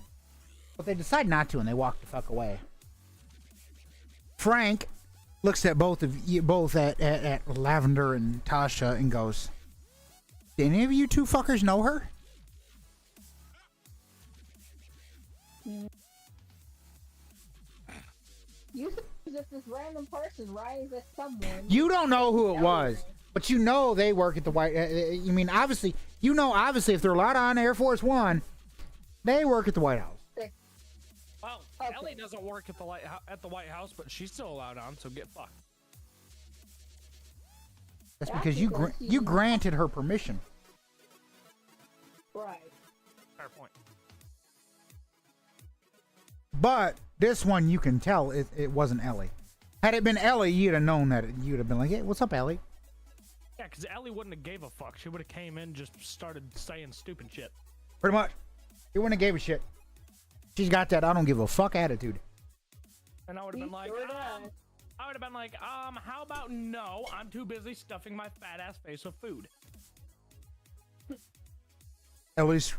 But they decide not to, and they walk the fuck away. Frank looks at both at Lavender and Tasha and goes, "Do any of you two fuckers know her?" You said just this random person, right? Is just someone. You don't know who it was, but you know they work at the White. You mean obviously? You know obviously if they're allowed on Air Force One, they work at the White House. Well, Okay. Ellie doesn't work at the White House, but she's still allowed on, so get fucked. That's That's because you because you granted her permission. Right. Fair point. But this one you can tell it wasn't Ellie. Had it been Ellie, you'd have known that. You'd have been like, "Hey, what's up, Ellie?" Yeah, because Ellie wouldn't have gave a fuck. She would have came in, just started saying stupid shit. Pretty much. She wouldn't have gave a shit. She's got that I don't give a fuck attitude. And I would have been like, how about no? I'm too busy stuffing my fat ass face with food. Ellie's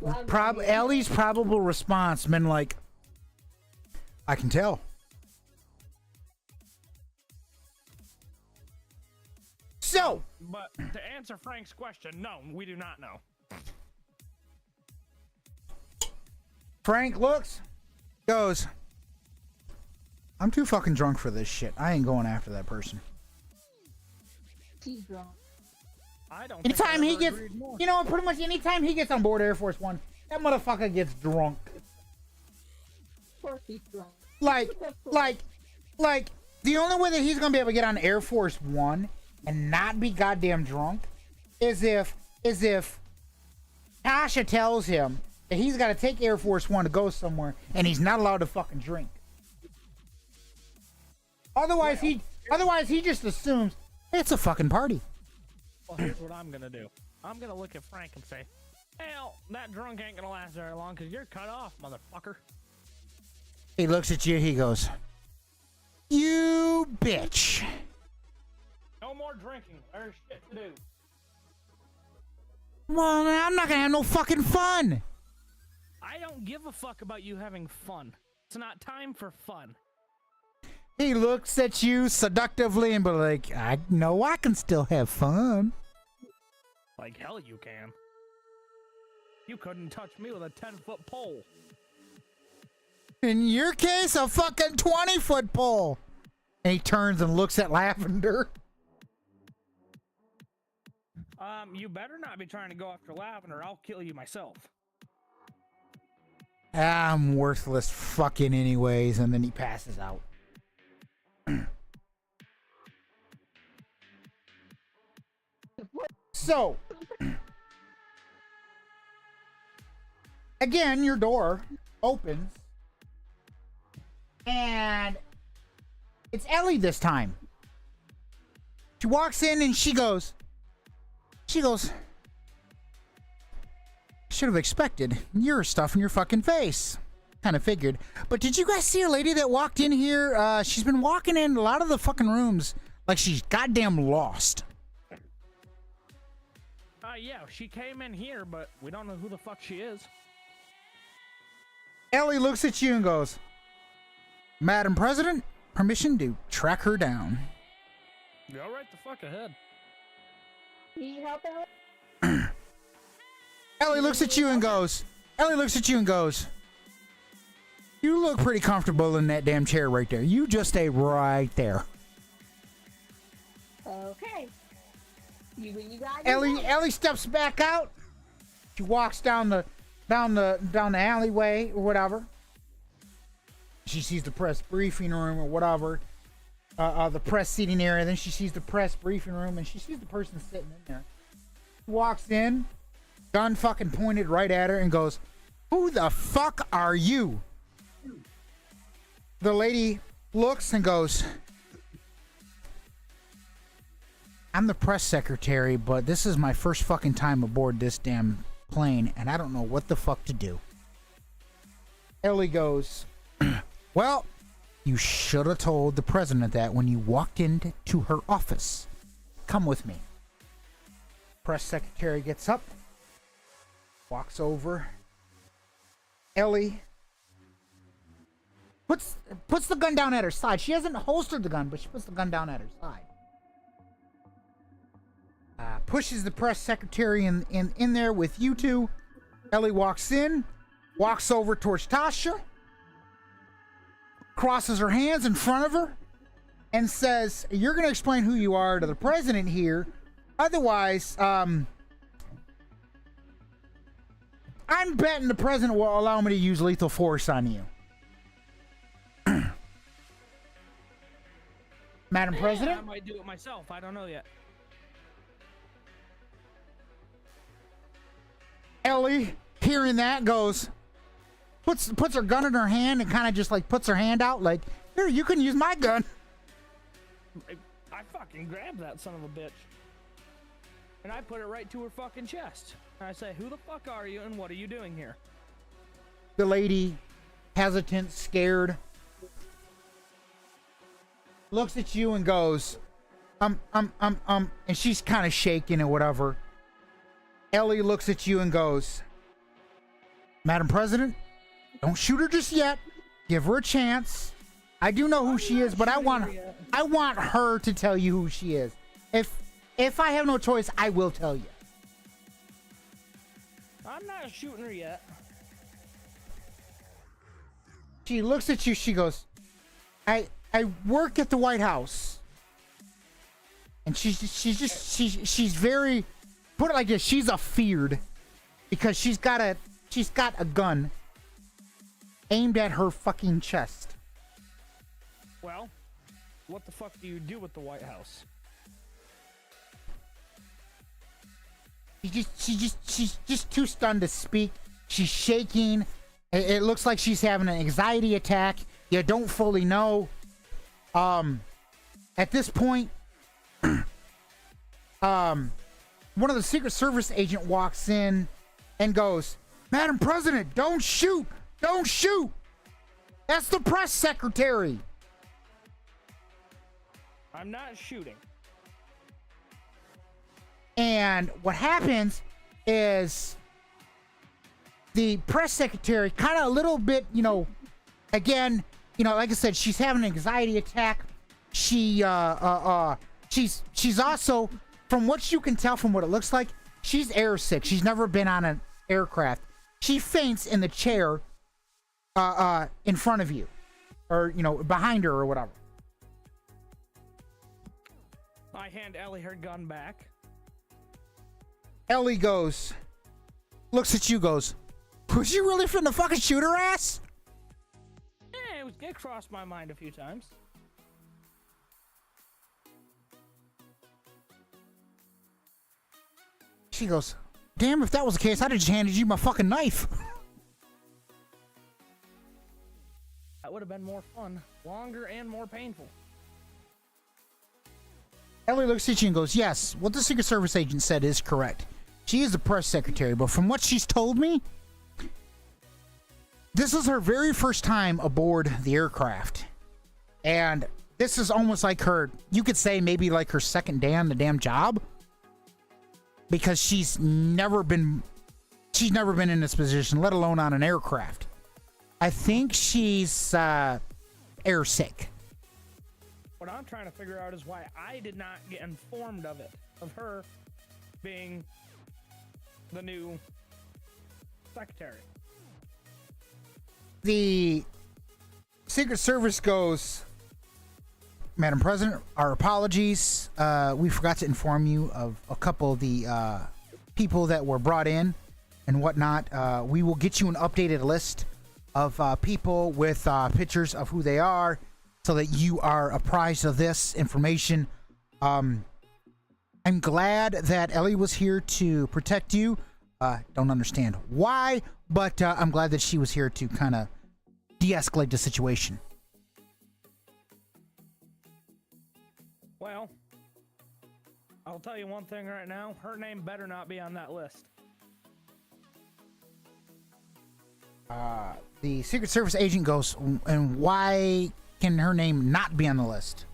probable response been like, "I can tell." So, But to answer Frank's question, no, we do not know. Frank looks, goes, "I'm too fucking drunk for this shit. I ain't going after that person." She's drunk. I don't. Anytime think I he ever gets, agreed more. you know, pretty much anytime he gets on board Air Force One, that motherfucker gets drunk. Of course he's drunk. Like, the only way that he's gonna be able to get on Air Force One and not be goddamn drunk is if Tasha tells him that he's got to take Air Force One to go somewhere and he's not allowed to fucking drink. Otherwise, he just assumes it's a fucking party. Well, here's what I'm gonna do. I'm gonna look at Frank and say, "Hell, that drunk ain't gonna last very long because you're cut off, motherfucker." He looks at you. He goes, "You bitch." No more drinking. There's shit to do. Well, I'm not gonna have no fucking fun. I don't give a fuck about you having fun. It's not time for fun. He looks at you seductively and be like, "I know I can still have fun." Like hell you can. You couldn't touch me with a 10-foot pole. In your case, a fucking 20-foot pole. And he turns and looks at Lavender. You better not be trying to go after Lavender. I'll kill you myself. I'm worthless fucking anyways. And then he passes out. So, again, your door opens. And it's Ellie this time. She walks in and she goes, should have expected. You're stuffing your fucking face. Kind of figured. But did you guys see a lady that walked in here? She's been walking in a lot of the fucking rooms like she's goddamn lost. Yeah, she came in here, but we don't know who the fuck she is. Ellie looks at you and goes, "Madam President, permission to track her down." Go right the fuck ahead. Can you help out? Ellie looks at you and goes, "You look pretty comfortable in that damn chair right there. You just stay right there." Okay. You got Ellie steps back out. She walks down the alleyway or whatever. She sees the press briefing room or whatever. The press seating area. Then she sees the press briefing room and she sees the person sitting in there. Walks in, gun fucking pointed right at her and goes, "Who the fuck are you?" The lady looks and goes, "I'm the press secretary, but this is my first fucking time aboard this damn plane, and I don't know what the fuck to do." Ellie goes, "Well, you should have told the president that when you walked into her office. Come with me." Press secretary gets up, walks over. Ellie puts the gun down at her side. She hasn't holstered the gun, but she puts the gun down at her side. Pushes the press secretary in there with you two. Ellie walks in, walks over towards Tasha, crosses her hands in front of her, and says, "You're going to explain who you are to the president here. Otherwise, I'm betting the president will allow me to use lethal force on you." Madam President? I might do it myself. I don't know yet. Ellie, hearing that, puts her gun in her hand and kind of just like puts her hand out like, "Here, you can use my gun." I fucking grabbed that son of a bitch. And I put it right to her fucking chest. And I say, "Who the fuck are you and what are you doing here?" The lady, hesitant, scared, looks at you and goes, and she's kind of shaking and whatever. Ellie looks at you and goes, "Madam President, don't shoot her just yet. Give her a chance. I do know who she is, but I want her to tell you who she is. If I have no choice, I will tell you." I'm not shooting her yet. She looks at you, she goes, I work at the White House. And she's very, put it like this, she's afeared because she's got a gun aimed at her fucking chest. Well, what the fuck do you do with the White House? She's just too stunned to speak. She's shaking. It looks like she's having an anxiety attack. You don't fully know. At this point, one of the Secret Service agent walks in and goes, "Madam President, don't shoot! Don't shoot! That's the press secretary." I'm not shooting. And what happens is the press secretary kind of a little bit, again, like I said, she's having an anxiety attack. She's also, from what you can tell from what it looks like, she's airsick. She's never been on an aircraft. She faints in the chair in front of you, or behind her or whatever. I hand Ellie her gun back. Ellie looks at you, goes, "Was you really finna fucking shoot her ass?" Yeah, it crossed my mind a few times. She goes, "Damn, if that was the case, I'd have just handed you my fucking knife." That would have been more fun, longer, and more painful. Ellie looks at you and goes, "Yes, what the Secret Service agent said is correct. She is the press secretary, but from what she's told me, this is her very first time aboard the aircraft. And this is almost like her, you could say maybe like her second day on the damn job. Because she's never been in this position, let alone on an aircraft. I think she's airsick." What I'm trying to figure out is why I did not get informed of it, of her being the new secretary. The Secret Service goes, "Madam President, our apologies. We forgot to inform you of a couple of the people that were brought in and whatnot. We will get you an updated list of people with pictures of who they are so that you are apprised of this information. I'm glad that Ellie was here to protect you. Don't understand why, but I'm glad that she was here to kind of de-escalate the situation." Well, I'll tell you one thing right now. Her name better not be on that list. The Secret Service agent goes, "And why can her name not be on the list?"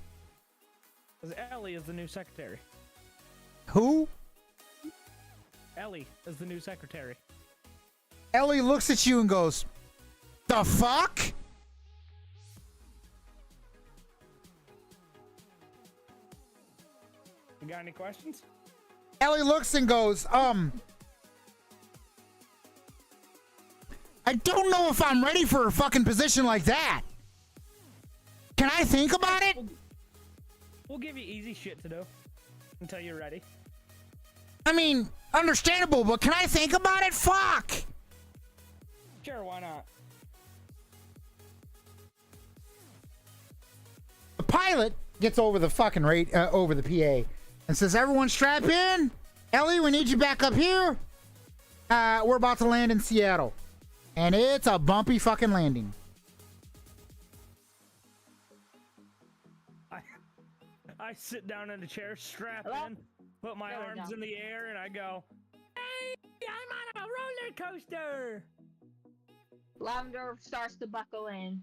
Because Ellie is the new secretary. Who? Ellie is the new secretary. Ellie looks at you and goes, "The fuck?" You got any questions? Ellie looks and goes, "I don't know if I'm ready for a fucking position like that. Can I think about it?" We'll give you easy shit to do until you're ready. I mean, understandable, but can I think about it? Fuck! Sure, why not? The pilot gets over the fucking over the PA and says, "Everyone strap in. Ellie, we need you back up here. We're about to land in Seattle. And it's a bumpy fucking landing." I sit down in a chair, strap Hello? in, put my There we arms go. in the air, and I go, "Hey, I'm on a roller coaster." Lavender starts to buckle in.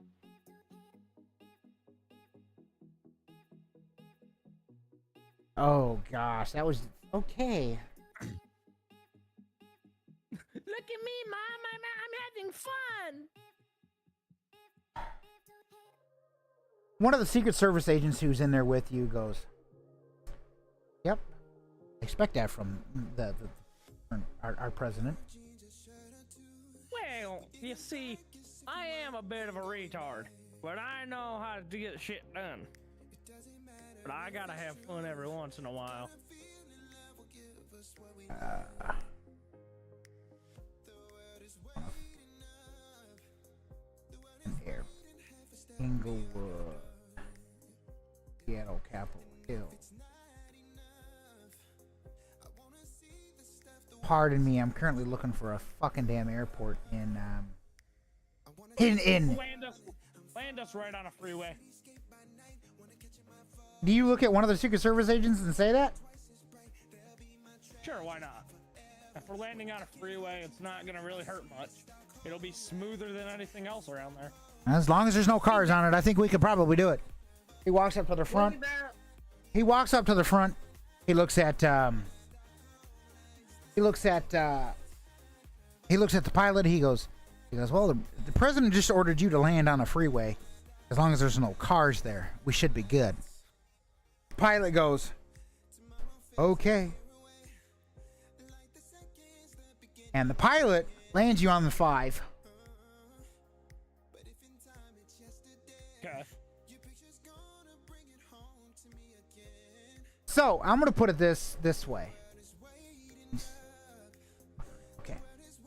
Oh gosh, that was okay. Look at me, Mom. I'm having fun. One of the Secret Service agents who's in there with you goes, "Yep, I expect that from our president." Well, you see, I am a bit of a retard, but I know how to get shit done. But I gotta have fun every once in a while. There, Inglewood, Seattle, Capitol Hill. Pardon me, I'm currently looking for a fucking damn airport in Land us right on a freeway. Do you look at one of the Secret Service agents and say that? Sure, why not? If we're landing on a freeway, it's not gonna really hurt much. It'll be smoother than anything else around there. As long as there's no cars on it, I think we could probably do it. He walks up to the front. He walks up to the front. He looks at the pilot. He goes, "Well, the president just ordered you to land on a freeway. As long as there's no cars there, we should be good." The pilot goes, "Okay." And the pilot lands you on the 5. Okay. So I'm gonna put it this way. Okay.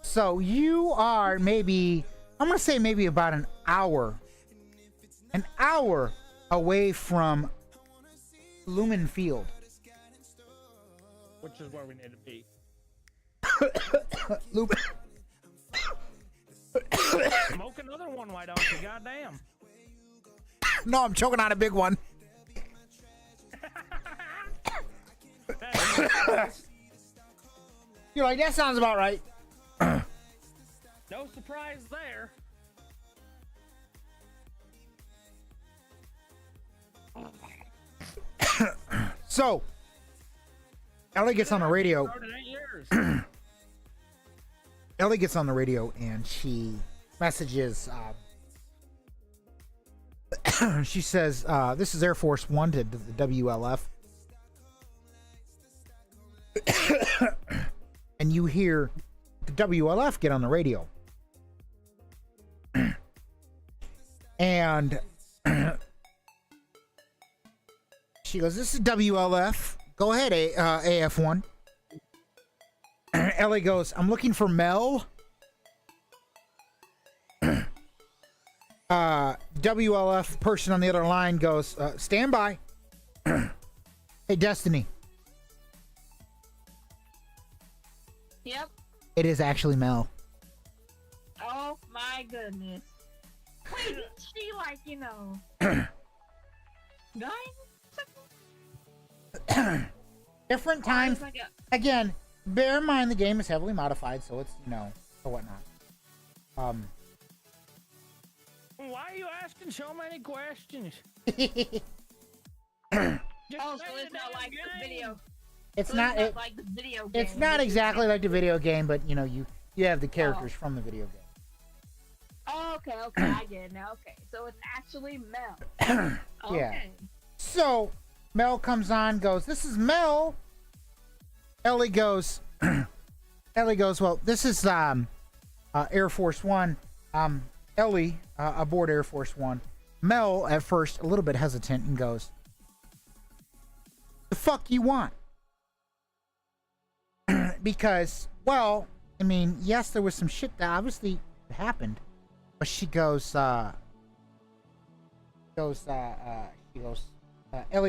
So you are maybe, I'm gonna say maybe about an hour away from Lumen Field. Which is where we need to be. Lumen. Smoke another one, why don't you? Goddamn. No, I'm choking on a big one. You're like, that sounds about right. No surprise there. So, Ellie gets on the radio. Started 8 years. Ellie gets on the radio and she messages. She says, "This is Air Force One to the WLF," and you hear the WLF get on the radio, and she goes, "This is WLF. Go ahead, AF1." Ellie goes, "I'm looking for Mel." WLF person on the other line goes, "Stand by." "Hey, Destiny." Yep. It is actually Mel. Oh my goodness. Wait, is she like, dying? Different times. Again, bear in mind the game is heavily modified, so it's, or whatnot. Why are you asking so many questions? Oh, so it's not like the video. It's So not. it's like the video game. It's not exactly like the video game, but you have the characters from the video game. Oh, okay, I get it now. Okay, so it's actually Mel. Okay. Yeah. So Mel comes on, goes, "This is Mel." Ellie goes, "Well, this is Air Force One." Ellie aboard Air Force One. Mel at first a little bit hesitant and goes, The fuck you want? Because, well, I mean, yes, there was some shit that obviously happened, but she goes, Ellie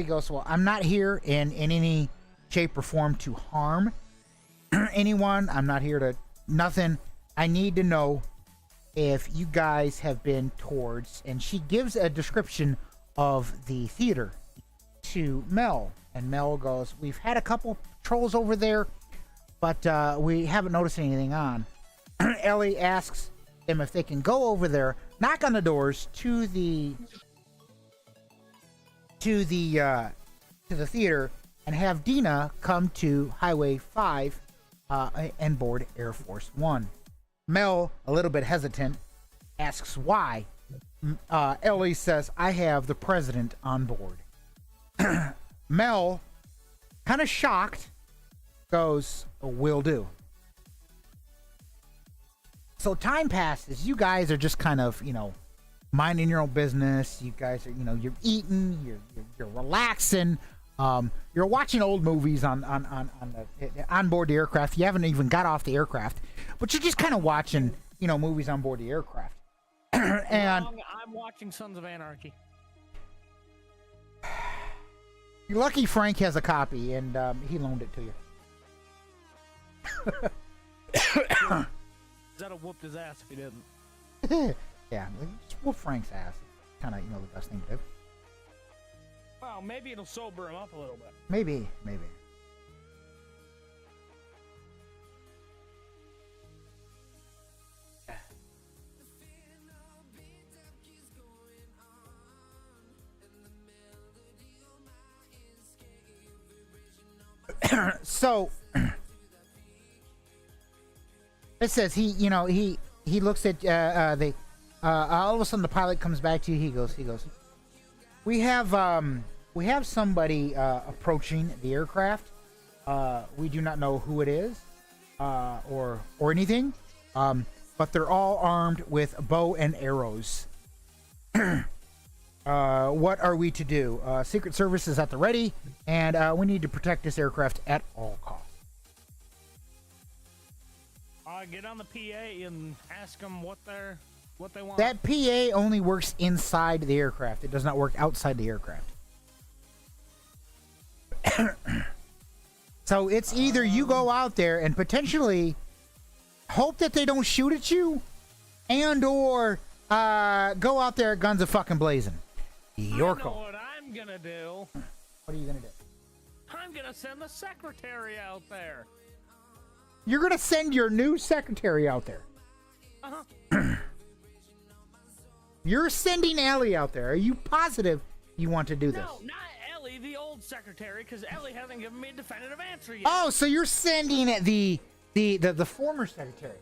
goes, well, I'm not here in any shape or form to harm anyone. I'm not here to nothing. I need to know if you guys have been towards, and she gives a description of the theater to Mel, and Mel goes, we've had a couple patrols over there, but we haven't noticed anything on. Ellie asks them if they can go over there, knock on the doors to the theater, and have Dina come to Highway 5 and board Air Force One. Mel, a little bit hesitant, asks why. Ellie says, I have the president on board. Mel, kind of shocked, goes, will do. So time passes. You guys are just kind of, minding your own business. You guys are, you're eating, you're relaxing. You're watching old movies on board the aircraft. You haven't even got off the aircraft, but you're just kind of watching, movies on board the aircraft. And I'm watching Sons of Anarchy. You're lucky Frank has a copy, and he loaned it to you. That'll whoop his ass if he didn't. Yeah, just whoop Frank's ass. Kind of, the best thing to do. Well, maybe it'll sober him up a little bit. Maybe. So it says he looks at all of a sudden the pilot comes back to you. He goes, we have somebody approaching the aircraft. We do not know who it is or anything, but they're all armed with bow and arrows. What are we to do? Secret Service is at the ready, and we need to protect this aircraft at all costs. Get on the PA and ask them what they want. That PA only works inside the aircraft. It does not work outside the aircraft. So it's either you go out there and potentially hope that they don't shoot at you, and or go out there guns a fucking blazing. Your call. I know what I'm gonna do. What are you gonna do? I'm gonna send the secretary out there. You're gonna send your new secretary out there. Uh-huh. You're sending Ellie out there. Are you positive you want to do this? No, not Ellie, the old secretary, because Ellie hasn't given me a definitive answer yet. Oh, so you're sending the former secretary.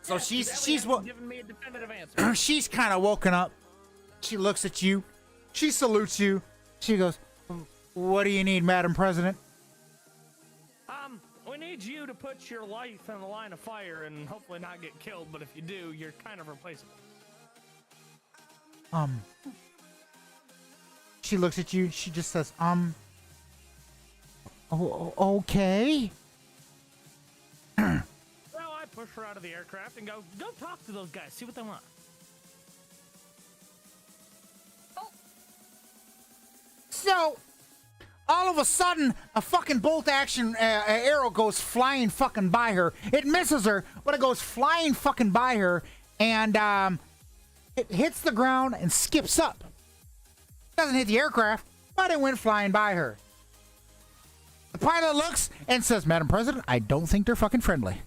So Yes, she's Ellie hasn't what? given me a definitive answer. She's kind of woken up. She looks at you. She salutes you. She goes, "What do you need, Madam President?" We need you to put your life in the line of fire and hopefully not get killed, but if you do, you're kind of replaceable. She looks at you. She just says, okay. Well, I push her out of the aircraft and go talk to those guys, see what they want. So, all of a sudden, a fucking bolt-action arrow goes flying fucking by her. It misses her, but it goes flying fucking by her, and it hits the ground and skips up. Doesn't hit the aircraft, but it went flying by her. The pilot looks and says, "Madam President, I don't think they're fucking friendly."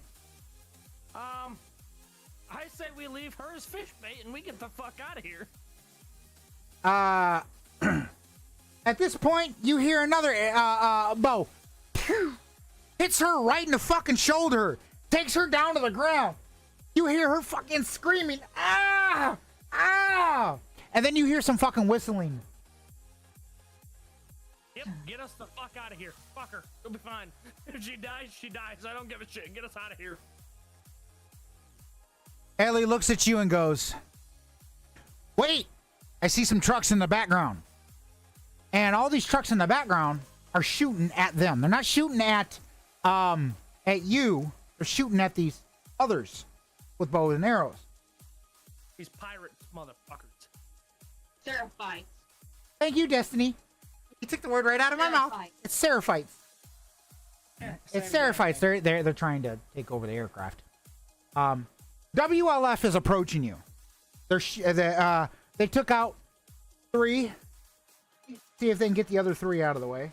I say we leave her as fish bait and we get the fuck out of here. At this point, you hear another bow. Hits her right in the fucking shoulder. Takes her down to the ground. You hear her fucking screaming, "Ah! Ah!" And then you hear some fucking whistling. Yep, get us the fuck out of here. Fuck her. It'll be fine. If she dies, she dies. I don't give a shit. Get us out of here. Ellie looks at you and goes, "Wait, I see some trucks in the background." And all these trucks in the background are shooting at them. They're not shooting at you. They're shooting at these others with bows and arrows. These pirates, motherfuckers. Seraphites. Thank you, Destiny. You took the word right out of my mouth. Seraphites. It's Seraphites. Yeah, It's same Seraphites. thing. They're trying to take over the aircraft. WLF is approaching you. They took out 3. See if they can get the other 3 out of the way.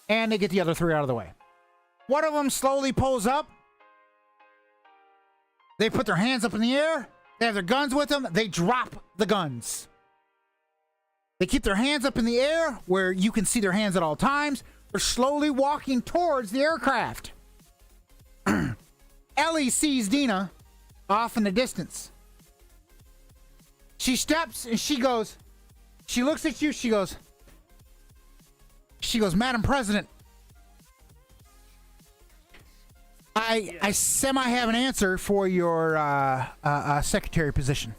And they get the other 3 out of the way. One of them slowly pulls up. They put their hands up in the air. They have their guns with them. They drop the guns. They keep their hands up in the air where you can see their hands at all times. They're slowly walking towards the aircraft. Ellie sees Dina off in the distance. She steps and she looks at you, she goes, Madam President, I semi have an answer for your secretary position.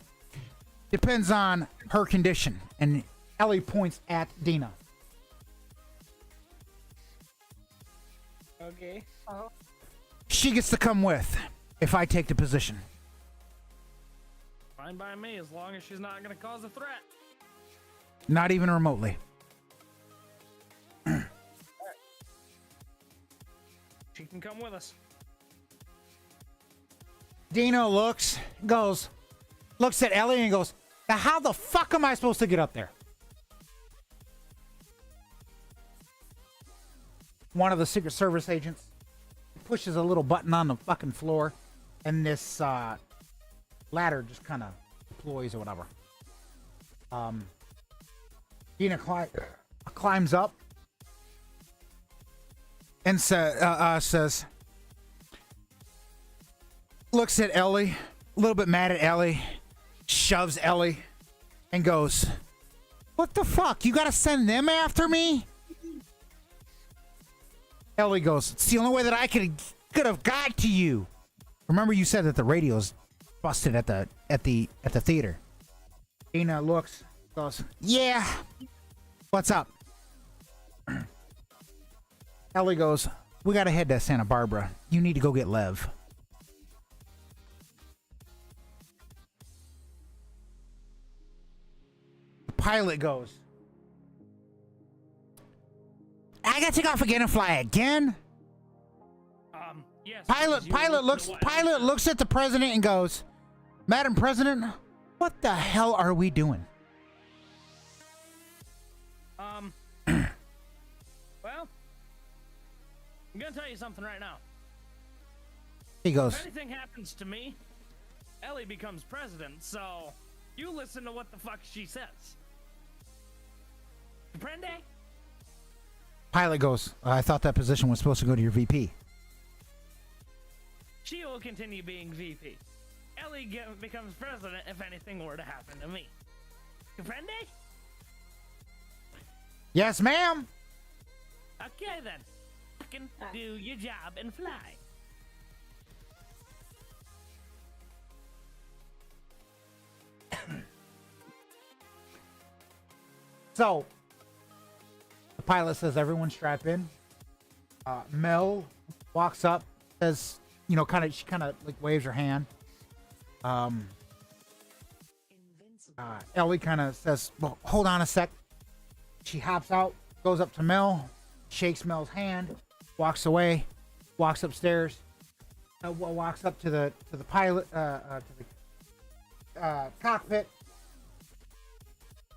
Depends on her condition. And Ellie points at Dina. Okay. She gets to come with if I take the position. Fine by me, as long as she's not gonna cause a threat. Not even remotely. She can come with us. Dina looks at Ellie and goes, now how the fuck am I supposed to get up there? One of the Secret Service agents pushes a little button on the fucking floor, and this ladder just kind of deploys or whatever. Dina climbs up and says, looks at Ellie, a little bit mad at Ellie, shoves Ellie, and goes, what the fuck? You gotta send them after me? Ellie goes, it's the only way that I could have got to you. Remember you said that the radio's busted at the theater. Dina looks, goes, yeah. What's up? Ellie goes, we gotta head to Santa Barbara. You need to go get Lev. The pilot goes, I gotta take off again and fly again. Yes. Pilot looks at the president and goes, Madam President, what the hell are we doing? Well, I'm gonna tell you something right now. He goes, If anything happens to me, Ellie becomes president, so you listen to what the fuck she says. Comprende? pilot goes, I thought that position was supposed to go to your VP. She will continue being VP. Ellie becomes president if anything were to happen to me. Comprende? Yes, ma'am. Okay then. Fucking do your job and fly. So, the pilot says, everyone strap in. Mel walks up, says, you know, she kind of like waves her hand. Ellie kind of says, well, hold on a sec. She hops out, goes up to Mel, shakes Mel's hand, walks away, walks upstairs, walks up to the pilot, to the cockpit,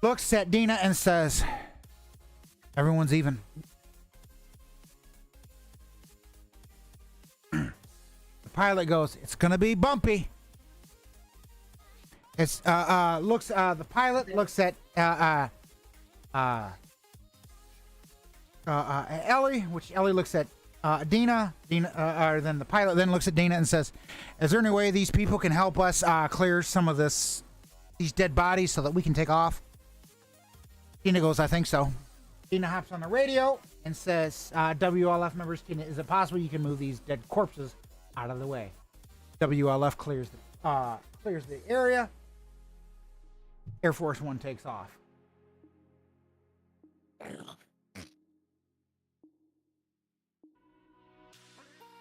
looks at Dina and says, everyone's even. The pilot goes, it's gonna be bumpy. It's the pilot looks at Ellie, which Ellie looks at Dina. Then the pilot then looks at Dina and says, is there any way these people can help us clear some of these dead bodies so that we can take off? Dina goes, I think so. Dina hops on the radio and says, WLF members, is it possible you can move these dead corpses out of the way? WLF clears the area. Air Force One takes off.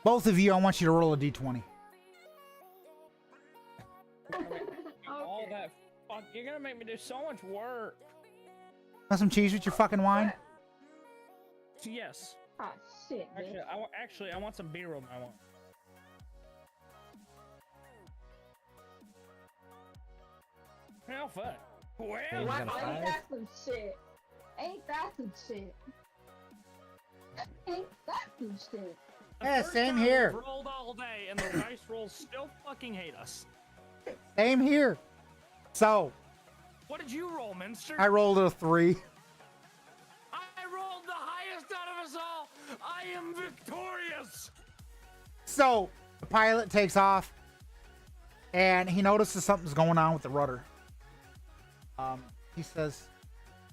Both of you, I want you to roll a d20. All that fuck, you're gonna make me do so much work. Want some cheese with your fucking wine? Yes. Ah, shit, bitch. Actually, I want some beer with my wine. Hell, fuck. Well, Okay, What? got a Ain't five? that some shit? Ain't that some shit? Ain't that some shit? the Yeah, first same time here. we've rolled all day, and the dice rolls still fucking hate us. Same here. So, What did you roll, Minster? I rolled a 3. I rolled the highest out of us all. I am victorious. So, the pilot takes off, and he notices something's going on with the rudder.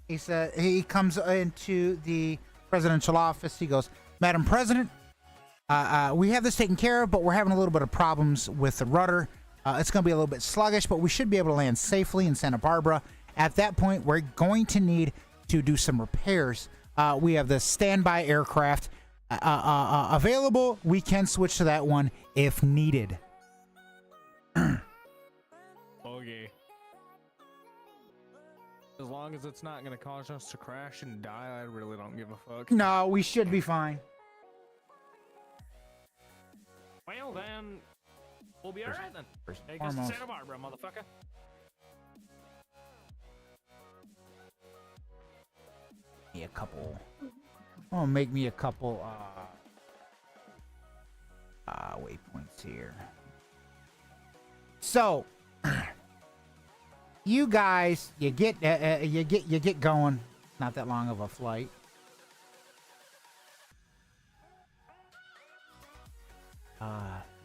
He comes into the presidential office. He goes, Madam President, we have this taken care of, but we're having a little bit of problems with the rudder. It's going to be a little bit sluggish, but we should be able to land safely in Santa Barbara. At that point, we're going to need to do some repairs. We have the standby aircraft available. We can switch to that one if needed. Okay. As long as it's not gonna cause us to crash and die, I really don't give a fuck. No, we should be fine. Well then, we'll be alright then. First and Take us to foremost. Santa Barbara, motherfucker. Me a couple. Oh, make me a couple waypoints here. So, you guys, you get going. Not that long of a flight.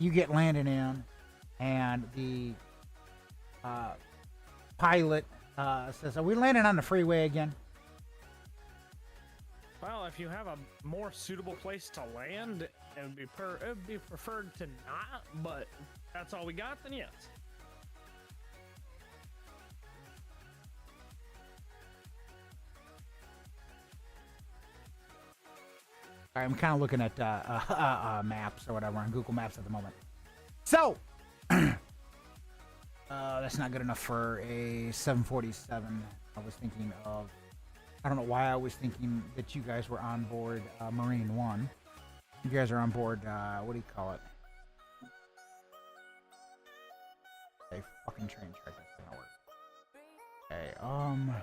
You get landing in, and the pilot says, "Are we landing on the freeway again?" Well, if you have a more suitable place to land, it would be preferred to not, but if that's all we got, then yes. I'm kind of looking at maps or whatever on Google Maps at the moment. So, that's not good enough for a 747. I was thinking of, I don't know why I was thinking that you guys were on board Marine One. You guys are on board, what do you call it? A fucking train track. That's not work. Okay, I'm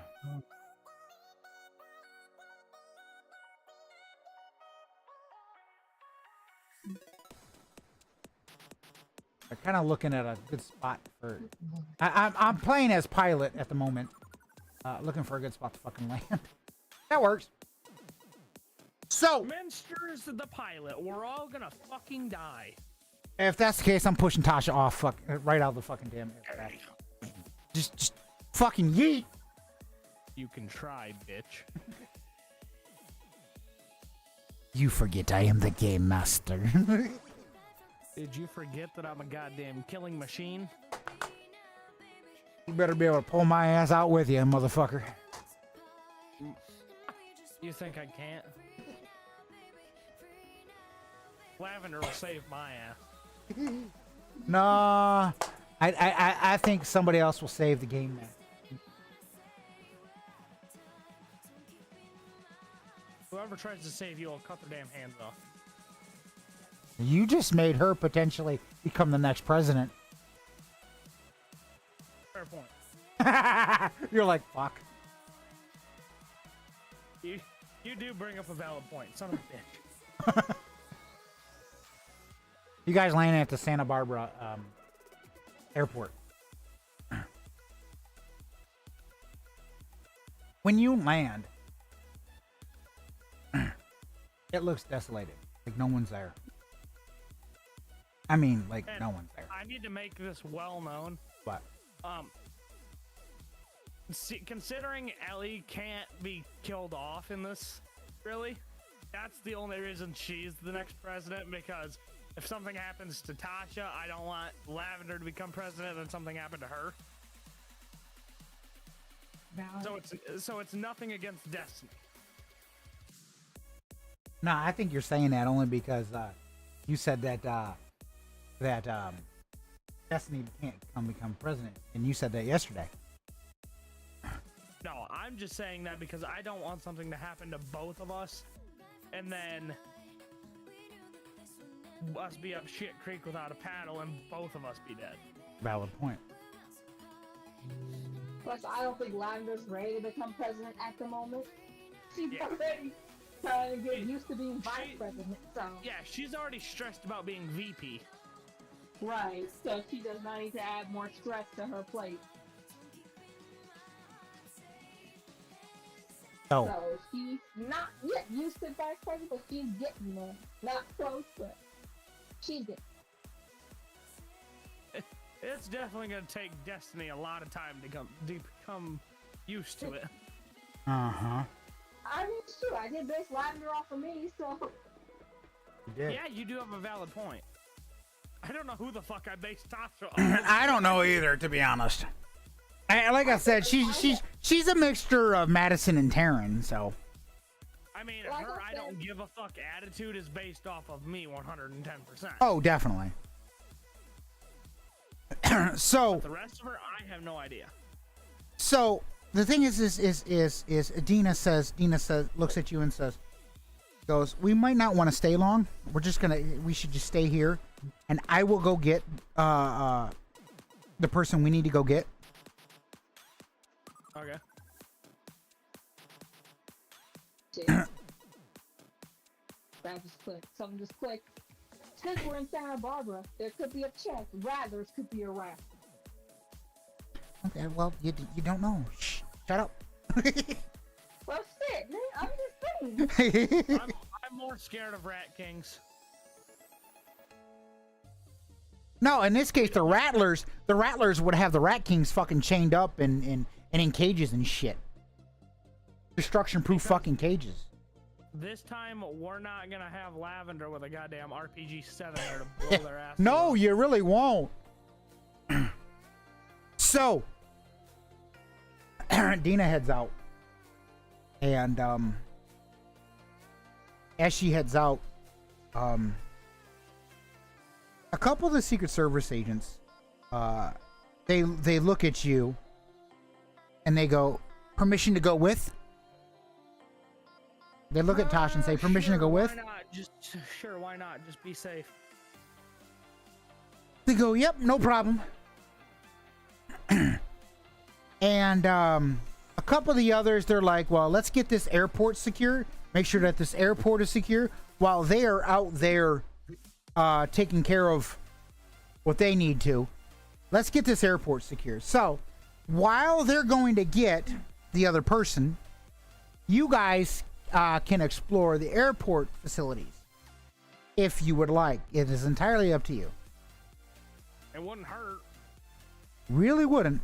kind of looking at a good spot for. I'm playing as pilot at the moment, looking for a good spot to fucking land. That works. So, Minster's the pilot. We're all gonna fucking die. if that's the case, I'm pushing Tasha off, right out of the fucking damn aircraft. Just fucking yeet. You can try, bitch. You forget I am the game master. Did you forget that I'm a goddamn killing machine? You better be able to pull my ass out with you, motherfucker. You think I can't? Lavender will save my ass. Nah, I think somebody else will save the game now. Whoever tries to save you, I'll cut their damn hands off. You just made her potentially become the next president. Fair point. You're like, fuck. You do bring up a valid point, son of a bitch. You guys landing at the Santa Barbara airport. When you land, it looks desolated. Like no one's there. I mean, like And no one's there. I need to make this well known. But See, considering Ellie can't be killed off in this, really, that's the only reason she's the next president, because if something happens to Tasha, I don't want Lavender to become president and something happened to her. So it's nothing against Destiny. no, I think you're saying that only because You said that Destiny can't become president, and you said that yesterday. No, I'm just saying that because I don't want something to happen to both of us, and then us be up shit creek without a paddle, and both of us be dead. Valid point. Plus, I don't think Lavender's ready to become president at the moment. She's Yeah. already trying to get used to being vice president, so. Yeah, she's already stressed about being VP. Right, so she does not need to add more stress to her plate. Oh, So she's not yet used to vice president, but she's getting there. Not close, but she's getting It's definitely gonna take Destiny a lot of time to become used to it. uh-huh. I mean, it's true. I did base Lavender off of me, so. You did. Yeah, you do have a valid point. I don't know who the fuck I based Tasha on. I don't know either, to be honest. Like I said, she's a mixture of Madison and Taryn, so. I mean, Like her I I don't give a fuck attitude is based off of me 110%. Oh, definitely. So The rest of her, I have no idea. So the thing is Dina says, looks at you and goes, we might not want to stay long. We should just stay here, and I will go get the person we need to go get. Okay. That just clicked. Something just clicked. Since we're in Santa Barbara, there could be a check. Rathers could be around. Okay, well, you don't know. Shh, shut up. Well, shit, man. I'm just saying. I'm more scared of Rat Kings. No, in this case, the Rattlers would have the Rat Kings fucking chained up and in cages and shit. Destruction-proof fucking cages. This time, we're not gonna have Lavender with a goddamn RPG-7 there to blow their ass. No, you really won't. So, Dina heads out. And, as she heads out, a couple of the Secret Service agents, they look at you and they go, permission to go with? They look at Tosh and say, permission to go with? Why not? Sure, why not? Just be safe. They go, yep, no problem. And a couple of the others, they're like, well, let's get this airport secure. Make sure that this airport is secure while they are out there taking care of what they need to. Let's get this airport secure. So while they're going to get the other person, you guys can explore the airport facilities if you would like. It is entirely up to you. It wouldn't hurt. Really wouldn't.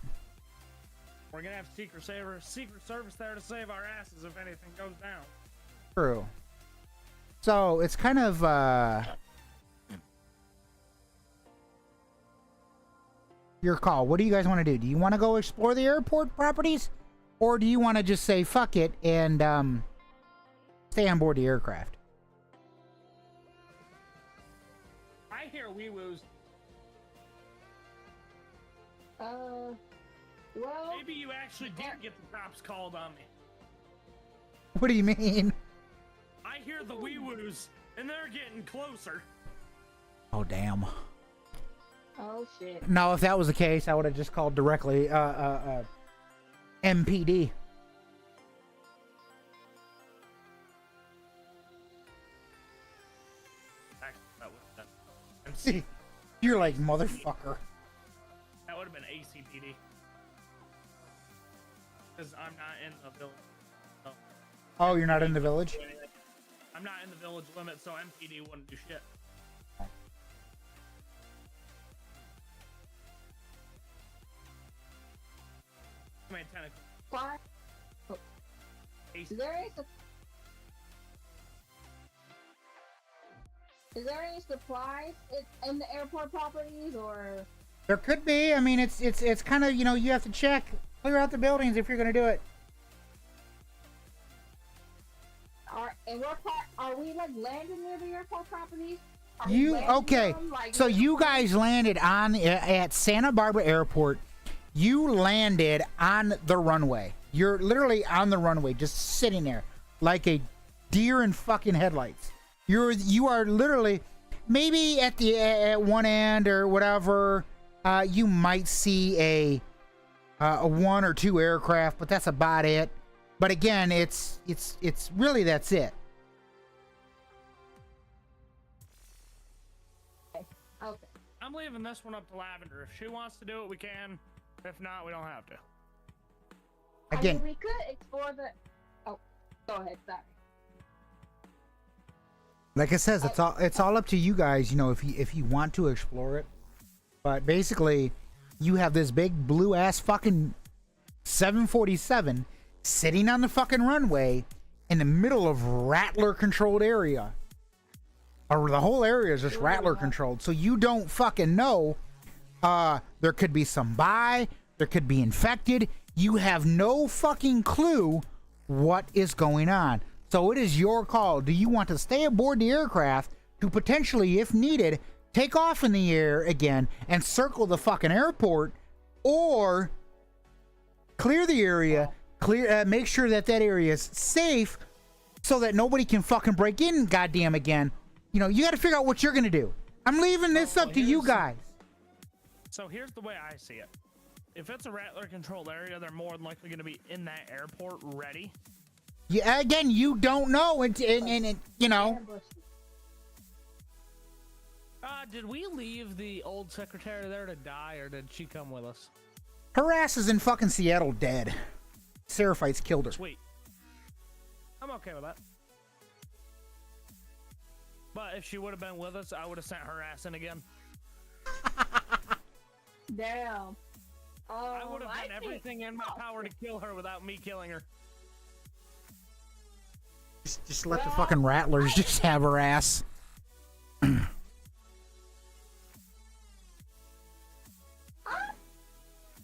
We're gonna have Secret Service there to save our asses if anything goes down. True. So it's kind of your call. What do you guys want to do? Do you want to go explore the airport properties, or do you want to just say fuck it and stay on board the aircraft? I hear wee-woos. Well, Maybe you actually did get the cops called on me. What do you mean? I hear the wee-woos, and they're getting closer. Oh damn. oh shit. No, if that was the case, I would have just called directly MPD. Actually, that would have been You're like, motherfucker. That would have been ACPD. Because I'm not in the village. So Oh, you're not in the village? I'm not in the village limit, so MPD wouldn't do shit. I mean, technically, Fire. AC Is there any Is there any supplies in the airport properties, or? There could be. I mean, it's kind of, you have to check, clear out the buildings if you're gonna do it. Are we like landing near the airport properties? Are we You landing okay? them, like, So with you the plane? guys landed on at Santa Barbara Airport. You landed on the runway. You're literally on the runway, just sitting there like a deer in fucking headlights. You are literally maybe at one end or whatever. You might see a one or two aircraft, but that's about it. But again, it's really that's it. Okay. I'm leaving this one up to Lavender. If she wants to do it, we can. If not, we don't have to. Again, I mean, we could explore the. Oh, go ahead. Sorry. like I says, it's all up to you guys. You know, if you want to explore it. But basically, you have this big blue ass fucking 747 sitting on the fucking runway in the middle of Rattler controlled area. Or the whole area is just Rattler controlled. So you don't fucking know. There could be some there could be infected. You have no fucking clue what is going on. So it is your call. Do you want to stay aboard the aircraft to potentially, if needed, take off in the air again and circle the fucking airport, or clear the area, make sure that area is safe so that nobody can fucking break in goddamn again. You know, you got to figure out what you're going to do. I'm leaving this up to you guys. So here's the way I see it. If it's a Rattler controlled area, they're more than likely going to be in that airport ready. Yeah, again, you don't know, and you know. Ambush. Did we leave the old secretary there to die, or did she come with us? Her ass is in fucking Seattle dead. Seraphites killed her. Sweet. I'm okay with that. But if she would have been with us, I would have sent her ass in again. Damn. I would have I done think- everything in my power to kill her without me killing her. Just let the fucking Rattlers just have her ass.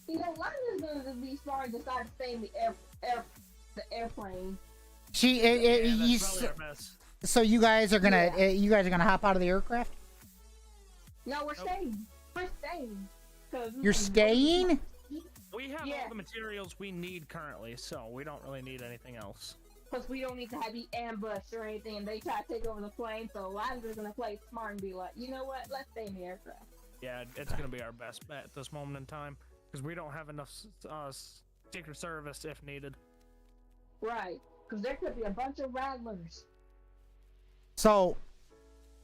You know, London's gonna be smart and decide to stay in the airplane. She, Yeah, that's probably our best. so you guys are gonna, Yeah. you guys are gonna hop out of the aircraft? No, we're Nope. staying. We're staying. You're staying? We have Yeah. all the materials we need currently, so we don't really need anything else. Because we don't need to be ambushed or anything, and they try to take over the plane, so London's gonna play smart and be like, you know what, let's stay in the aircraft. Yeah, it's gonna be our best bet at this moment in time, because we don't have enough Secret Service if needed. Right. Because there could be a bunch of rattlers. So,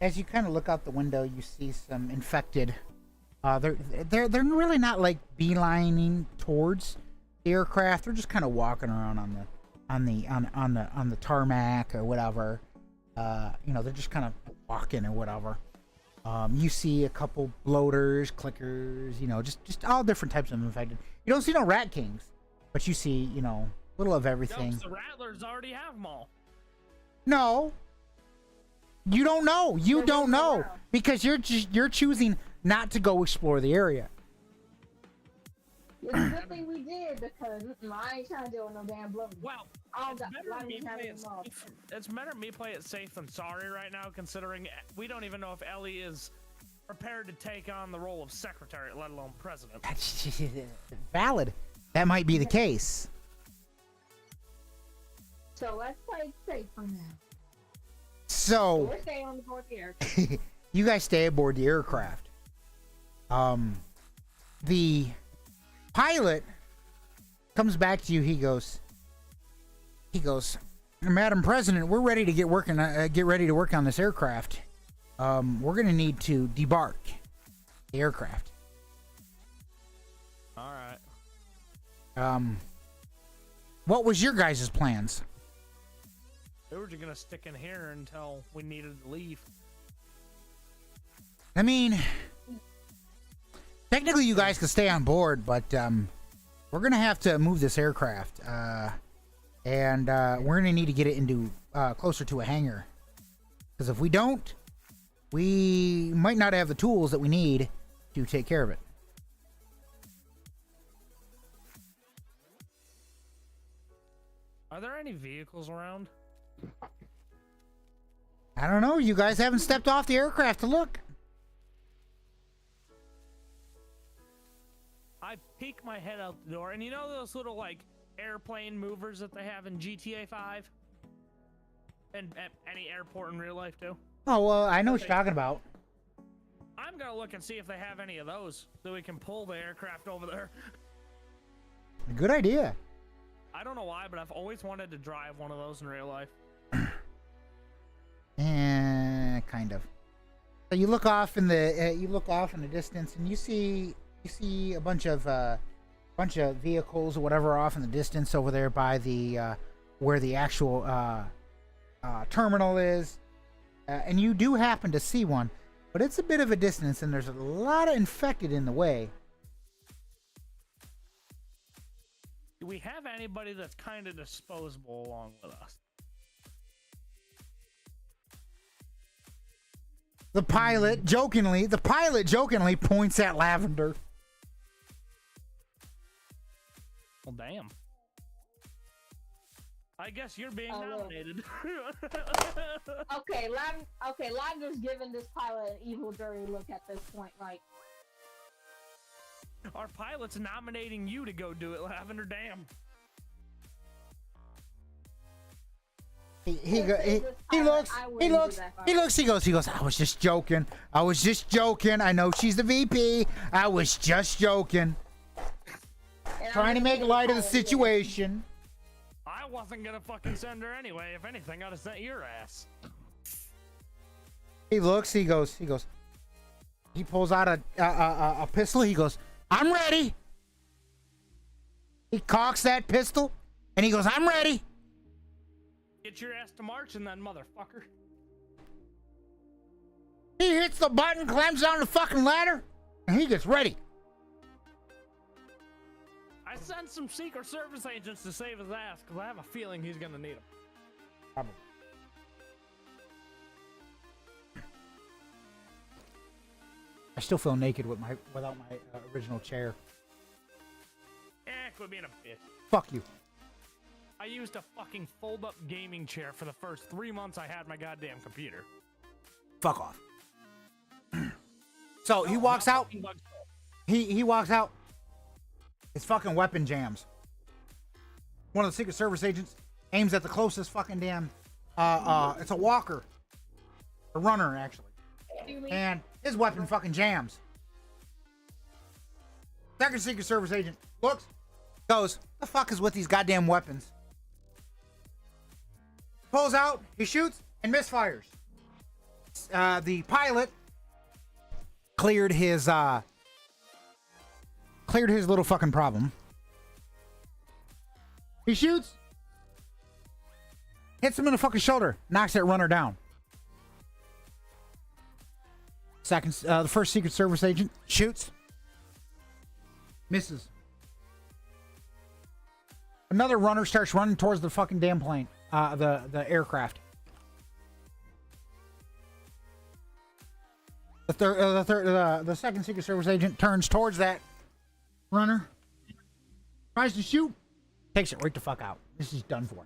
as you kind of look out the window, you see some infected. They're really not like beelining towards the aircraft. They're just kind of walking around on the tarmac or whatever. You know, they're just kind of walking or whatever. You see a couple bloaters, clickers, you know, just all different types of infected. You don't see no rat kings, but you see, you know, a little of everything. No, 'cause the Rattlers already have them all. No, you don't know. You They're don't moving know around. because you're choosing not to go explore the area. It's a good thing we did, because I ain't trying to deal with no damn bloaters. Well, I don't it's got better, London me play having it them all. safe. It's better me play it safe than sorry right now, considering we don't even know if Ellie is prepared to take on the role of secretary, let alone president. Valid. That might be the case. So let's play it safe for now. So We're staying on the board the aircraft. you guys stay aboard the aircraft. The pilot comes back to you. He goes, Madam President, we're ready to get ready to work on this aircraft. We're gonna need to debark the aircraft. All right. What was your guys' plans? We were just gonna stick in here until we needed to leave. I mean, technically you guys could stay on board, but we're gonna have to move this aircraft, and we're gonna need to get it into closer to a hangar. Because if we don't, we might not have the tools that we need to take care of it. Are there any vehicles around? I don't know. You guys haven't stepped off the aircraft to look. I peek my head out the door, and you know those little like airplane movers that they have in GTA 5, and at any airport in real life too. Oh well, I know what you're talking about. I'm gonna look and see if they have any of those, so we can pull the aircraft over there. Good idea. I don't know why, but I've always wanted to drive one of those in real life. Kind of. So you look off in the distance, and you see a bunch of vehicles or whatever off in the distance over there by the where the actual terminal is, and you do happen to see one, but it's a bit of a distance, and there's a lot of infected in the way. Do we have anybody that's kind of disposable along with us? The pilot jokingly points at Lavender. Well, damn. I guess you're being Oh, nominated. Okay, Lavender's giving this pilot an evil, dirty look at this point. Like, Our pilot's nominating you to go do it, Lavender. Damn. He looks, he goes, I was just joking. I know she's the VP. I was just joking. Trying to make light of the situation. I wasn't gonna fucking send her anyway. If anything, I'd have sent your ass. He looks, he goes, he pulls out a pistol. He goes, I'm ready. He cocks that pistol and he goes, I'm ready. Get your ass to marching then, motherfucker. He hits the button, climbs down the fucking ladder, and he gets ready. I sent some Secret Service agents to save his ass because I have a feeling he's gonna need them. Probably. I still feel naked without my original chair. Quit being a bitch. Fuck you. I used a fucking fold-up gaming chair for the first 3 months I had my goddamn computer. Fuck off. So he walks out. He walks out. His fucking weapon jams. One of the Secret Service agents aims at the closest fucking damn. It's a walker, a runner actually, and his weapon fucking jams. Second Secret Service agent looks, goes, the fuck is with these goddamn weapons? Pulls out, he shoots and misfires. The pilot cleared his little fucking problem. He shoots, hits him in the fucking shoulder, knocks that runner down. The first Secret Service agent shoots, misses. Another runner starts running towards the fucking damn plane, the aircraft. The second Secret Service agent turns towards that runner, tries to shoot, takes it right the fuck out. This is done for.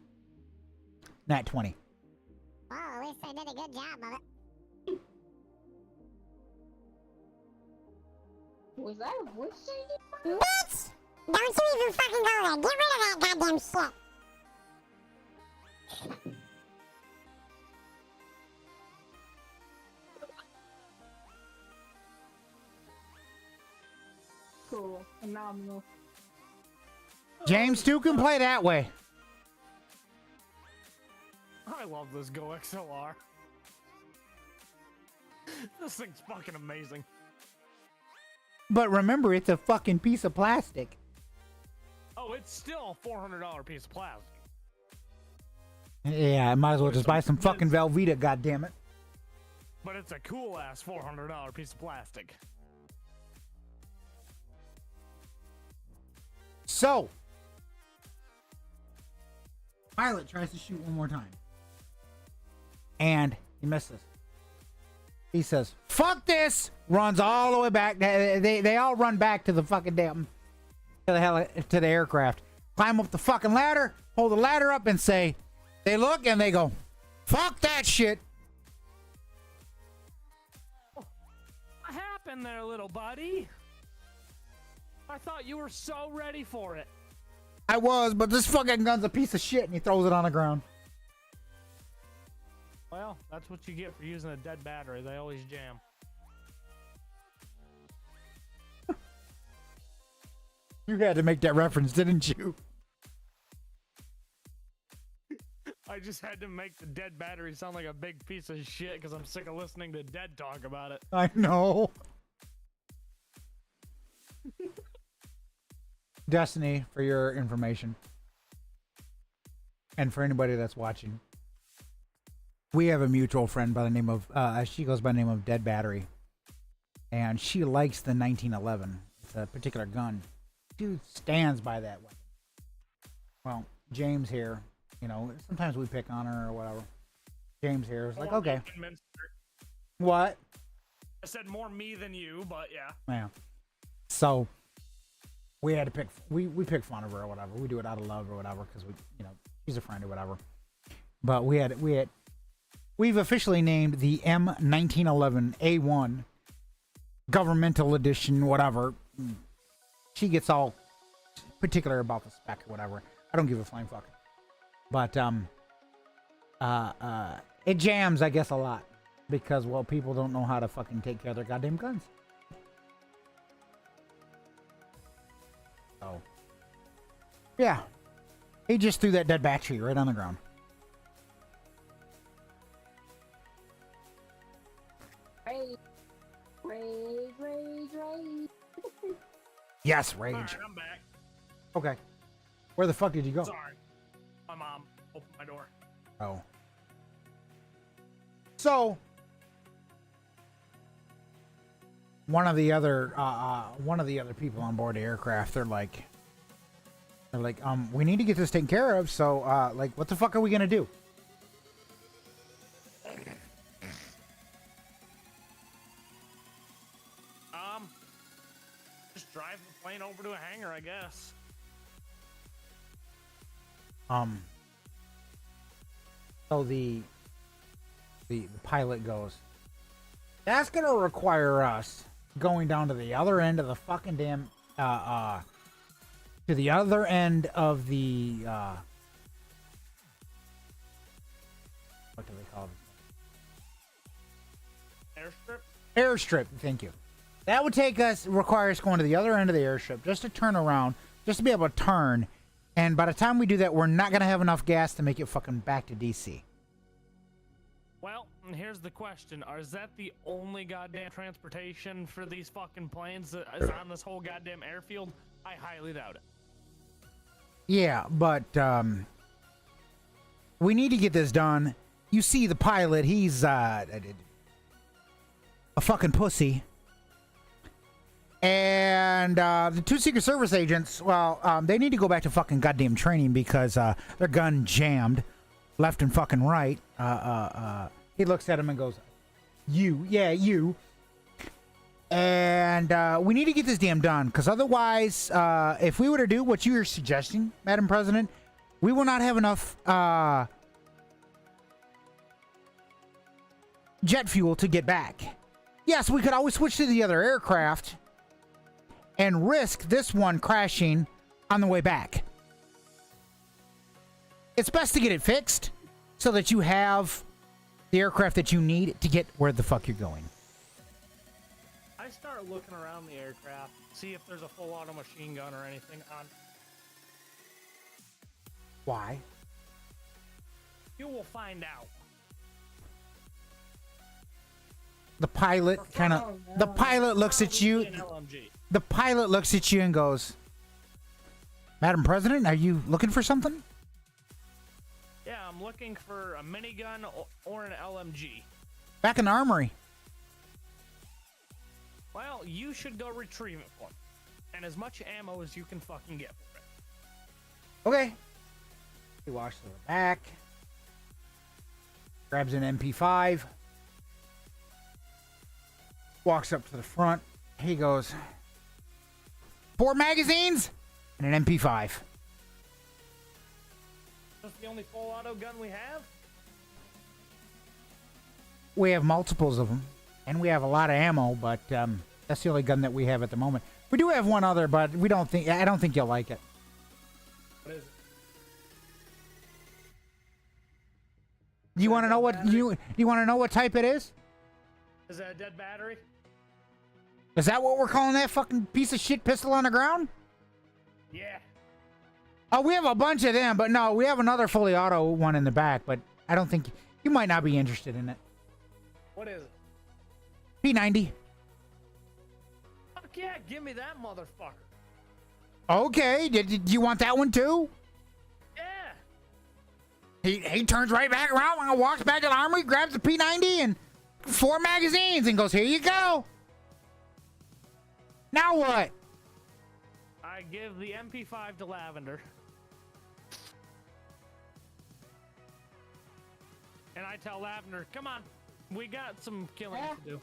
Nat 20. Well, at least I did a good job of it. was that a voice changing? Bitch! Don't you even fucking go there. Get rid of that goddamn shit. Cool. Phenomenal. James 2 can play that way. I love this Go XLR. This thing's fucking amazing. But remember, it's a fucking piece of plastic. Oh, it's still a $400 piece of plastic. Yeah, I might as well just buy some fucking Velveeta, goddammit. But it's a cool ass $400 piece of plastic. So, pilot tries to shoot one more time. And he misses. He says, fuck this! Runs all the way back. They all run back to the fucking damn, to the aircraft. Climb up the fucking ladder, hold the ladder up and say, they look and they go, fuck that shit. happened there, little buddy? I thought you were so ready for it. I was, but this fucking gun's a piece of shit, and he throws it on the ground. Well, that's what you get for using a dead battery. They always jam. You had to make that reference, didn't you? I just had to make the dead battery sound like a big piece of shit because I'm sick of listening to Dead talk about it. I know. Destiny, for your information, and for anybody that's watching, we have a mutual friend by the name of, she goes by the name of Dead Battery, and she likes the 1911. It's a particular gun. Dude stands by that weapon. Well, James here, you know, sometimes we pick on her or whatever. James here is like, More okay. me than Minster. What? I said more me than you, but yeah. Yeah. So we had to pick. We pick fun of her or whatever. We do it out of love or whatever because we, you know, she's a friend or whatever. But we've officially named the M1911A1 governmental edition, whatever. She gets all particular about the spec or whatever. I don't give a flying fuck. But it jams, I guess, a lot because, well, people don't know how to fucking take care of their goddamn guns. So, yeah, he just threw that dead battery right on the ground. Rage. Yes, rage. All right, I'm back. Okay. Where the fuck did you go? Sorry. My mom opened my door. Oh. So, one of the other people on board the aircraft, they're like, we need to get this taken care of. So, like, what the fuck are we gonna do? Just drive the plane over to a hangar, I guess. So the pilot goes, that's gonna require us going down to the other end of the fucking damn to the other end of the what do they call it? Airstrip? Airstrip, thank you. That would require us going to the other end of the airstrip just to turn around, just to be able to turn. And by the time we do that, we're not going to have enough gas to make it fucking back to DC. Well, here's the question. Is that the only goddamn transportation for these fucking planes that is on this whole goddamn airfield? I highly doubt it. Yeah, but we need to get this done. You see the pilot, he's a fucking pussy. And the two Secret Service agents, well, they need to go back to fucking goddamn training because their gun jammed left and fucking right. He looks at him and goes, you. And we need to get this damn done because otherwise, if we were to do what you are suggesting, Madam President, we will not have enough jet fuel to get back. Yes, we could always switch to the other aircraft and risk this one crashing on the way back. It's best to get it fixed so that you have the aircraft that you need to get where the fuck you're going. I start looking around the aircraft, see if there's a full auto machine gun or anything on. Why? You will find out. The pilot looks at you. An LMG. The pilot looks at you and goes, Madam President, are you looking for something? Yeah, I'm looking for a minigun or an LMG. Back in the armory. Well, you should go retrieve it for me. And as much ammo as you can fucking get for it. Okay. He walks to the back. Grabs an MP5. Walks up to the front. He goes, 4 magazines and an MP5. That's the only full auto gun we have? We have multiples of them, and we have a lot of ammo, but That's the only gun that we have at the moment. We do have one other, but I don't think you'll like it. What is it? Do you want to know what do you want to know what type it is? Is that a dead battery? Is that what we're calling that fucking piece of shit pistol on the ground? Yeah. Oh, we have a bunch of them, but no, we have another fully auto one in the back, but I don't think you might not be interested in it. What is it? P90. Fuck yeah, give me that motherfucker. Okay, did you want that one too? Yeah. He turns right back around and walks back to the armory, grabs the P90 and 4 magazines and goes, "Here you go." Now what? I give the MP5 to Lavender. And I tell Lavender, come on, we got some killing to do.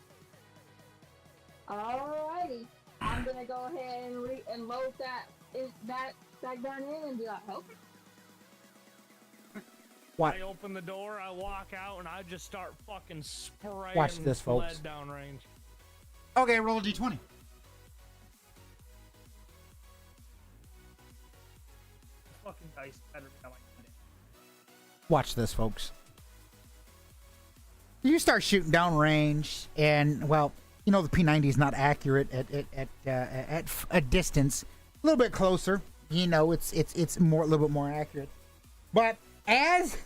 Alrighty. I'm gonna go ahead and load that gun in and be like, okay. What? I open the door, I walk out, and I just start fucking spraying Watch this, folks. lead downrange. Okay, roll a d20. Fucking dice better than like that. Watch this, folks. You start shooting down range, and well, you know the P90 is not accurate at a distance. A little bit closer, you know, it's more a little bit more accurate. But as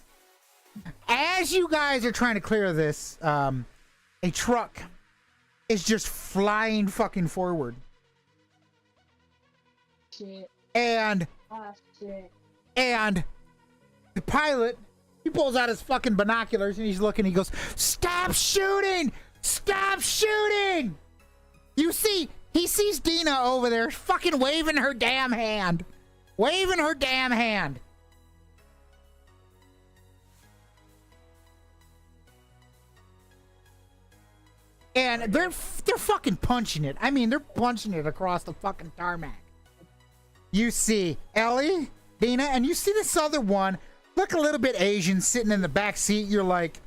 you guys are trying to clear this, a truck is just flying fucking forward, Shit. and Ah, shit. and the pilot, he pulls out his fucking binoculars and he's looking. He goes, "Stop shooting! Stop shooting!" You see, he sees Dina over there fucking waving her damn hand. Waving her damn hand. And they're fucking punching it. I mean, they're punching it across the fucking tarmac. You see Ellie, Dina, and you see this other one, look a little bit Asian, sitting in the back seat. You're like,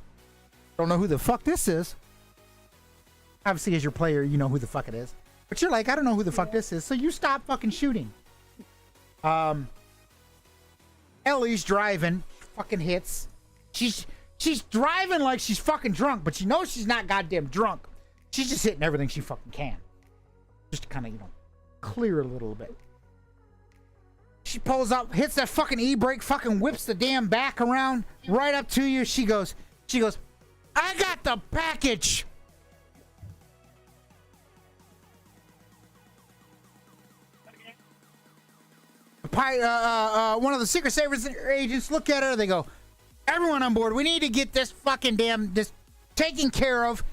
don't know who the fuck this is. Obviously, as your player, you know who the fuck it is. But you're like, I don't know who the fuck this is. So you stop fucking shooting. Ellie's driving, fucking hits. She's driving like she's fucking drunk, but you know she's not goddamn drunk. She's just hitting everything she fucking can. Just to kind of, you know, clear a little bit. She pulls up, hits that fucking e-brake, fucking whips the damn back around right up to you. She goes, "I got the package." One of the Secret Service agents look at her. They go, "Everyone on board, we need to get this fucking this taken care of,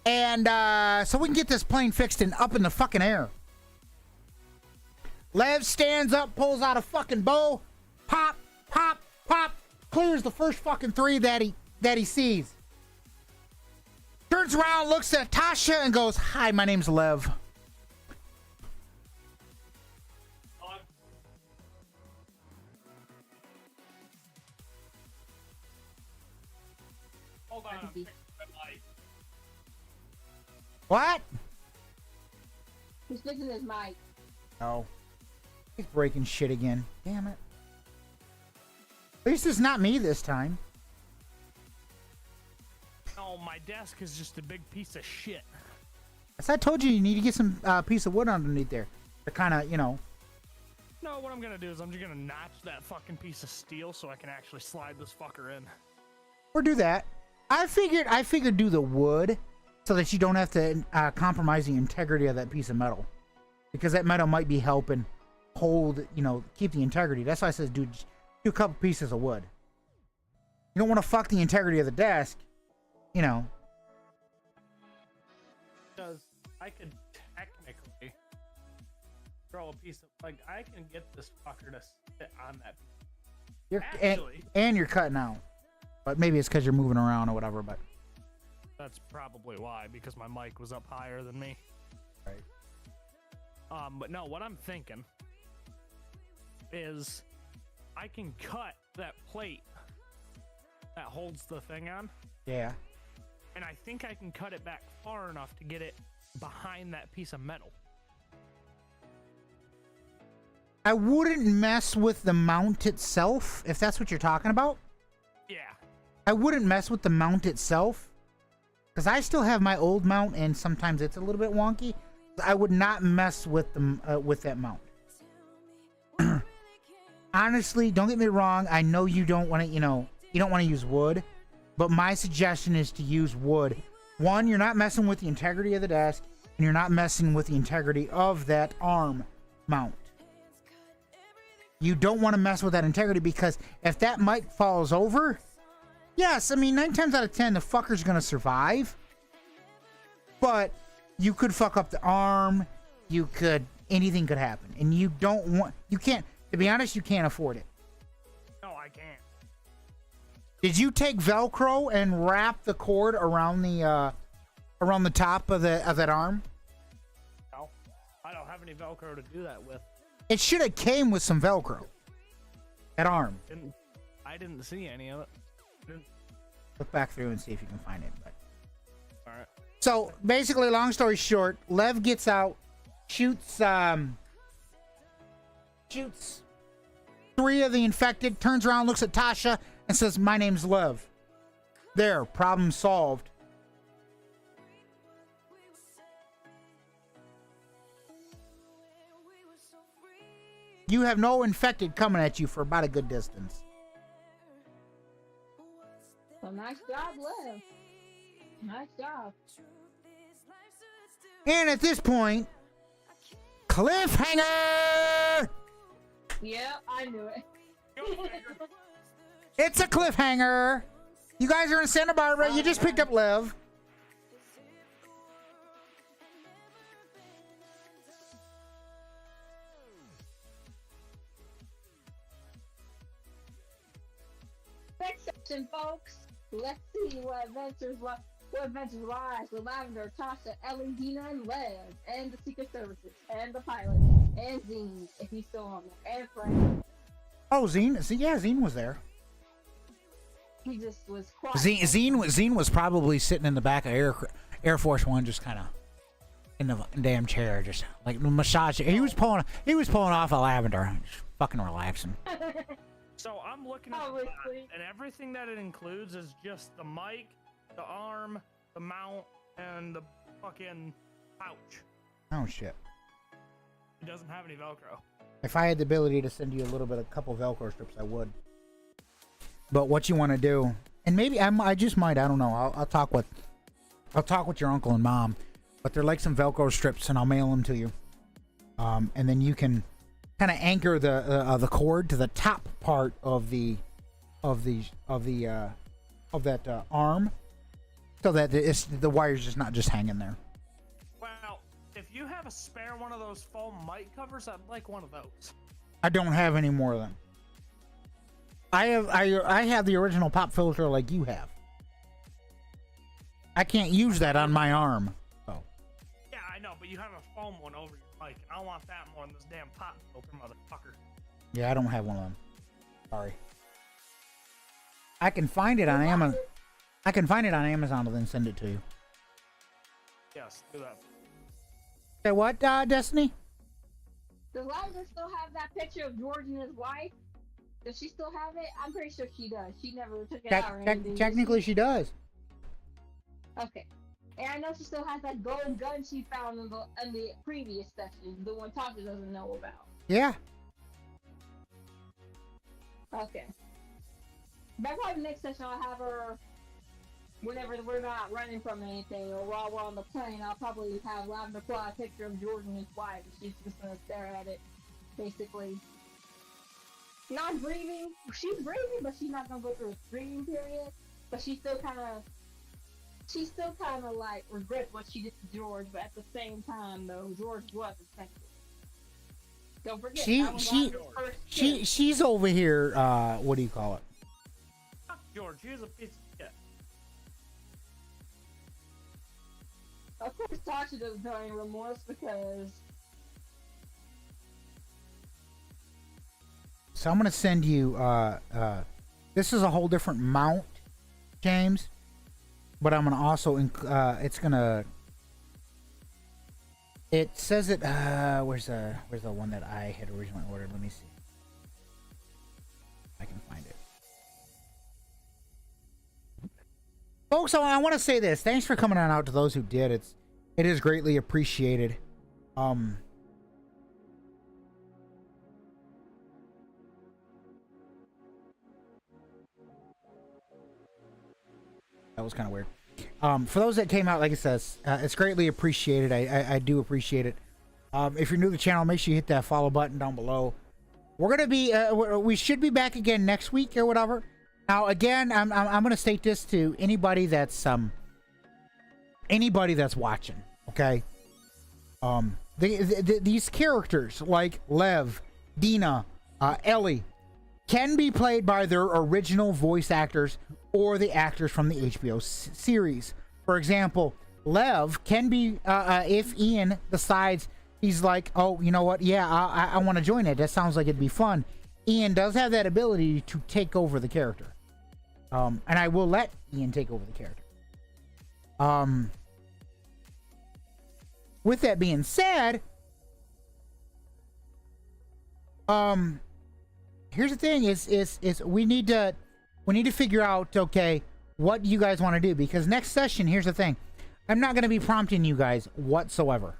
and so we can get this plane fixed and up in the fucking air." Lev stands up, pulls out a fucking bow, pop, pop, pop, clears the first fucking 3 that he sees. Turns around, looks at Tasha, and goes, "Hi, my name's Lev." Hold on. What? He's fixing his mic. No. He's breaking shit again. Damn it. At least it's not me this time. No, my desk is just a big piece of shit. As I told you, you need to get some piece of wood underneath there to kind of, you know. No, what I'm gonna do is I'm just gonna notch that fucking piece of steel so I can actually slide this fucker in. Or do that. I figured do the wood so that you don't have to compromise the integrity of that piece of metal, because that metal might be helping hold, you know, keep the integrity. That's why I says do a couple pieces of wood. You don't want to fuck the integrity of the desk, you know. Because I could technically throw a piece of, like, I can get this fucker to sit on that. And you're cutting out. But maybe it's because you're moving around or whatever, but That's probably why, because my mic was up higher than me. right. But no, what I'm thinking is I can cut that plate that holds the thing on, Yeah. and I think I can cut it back far enough to get it behind that piece of metal. I wouldn't mess with the mount itself, if that's what you're talking about. Yeah. I wouldn't mess with the mount itself, because I still have my old mount, and sometimes it's a little bit wonky. I would not mess with the with that mount. Honestly, don't get me wrong. I know you don't want to, you don't want to use wood, but my suggestion is to use wood. One, you're not messing with the integrity of the desk, and you're not messing with the integrity of that arm mount. You don't want to mess with that integrity, because if that mic falls over, yes, I mean, 9 times out of 10, the fucker's going to survive. But you could fuck up the arm. Anything could happen. And you can't, to be honest, you can't afford it. No, I can't. Did you take Velcro and wrap the cord around the top of that arm? No, I don't have any Velcro to do that with. It should have came with some Velcro. That arm. I didn't see any of it. Look back through and see if you can find it. But. All right. So basically, long story short, Lev gets out, shoots 3 of the infected, turns around, looks at Tasha, and says, "My name's Lev." There, problem solved. You have no infected coming at you for about a good distance. So nice job, Liv. Nice job. And at this point, cliffhanger! Yeah, I knew it. It's a cliffhanger. You guys are in Santa Barbara. You just picked up Lev. Next section, folks. Let's see what adventures lies with Lavender, Tasha, Ellie, Dina, and Lev, and the Secret Services, and the pilot, and Zine, if he's still on there, and Frank. Oh, Zine. Yeah, Zine was there. He just was quiet. Zine was probably sitting in the back of Air Force One, just kind of in the damn chair, just like massage. He was pulling off a Lavender, just fucking relaxing. So I'm looking at that, and everything that it includes is just the mic, the arm, the mount, and the fucking pouch. Oh shit! It doesn't have any Velcro. If I had the ability to send you a couple Velcro strips, I would. But what you want to do, and maybe I just might, I don't know. I'll talk with your uncle and mom. But they're like some Velcro strips, and I'll mail them to you. And then you can kind of anchor the cord to the top part of that arm, so that the wire's just not just hanging there. Well, if you have a spare one of those foam mic covers, I'd like one of those. I don't have any more of them. I have the original pop filter like you have. I can't use that on my arm. Oh. Yeah, I know, but you have a foam one over your mic, and I want that more than this damn pop filter, motherfucker. Yeah, I don't have one of them. Sorry. I can find it on Amazon. I can find it on Amazon and then send it to you. Yes, do that. Say what, Destiny? Does Liza still have that picture of George and his wife? Does she still have it? I'm pretty sure she does. She never took it out or anything. Technically, she does. Okay. And I know she still has that gold gun she found in the previous session, the one Tasha doesn't know about. Yeah. Okay. But probably next session I'll have her, whenever we're not running from anything, or while we're on the plane, I'll probably have Lavender fly a picture of George and his wife, and she's just gonna stare at it, basically. Not breathing. She's breathing, but she's not gonna go through a screaming period. But she still kind of like regrets what she did to George. But at the same time, though, George was infected. Don't forget. She's over here. What do you call it? Fuck George, he's a piece of shit. Of course, Tasha doesn't feel any remorse because. So I'm gonna send you. This is a whole different mount, James. But I'm gonna also. It's gonna. It says it. Where's the one that I had originally ordered? Let me see. I can find it. Folks, I want to say this. Thanks for coming on out to those who did. It is greatly appreciated. That was kind of weird. For those that came out, like it says, it's greatly appreciated. I do appreciate it. If you're new to the channel, make sure you hit that follow button down below. We're gonna be, we should be back again next week or whatever. Now, again, I'm gonna state this to anybody that's watching. Okay. These characters like Lev, Dina, Ellie can be played by their original voice actors or the actors from the HBO series. For example, Lev can be, if Ian decides he's like, oh, you know what? Yeah, I want to join it. That sounds like it'd be fun. Ian does have that ability to take over the character. And I will let Ian take over the character. With that being said, here's the thing is we need to figure out, okay, what you guys want to do, because next session, here's the thing, I'm not going to be prompting you guys whatsoever.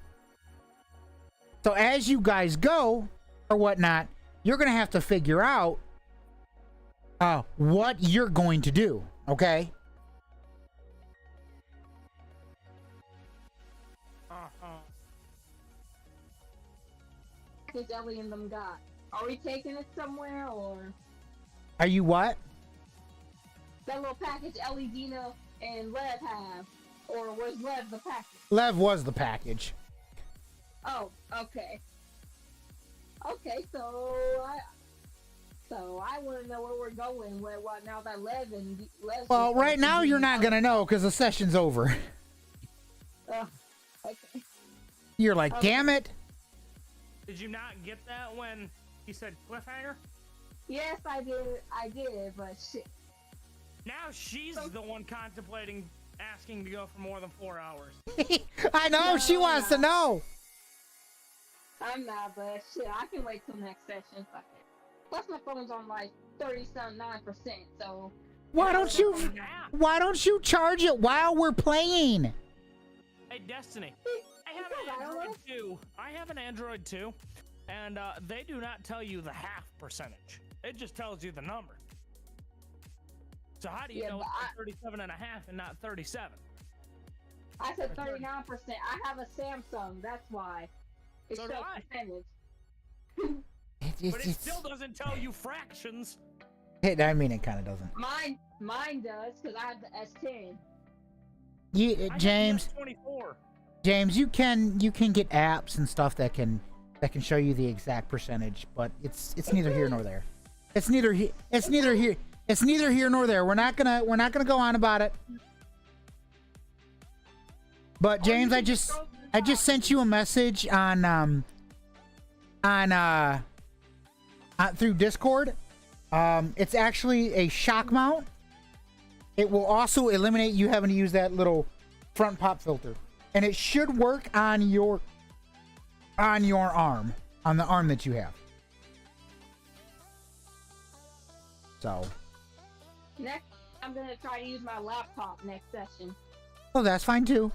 So as you guys go or whatnot, you're going to have to figure out what you're going to do, okay? Package Ellie and them got. Are we taking it somewhere, or Are you what? that little package Ellie, Dina, and Lev have, or was Lev the package? Lev was the package. Oh, okay. Okay, so I want to know where we're going. What now that Lev and Lev? Well, right now you're not going to know because the session's over. Okay. You're like, damn it. Did you not get that when he said cliffhanger? Yes, I did, but shit. Now she's the one contemplating asking to go for more than 4 hours. I know, she wants to know. I'm not, but shit, I can wait till next session. Fuck it. Plus my phone's on like 30-9%, so. Why don't you charge it while we're playing? Hey, Destiny. I have an Android too. I have an Android too, and they do not tell you the half percentage. It just tells you the number. So how do you know it's 37 and a half and not 37? I said 39%. I have a Samsung. That's why. It So shows do I. percentage. But it still doesn't tell you fractions. I mean, it kind of doesn't. Mine does, because I have the S10. James, 24. James, you can get apps and stuff that can show you the exact percentage, but it's neither here nor there. It's neither here nor there. We're not gonna go on about it. But James, I just sent you a message on through Discord. It's actually a shock mount. It will also eliminate you having to use that little front pop filter, and it should work on your arm, on the arm that you have. So Next, I'm gonna try to use my laptop next session. oh, that's fine too.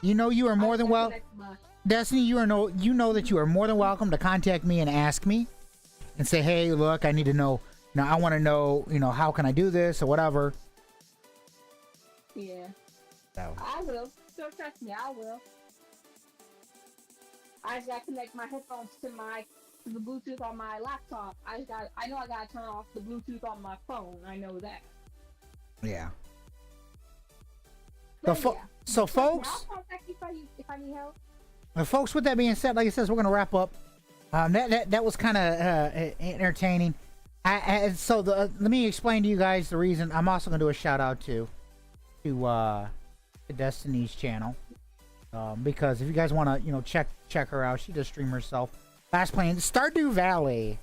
You know, you are more than well, Destiny. You know that you are more than welcome to contact me and ask me, and say, hey, look, I need to know. Now I want to know, how can I do this or whatever. Yeah. So I will. Don't trust me, I will. I just gotta connect my headphones to the Bluetooth on my laptop. I know I gotta turn off the Bluetooth on my phone. I know that. yeah. But So folks, I'll contact you if I need help. folks, with that being said, like I said, we're gonna wrap up. That was kind of entertaining. Let me explain to you guys the reason. I'm also gonna do a shout out to Destiny's channel, because if you guys want to check her out, she does stream herself. Last playing Stardew Valley.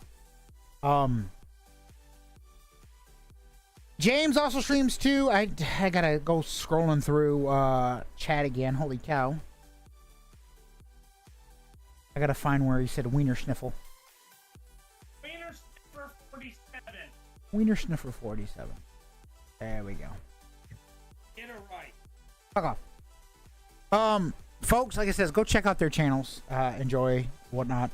James also streams too. I gotta go scrolling through chat again. Holy cow. I gotta find where he said wiener sniffle. Wiener Sniffer 47. Wiener sniffer 47. There we go. Get it right. Fuck off. Folks, like I said, go check out their channels. Enjoy, whatnot.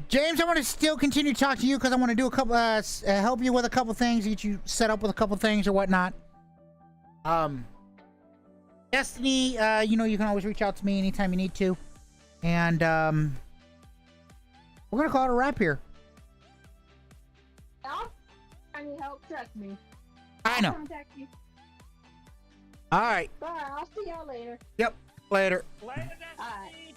James, I want to still continue to talk to you because I want to do a couple, help you with a couple things, get you set up with a couple things or whatnot. Destiny, you know, you can always reach out to me anytime you need to. And, we're going to call it a wrap here. I need help, trust me. I know. I'll contact you. All right. Bye, I'll see y'all later. Yep. Later. Later, Alright. Destiny.